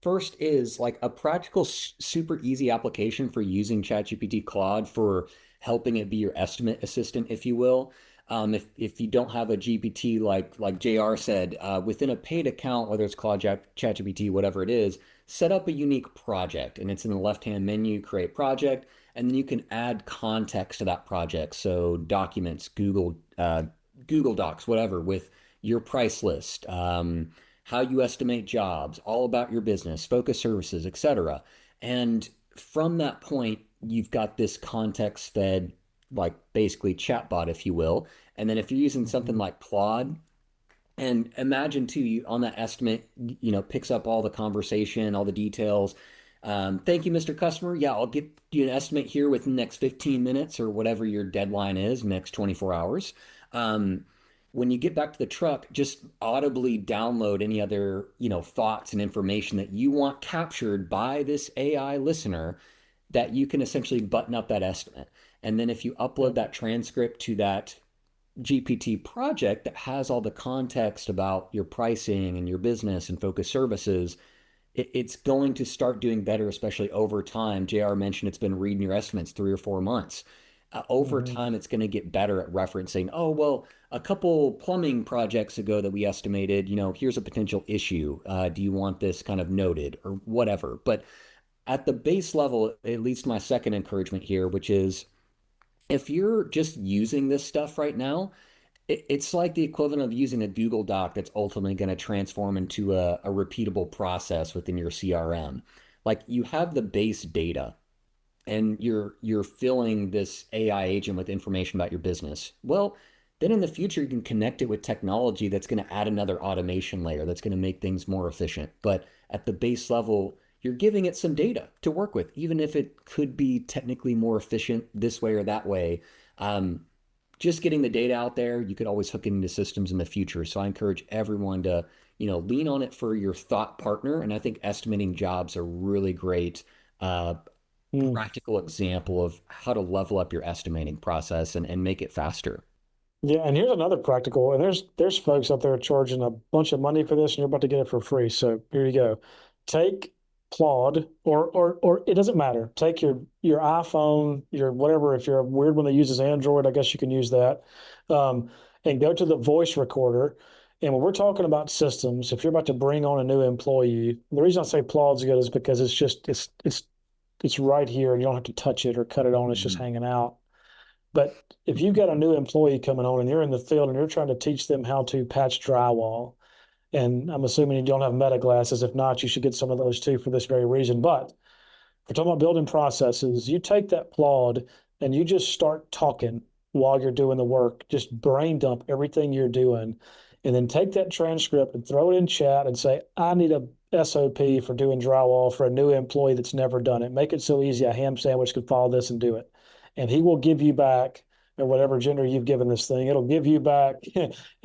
Speaker 1: First is like a practical, super easy application for using ChatGPT Claude for helping it be your estimate assistant, if you will. If you don't have a GPT like JR said, within a paid account, whether it's Claude, ChatGPT, whatever it is, set up a unique project, and it's in the left-hand menu, create project, and then you can add context to that project. So documents, Google Docs, whatever, with your price list, how you estimate jobs, all about your business, focus services, etc. And from that point, you've got this context fed, like basically chatbot, if you will. And then if you're using something
Speaker 2: Mhm.
Speaker 1: like Claude, and imagine too, you on that estimate, picks up all the conversation, all the details. Thank you, Mr. Customer. Yeah, I'll get you an estimate here within the next 15 minutes or whatever your deadline is, next 24 hours. Um, when you get back to the truck, just audibly download any other, thoughts and information that you want captured by this AI listener that you can essentially button up that estimate. And then if you upload
Speaker 2: Yep.
Speaker 1: that transcript to that GPT project that has all the context about your pricing and your business and focus services, it's going to start doing better, especially over time. JR mentioned it's been reading your estimates 3 or 4 months. Over
Speaker 2: Mhm.
Speaker 1: time, it's going to get better at referencing, oh, well, a couple plumbing projects ago that we estimated, here's a potential issue. Do you want this kind of noted or whatever? But at the base level, at least my second encouragement here, which is if you're just using this stuff right now, it's like the equivalent of using a Google Doc that's ultimately going to transform into a repeatable process within your CRM. Like you have the base data and you're filling this AI agent with information about your business. Well, then in the future you can connect it with technology that's going to add another automation layer that's going to make things more efficient. But at the base level, you're giving it some data to work with, even if it could be technically more efficient this way or that way. Um, just getting the data out there, you could always hook it into systems in the future. So I encourage everyone to, lean on it for your thought partner. And I think estimating jobs are really great uh,
Speaker 2: Mm.
Speaker 1: practical example of how to level up your estimating process and make it faster.
Speaker 2: Yeah, and here's another practical, and there's folks out there charging a bunch of money for this, and you're about to get it for free. So here you go. Take Claude, or it doesn't matter. Take your iPhone, your whatever. If you're a weird one that uses Android, I guess you can use that. Um, and go to the voice recorder. And when we're talking about systems, if you're about to bring on a new employee, the reason I say Claude's good is because it's right here, and you don't have to touch it or cut it on. It's just
Speaker 1: Mhm.
Speaker 2: hanging out. But if you've got a new employee coming on and you're in the field and you're trying to teach them how to patch drywall, and I'm assuming you don't have meta glasses. If not, you should get some of those too for this very reason. But we're talking about building processes. You take that Claude and you just start talking while you're doing the work. Just brain dump everything you're doing, and then take that transcript and throw it in chat and say, "I need a SOP for doing drywall for a new employee that's never done it. Make it so easy a ham sandwich could follow this and do it." And he will give you back, or whatever gender you've given this thing, it'll give you back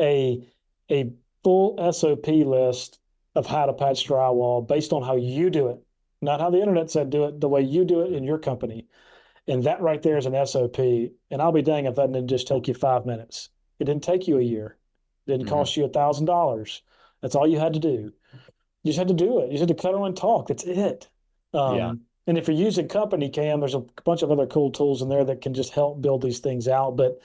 Speaker 2: a a full SOP list of how to patch drywall based on how you do it, not how the internet said do it, the way you do it in your company. And that right there is an SOP. And I'll be dang if that didn't just take you 5 minutes. It didn't take you a year. It didn't
Speaker 1: Mhm.
Speaker 2: cost you $1,000. That's all you had to do. You just had to do it. You just had to cut on and talk. That's it.
Speaker 1: Yeah.
Speaker 2: And if you're using Company Cam, there's a bunch of other cool tools in there that can just help build these things out. But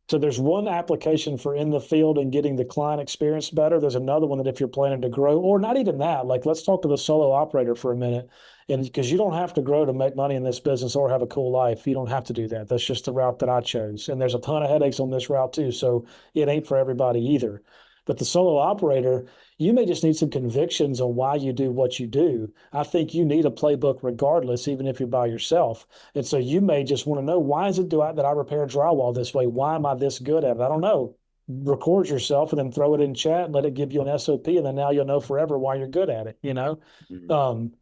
Speaker 2: so there's one application for in the field and getting the client experience better. There's another one that if you're planning to grow, or not even that, like let's talk to the solo operator for a minute. And because you don't have to grow to make money in this business or have a cool life, you don't have to do that. That's just the route that I chose. And there's a ton of headaches on this route too. So it ain't for everybody either. But the solo operator, you may just need some convictions on why you do what you do. I think you need a playbook regardless, even if you're by yourself. And so you may just want to know, why is it that I repair drywall this way? Why am I this good at it? I don't know. Record yourself and then throw it in chat and let it give you an SOP, and then now you'll know forever why you're good at it.
Speaker 1: Mhm.
Speaker 2: Um,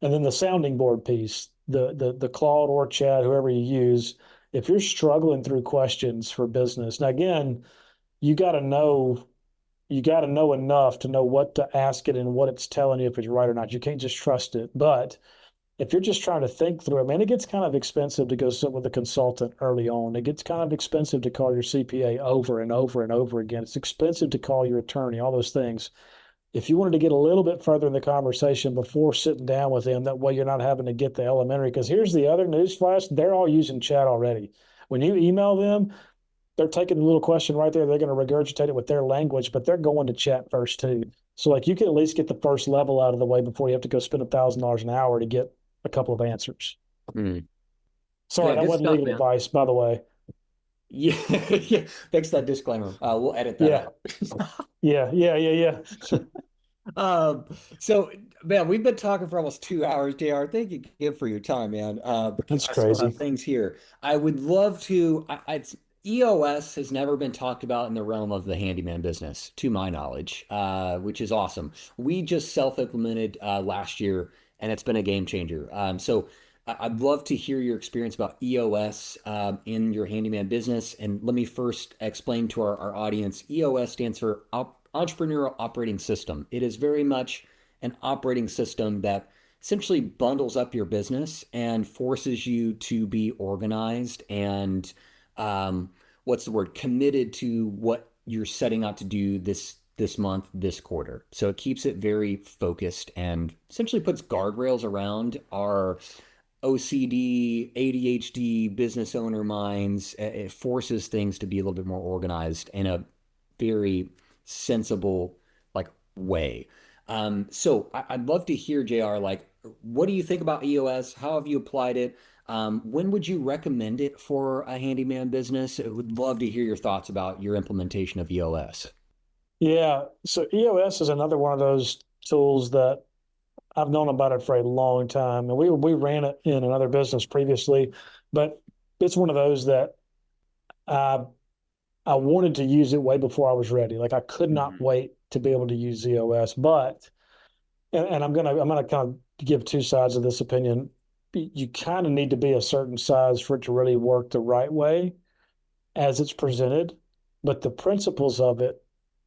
Speaker 2: and then the sounding board piece, the Claude or chat, whoever you use, if you're struggling through questions for business, now again, you got to know you got to know enough to know what to ask it and what it's telling you if it's right or not. You can't just trust it. But if you're just trying to think through it, man, it gets kind of expensive to go sit with a consultant early on. It gets kind of expensive to call your CPA over and over and over again. It's expensive to call your attorney, all those things. If you wanted to get a little bit further in the conversation before sitting down with them, that way you're not having to get the elementary. Because here's the other news flash, they're all using chat already. When you email them, they're taking the little question right there. They're going to regurgitate it with their language, but they're going to chat first too. So like you can at least get the first level out of the way before you have to go spend $1,000 an hour to get a couple of answers.
Speaker 1: Mhm.
Speaker 2: Sorry,
Speaker 1: Yeah,
Speaker 2: that
Speaker 1: good
Speaker 2: wasn't
Speaker 1: stuff,
Speaker 2: legal
Speaker 1: man.
Speaker 2: advice, by the way.
Speaker 1: Yeah, yeah. Thanks for that disclaimer. We'll edit that
Speaker 2: Yeah,
Speaker 1: out.
Speaker 2: yeah.
Speaker 1: Um, so man, we've been talking for almost 2 hours, JR. Thank you again for your time, man. Because
Speaker 2: That's
Speaker 1: I still have
Speaker 2: crazy.
Speaker 1: things here. I would love to. EOS has never been talked about in the realm of the handyman business, to my knowledge, which is awesome. We just self-implemented last year, and it's been a game changer. So I'd love to hear your experience about EOS in your handyman business. And let me first explain to our audience, EOS stands for Entrepreneurial Operating System. It is very much an operating system that essentially bundles up your business and forces you to be organized and um, what's the word, committed to what you're setting out to do this month, this quarter. So it keeps it very focused and essentially puts guardrails around our OCD, ADHD business owner minds. It forces things to be a little bit more organized in a very sensible like way. So I'd love to hear, JR, like, what do you think about EOS? How have you applied it? When would you recommend it for a handyman business? I would love to hear your thoughts about your implementation of EOS.
Speaker 2: Yeah. So EOS is another one of those tools that I've known about it for a long time, and we ran it in another business previously, but it's one of those that I I wanted to use it way before I was ready. Like I could not
Speaker 1: Mhm.
Speaker 2: wait to be able to use EOS. But and I'm gonna kind of give two sides of this opinion. You kind of need to be a certain size for it to really work the right way as it's presented, but the principles of it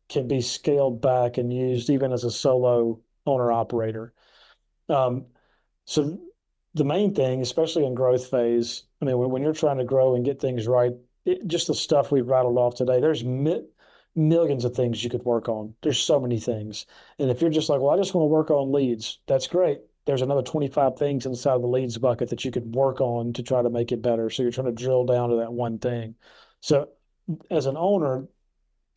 Speaker 2: can be scaled back and used even as a solo owner operator. Um, so the main thing, especially in growth phase, I mean, when you're trying to grow and get things right, just the stuff we've rattled off today, there's millions of things you could work on. There's so many things. And if you're just like, well, I just want to work on leads, that's great. There's another 25 things inside of the leads bucket that you could work on to try to make it better. So you're trying to drill down to that one thing. So as an owner,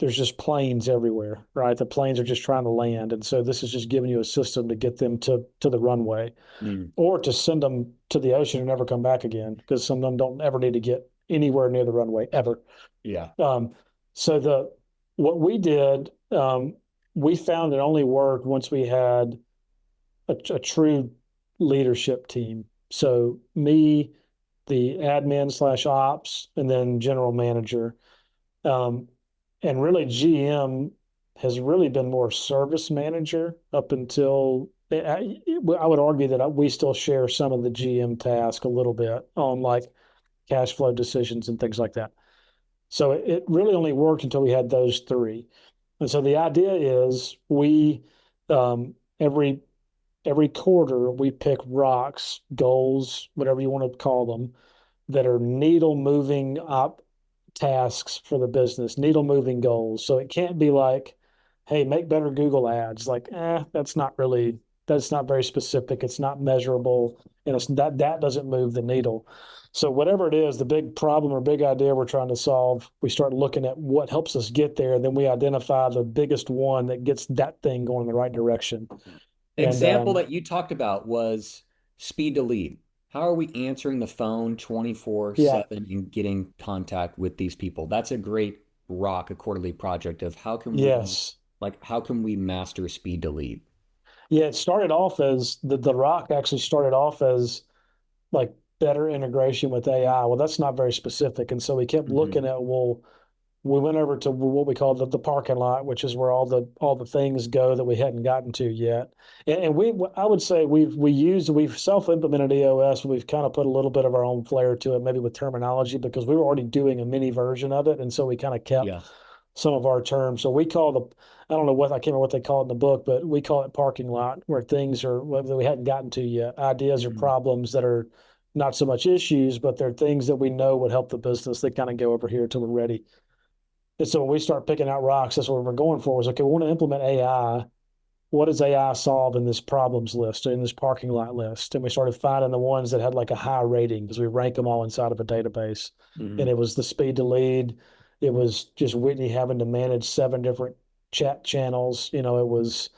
Speaker 2: there's just planes everywhere, right? The planes are just trying to land. And so this is just giving you a system to get them to the runway
Speaker 1: Mm,
Speaker 2: or to send them to the ocean and never come back again because some of them don't ever need to get anywhere near the runway ever.
Speaker 1: yeah.
Speaker 2: Um, so what we did, we found it only worked once we had a true leadership team. So me, the admin slash ops, and then general manager. Um, and really GM has really been more service manager up until I would argue that we still share some of the GM task a little bit on like cash flow decisions and things like that. So it really only worked until we had those three. And so the idea is we every quarter we pick rocks, goals, whatever you want to call them, that are needle moving up tasks for the business, needle moving goals. So it can't be like, hey, make better Google ads. Like, that's not very specific. It's not measurable. And that doesn't move the needle. So whatever it is, the big problem or big idea we're trying to solve, we start looking at what helps us get there. And then we identify the biggest one that gets that thing going in the right direction. And
Speaker 1: Example that you talked about was speed to lead. How are we answering the phone
Speaker 2: yeah,
Speaker 1: 24/7 and getting contact with these people? That's a great rock, a quarterly project of
Speaker 2: yes.
Speaker 1: how can we master speed to lead?
Speaker 2: Yeah, it started off as the Rock actually started off as like better integration with AI. Well, that's not very specific. And so we kept looking
Speaker 1: Hmm.
Speaker 2: at, well, we went over to what we call the parking lot, which is where all the things go that we hadn't gotten to yet. And I would say we've self-implemented EOS. We've kind of put a little bit of our own flair to it, maybe with terminology, because we were already doing a mini version of it. And so we kind of kept
Speaker 1: Yeah.
Speaker 2: some of our terms. So we call I don't know what, I can't remember what they call it in the book, but we call it parking lot where things are that we hadn't gotten to yet, ideas or
Speaker 1: Mhm.
Speaker 2: problems that are not so much issues, but they're things that we know would help the business. They kind of go over here till we're ready. And so when we start picking out rocks, that's what we're going for is, okay, we want to implement AI. What does AI solve in this problems list, in this parking lot list? And we started finding the ones that had like a high rating because we rank them all inside of a database. And
Speaker 1: Hmm.
Speaker 2: it was the speed to lead. It was just Whitney having to manage 7 different chat channels. It was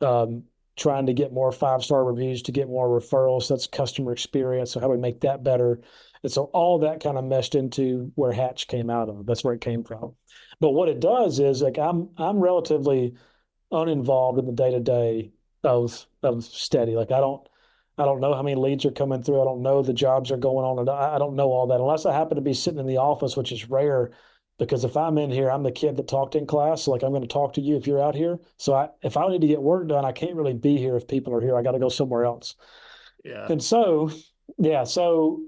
Speaker 2: um, trying to get more 5-star reviews to get more referrals. That's customer experience. So how do we make that better? And so all that kind of meshed into where Hatch came out of. That's where it came from. But what it does is like I'm relatively uninvolved in the day to day of Steady. Like I don't know how many leads are coming through. I don't know the jobs are going on, and I don't know all that unless I happen to be sitting in the office, which is rare. Because if I'm in here, I'm the kid that talked in class. So like I'm going to talk to you if you're out here. So if I need to get work done, I can't really be here if people are here. I got to go somewhere else.
Speaker 1: Yeah.
Speaker 2: And so, yeah, so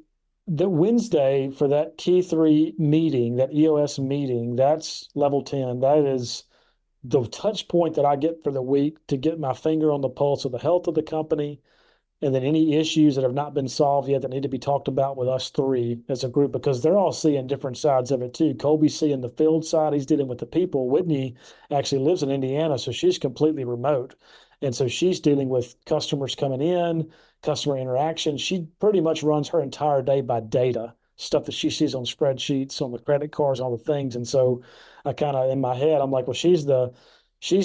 Speaker 2: the Wednesday for that key three meeting, that EOS meeting, that's level 10. That is the touch point that I get for the week to get my finger on the pulse of the health of the company, and then any issues that have not been solved yet that need to be talked about with us three as a group, because they're all seeing different sides of it too. Colby's seeing the field side, he's dealing with the people. Whitney actually lives in Indiana, so she's completely remote. And so she's dealing with customers coming in, customer interaction. She pretty much runs her entire day by data, stuff that she sees on spreadsheets, on the credit cards, all the things. And so I kind of, in my head, I'm like, well, she's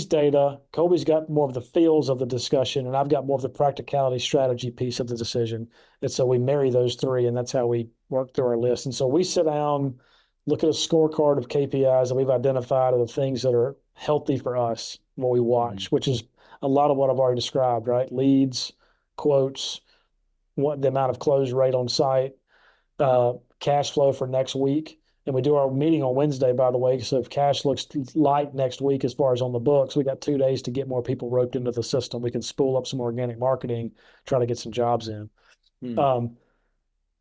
Speaker 2: data. Colby's got more of the feels of the discussion, and I've got more of the practicality strategy piece of the decision. And so we marry those three, and that's how we work through our list. And so we sit down, look at a scorecard of KPIs that we've identified of the things that are healthy for us, what we
Speaker 1: Hmm.
Speaker 2: watch, which is a lot of what I've already described, right? Leads, quotes, what the amount of close rate on site, cash flow for next week. And we do our meeting on Wednesday, by the way. So if cash looks light next week as far as on the books, we got 2 days to get more people roped into the system. We can spool up some organic marketing, try to get some jobs in.
Speaker 1: Hmm.
Speaker 2: Um,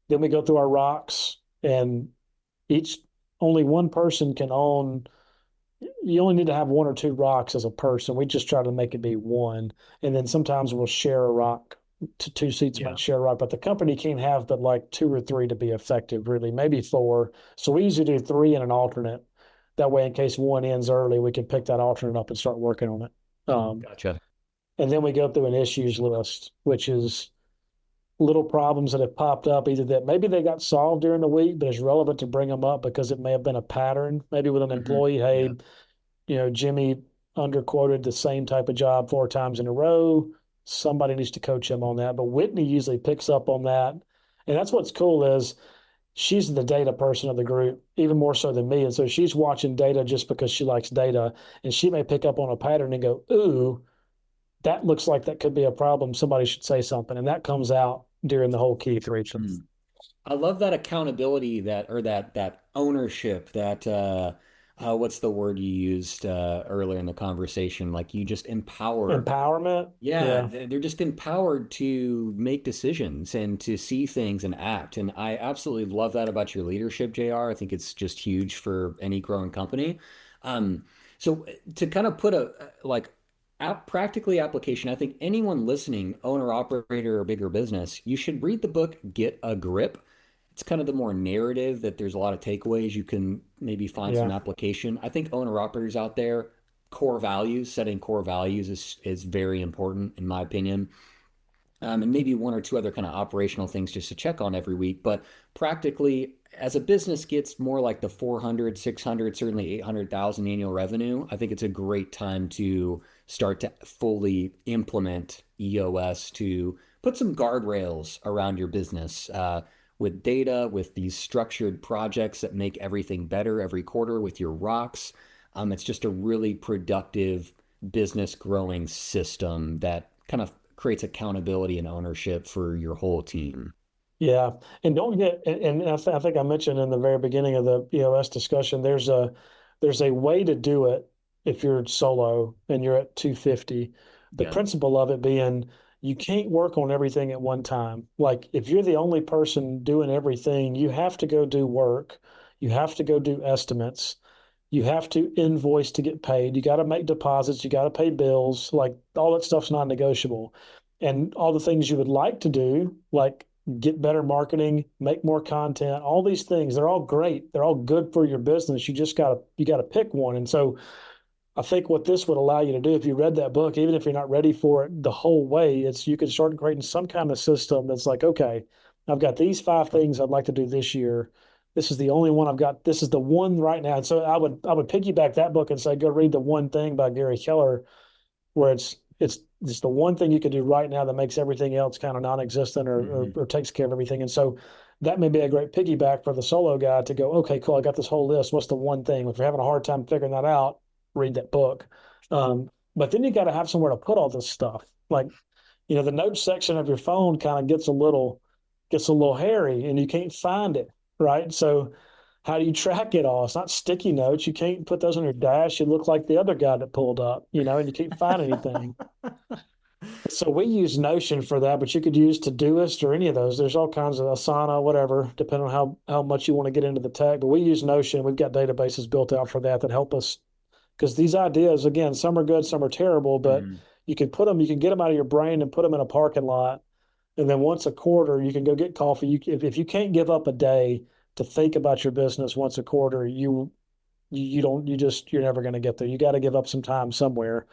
Speaker 2: then we go through our rocks, and each only one person can own. You only need to have one or two rocks as a person. We just try to make it be one, and then sometimes we'll share a rock two seats
Speaker 3: Yeah.
Speaker 2: might share a rock, but the company can't have but like two or three to be effective, really, maybe four. So we usually do three and an alternate. That way, in case one ends early, we can pick that alternate up and start working on it.
Speaker 1: Gotcha.
Speaker 2: And then we go through an issues list, which is little problems that have popped up, either that maybe they got solved during the week, but it's relevant to bring them up because it may have been a pattern, maybe with an
Speaker 1: Hmm.
Speaker 2: employee.
Speaker 1: Yeah.
Speaker 2: Hey, Jimmy underquoted the same type of job four times in a row. Somebody needs to coach him on that. But Whitney usually picks up on that. And that's what's cool is she's the data person of the group, even more so than me. And so she's watching data just because she likes data. And she may pick up on a pattern and go, ooh, that looks like that could be a problem. Somebody should say something. And that comes out during the whole key three.
Speaker 1: Mm. I love that accountability that ownership that what's the word you used earlier in the conversation? Like you just empower.
Speaker 2: Empowerment.
Speaker 1: Yeah,
Speaker 2: Yeah.
Speaker 1: they're just empowered to make decisions and to see things and act. And I absolutely love that about your leadership, JR. I think it's just huge for any growing company. Um, so to kind of put a like practically application, I think anyone listening, owner, operator, or bigger business, you should read the book Get a Grip. It's kind of the more narrative that there's a lot of takeaways you can maybe find some
Speaker 2: Yeah.
Speaker 1: application. I think owner operators out there, core values, setting core values is very important in my opinion. And maybe one or two other kind of operational things just to check on every week. But practically, as a business gets more like the 400, 600, certainly 800,000 annual revenue, I think it's a great time to start to fully implement EOS to put some guardrails around your business with data, with these structured projects that make everything better every quarter with your rocks. It's just a really productive business growing system that kind of creates accountability and ownership for your whole team.
Speaker 2: Yeah, and don't get and I think I mentioned in the very beginning of the EOS discussion, there's a way to do it if you're solo and you're at 250. The
Speaker 1: Yeah.
Speaker 2: principle of it being you can't work on everything at one time. Like if you're the only person doing everything, you have to go do work, you have to go do estimates, you have to invoice to get paid, you got to make deposits, you got to pay bills, like all that stuff's non-negotiable. And all the things you would like to do, like get better marketing, make more content, all these things, they're all great. They're all good for your business. You got to pick one. And so I think what this would allow you to do if you read that book, even if you're not ready for it the whole way, it's you can start creating some kind of system that's like, okay, I've got these five things I'd like to do this year. This is the only one I've got. This is the one right now. And so I would piggyback that book and say, go read the One Thing by Gary Keller, where it's the one thing you can do right now that makes everything else kind of non-existent
Speaker 1: Hmm.
Speaker 2: or takes care of everything. And so that may be a great piggyback for the solo guy to go, okay, cool, I got this whole list. What's the one thing? If you're having a hard time figuring that out, read that book. But then you got to have somewhere to put all this stuff. Like, the notes section of your phone kind of gets a little hairy and you can't find it, right? So how do you track it all? It's not sticky notes. You can't put those on your dash. You look like the other guy that pulled up, and you can't find anything. So we use Notion for that, but you could use Todoist or any of those. There's all kinds of Asana, whatever, depending on how much you want to get into the tech. But we use Notion. We've got databases built out for that help us because these ideas, again, some are good, some are terrible, but
Speaker 1: Hmm.
Speaker 2: you can get them out of your brain and put them in a parking lot. And then once a quarter, you can go get coffee. If you can't give up a day to think about your business once a quarter, you're never going to get there. You got to give up some time somewhere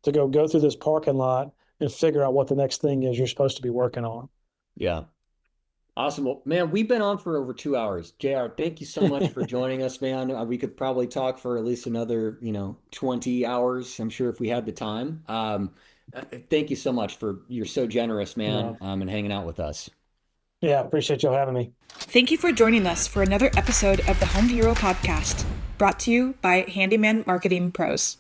Speaker 2: to go through this parking lot and figure out what the next thing is you're supposed to be working on.
Speaker 1: Yeah. Awesome. Well, man, we've been on for over 2 hours. JR, thank you so much for joining us, man. We could probably talk for at least another, 20 hours, I'm sure if we had the time. Thank you so much you're so generous, man,
Speaker 2: No.
Speaker 1: and hanging out with us.
Speaker 2: Yeah, appreciate y'all having me.
Speaker 4: Thank you for joining us for another episode of the Home Hero Podcast, brought to you by Handyman Marketing Pros.